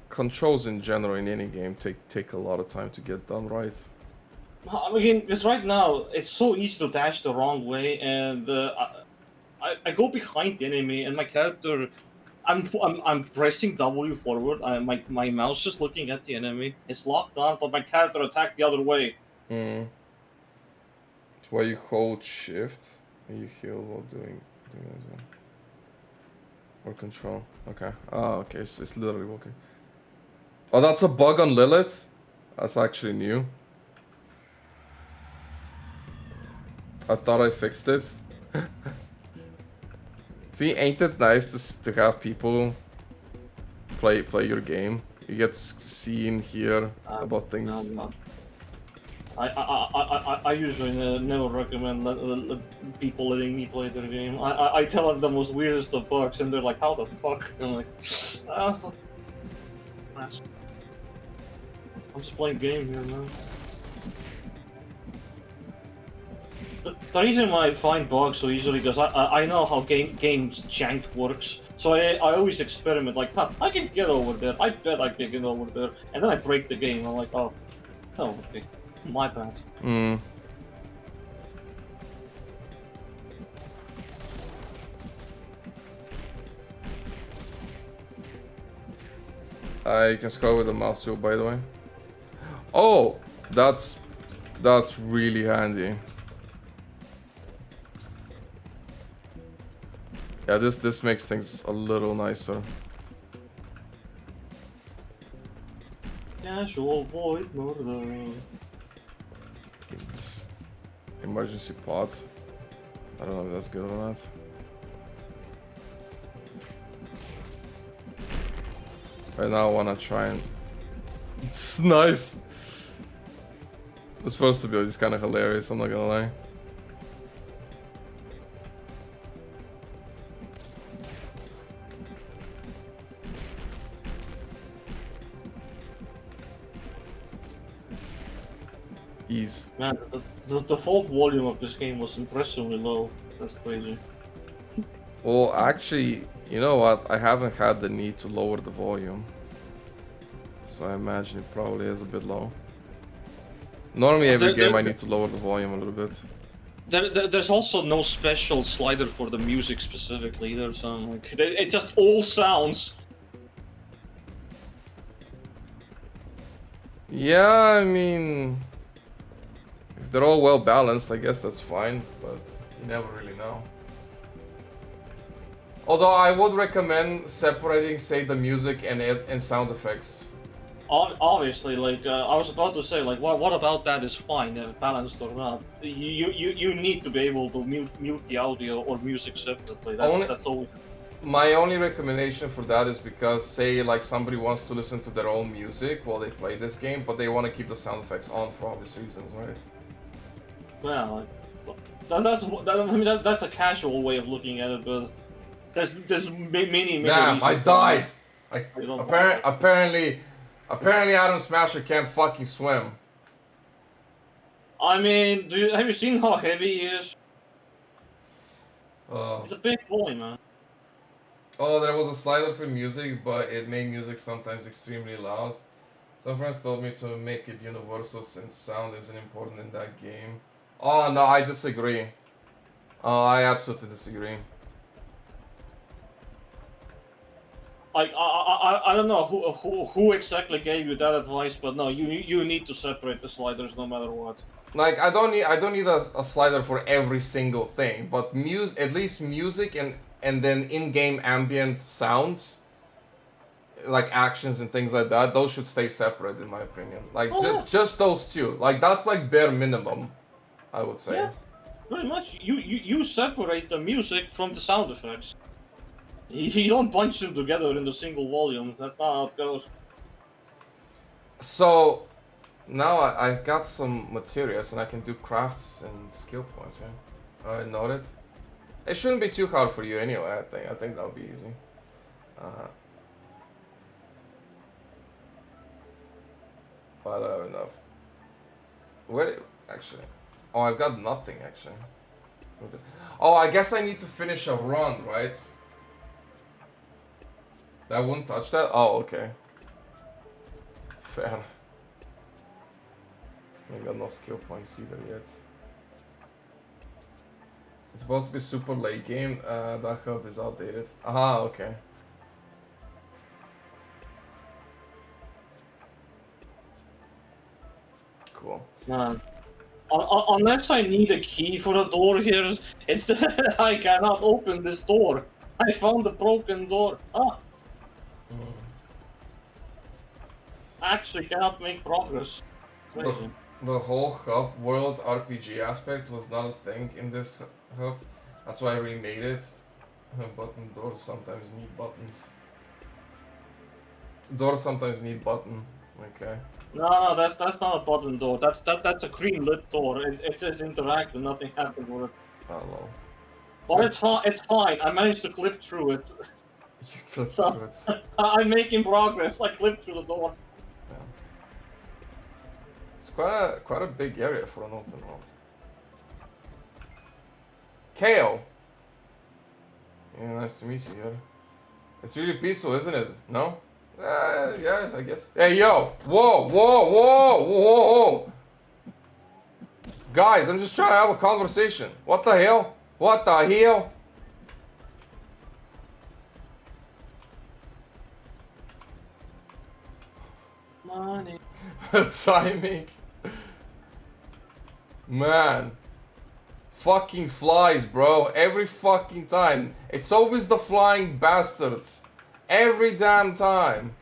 Controls in general in any game take a lot of time to get done right. I mean, because right now it's so easy to dash the wrong way, and I go behind the enemy, and my character, I'm pressing W forward. My mouse is looking at the enemy. It's locked on, but my character attacked the other way. It's why you hold shift and you heal while doing that. Or control. Okay. Oh, okay. So it's literally walking. Oh, that's a bug on Lilith? That's actually new. I thought I fixed it. See, ain't it nice to have people play your game? You get to see and hear about things. No. I usually never recommend people letting me play their game. I tell them the most weirdest of bugs, and they're like, "How the fuck?" And I'm like, I'm just playing game here, man. The reason why I find bugs so easily because I know how game's jank works. So I always experiment like, huh, I can get over there. I bet I can get over there. And then I break the game. I'm like, oh okay, my bad. You can score with a mouse wheel, by the way. Oh, that's really handy. Yeah, this makes things a little nicer. Casual void murder. Emergency pod. I don't know if that's good or not. Right now I wanna try and... It's nice! This first ability is kinda hilarious, I'm not gonna lie. Ease. Man, the default volume of this game was impressively low. That's crazy. Well, actually, you know what? I haven't had the need to lower the volume. So I imagine it probably is a bit low. Normally every game I need to lower the volume a little bit. There's also no special slider for the music specifically either, so like, it just all sounds. Yeah, I mean, if they're all well balanced, I guess that's fine, but you never really know. Although I would recommend separating, say, the music and sound effects. Obviously, like I was about to say, like what about that is fine, balanced or not. You need to be able to mute the audio or music separately. That's always. My only recommendation for that is because, say, like somebody wants to listen to their own music while they play this game, but they want to keep the sound effects on for obvious reasons, right? Well, that's a casual way of looking at it, but there's many. Damn, I died. Apparently, Adam Smasher can't fucking swim. I mean, have you seen how heavy he is? He's a big boy, man. Oh, there was a slider for music, but it made music sometimes extremely loud. Some friends told me to make it universal since sound isn't important in that game. Oh no, I disagree. I absolutely disagree. I don't know who exactly gave you that advice, but no, you need to separate the sliders no matter what. Like I don't need a slider for every single thing, but at least music and then in-game ambient sounds, like actions and things like that, those should stay separate in my opinion. Like just those two. Like that's like bare minimum, I would say. Yeah, pretty much. You separate the music from the sound effects. You don't bunch them together in a single volume. That's not how it goes. So now I got some materials and I can do crafts and skill points, man. I noted. It shouldn't be too hard for you anyway, I think that'll be easy. But I don't have enough. Actually? Oh, I've got nothing actually. Oh, I guess I need to finish a run, right? That wouldn't touch that? Oh, okay. Fair. I got no skill points either yet. It's supposed to be super late game. That hub is outdated. Aha, okay. Cool. Man. Unless I need a key for a door here, it's I cannot open this door. I found a broken door. Ah. Actually cannot make progress. Crazy. The whole hub world RPG aspect was not a thing in this hub. That's why I remade it. Button doors sometimes need buttons. Doors sometimes need button. Okay. No, that's not a button door. That's a green lit door. It says interact and nothing happened with it. Hello. But it's fine. I managed to clip through it. You clipped through it. I'm making progress. I clipped through the door. Yeah. It's quite a big area for an open world. Kale. Yeah, nice to meet you here. It's really peaceful, isn't it? No? Yeah, I guess. Hey, yo! Whoa! Guys, I'm just trying to have a conversation. What the hell? What the hell? Money. Timing. Man. Fucking flies, bro. Every fucking time. It's always the flying bastards. Every damn time.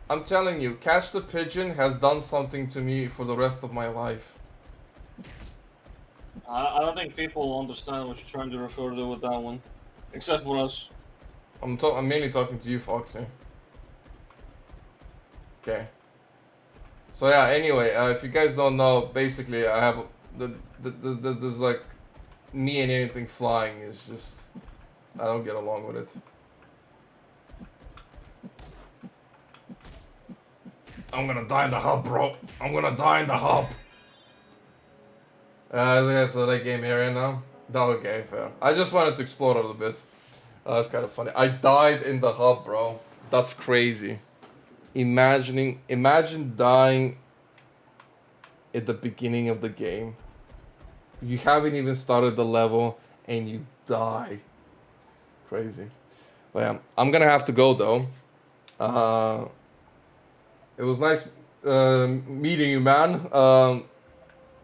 I'm telling you, Catch the Pigeon has done something to me for the rest of my life. I don't think people understand what you're trying to refer to with that one. Except for us. I'm mainly talking to you, Foxy. Okay. So yeah, anyway, if you guys don't know, basically I have there's like me and anything flying is just I don't get along with it. I'm gonna die in the hub, bro. I'm gonna die in the hub. I think that's the late game area now. Okay, fair. I just wanted to explore a little bit. That's kind of funny. I died in the hub, bro. That's crazy. Imagine dying at the beginning of the game. You haven't even started the level and you die. Crazy. But yeah, I'm gonna have to go though. It was nice meeting you, man.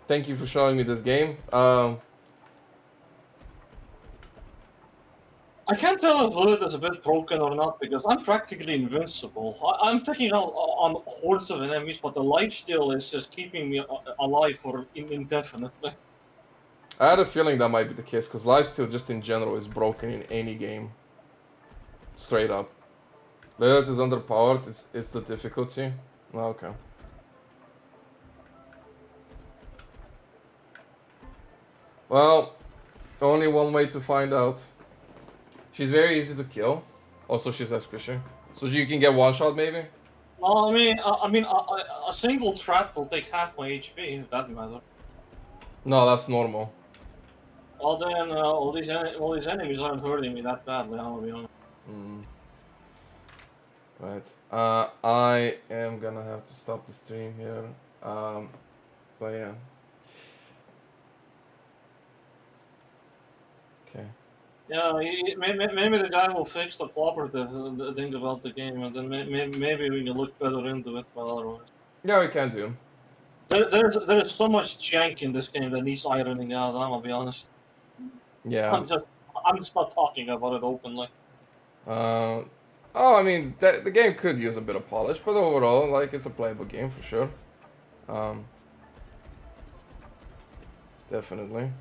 Thank you for showing me this game. I can't tell if Lilith is a bit broken or not because I'm practically invincible. I'm taking out on hordes of enemies, but the lifesteal is just keeping me alive for indefinitely. I had a feeling that might be the case because lifesteal just in general is broken in any game. Straight up. Lilith is underpowered. It's the difficulty. Okay. Well, only one way to find out. She's very easy to kill. Also, she's less squishy. So you can get one shot, maybe? Well, I mean, a single trap will take half my HP, if that matters. No, that's normal. Well then, all these enemies aren't hurting me that badly, I'll be honest. Right. I am gonna have to stop the stream here. But yeah. Okay. Yeah, maybe the guy will fix the cooperative thing about the game, and then maybe we can look better into it, but otherwise. Yeah, we can do. There's so much jank in this game that needs ironing out, I'm gonna be honest. Yeah. I'm just not talking about it openly. Oh, I mean, the game could use a bit of polish, but overall, like, it's a playable game for sure. Definitely.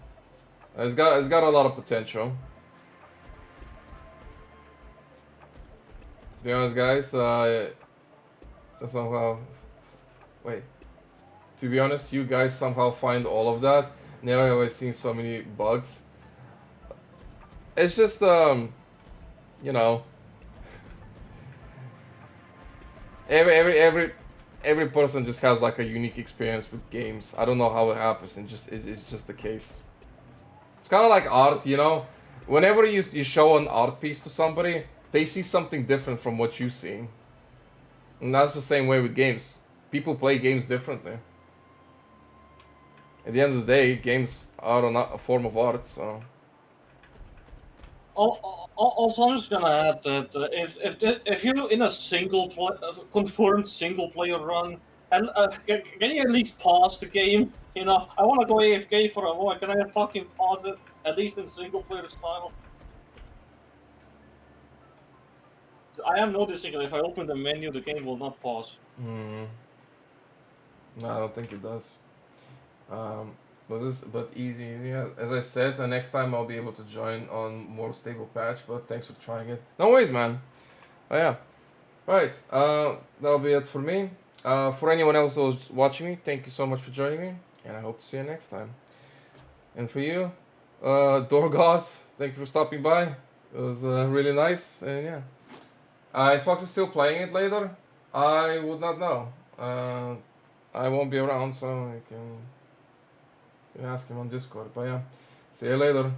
It's got a lot of potential. To be honest, guys, somehow, wait. To be honest, you guys somehow find all of that. Never have I seen so many bugs. It's just, you know, every person just has like a unique experience with games. I don't know how it happens, and it's just the case. It's kind of like art, you know. Whenever you show an art piece to somebody, they see something different from what you see. And that's the same way with games. People play games differently. At the end of the day, games are a form of art, so. Also, I'm just gonna add that if you're in a confirmed single player run, and can you at least pause the game? You know, I want to go AFK for a moment. Can I fucking pause it at least in single player style? I am noticing that if I open the menu, the game will not pause. No, I don't think it does. But easy. Yeah. As I said, the next time I'll be able to join on more stable patch. But thanks for trying it. No worries, man. Oh yeah. Right. That'll be it for me. For anyone else who's watching me, thank you so much for joining me, and I hope to see you next time. And for you, Dorgos, thank you for stopping by. It was really nice, and yeah. Is Fox still playing it later? I would not know. I won't be around, so I can ask him on Discord. But yeah, see you later.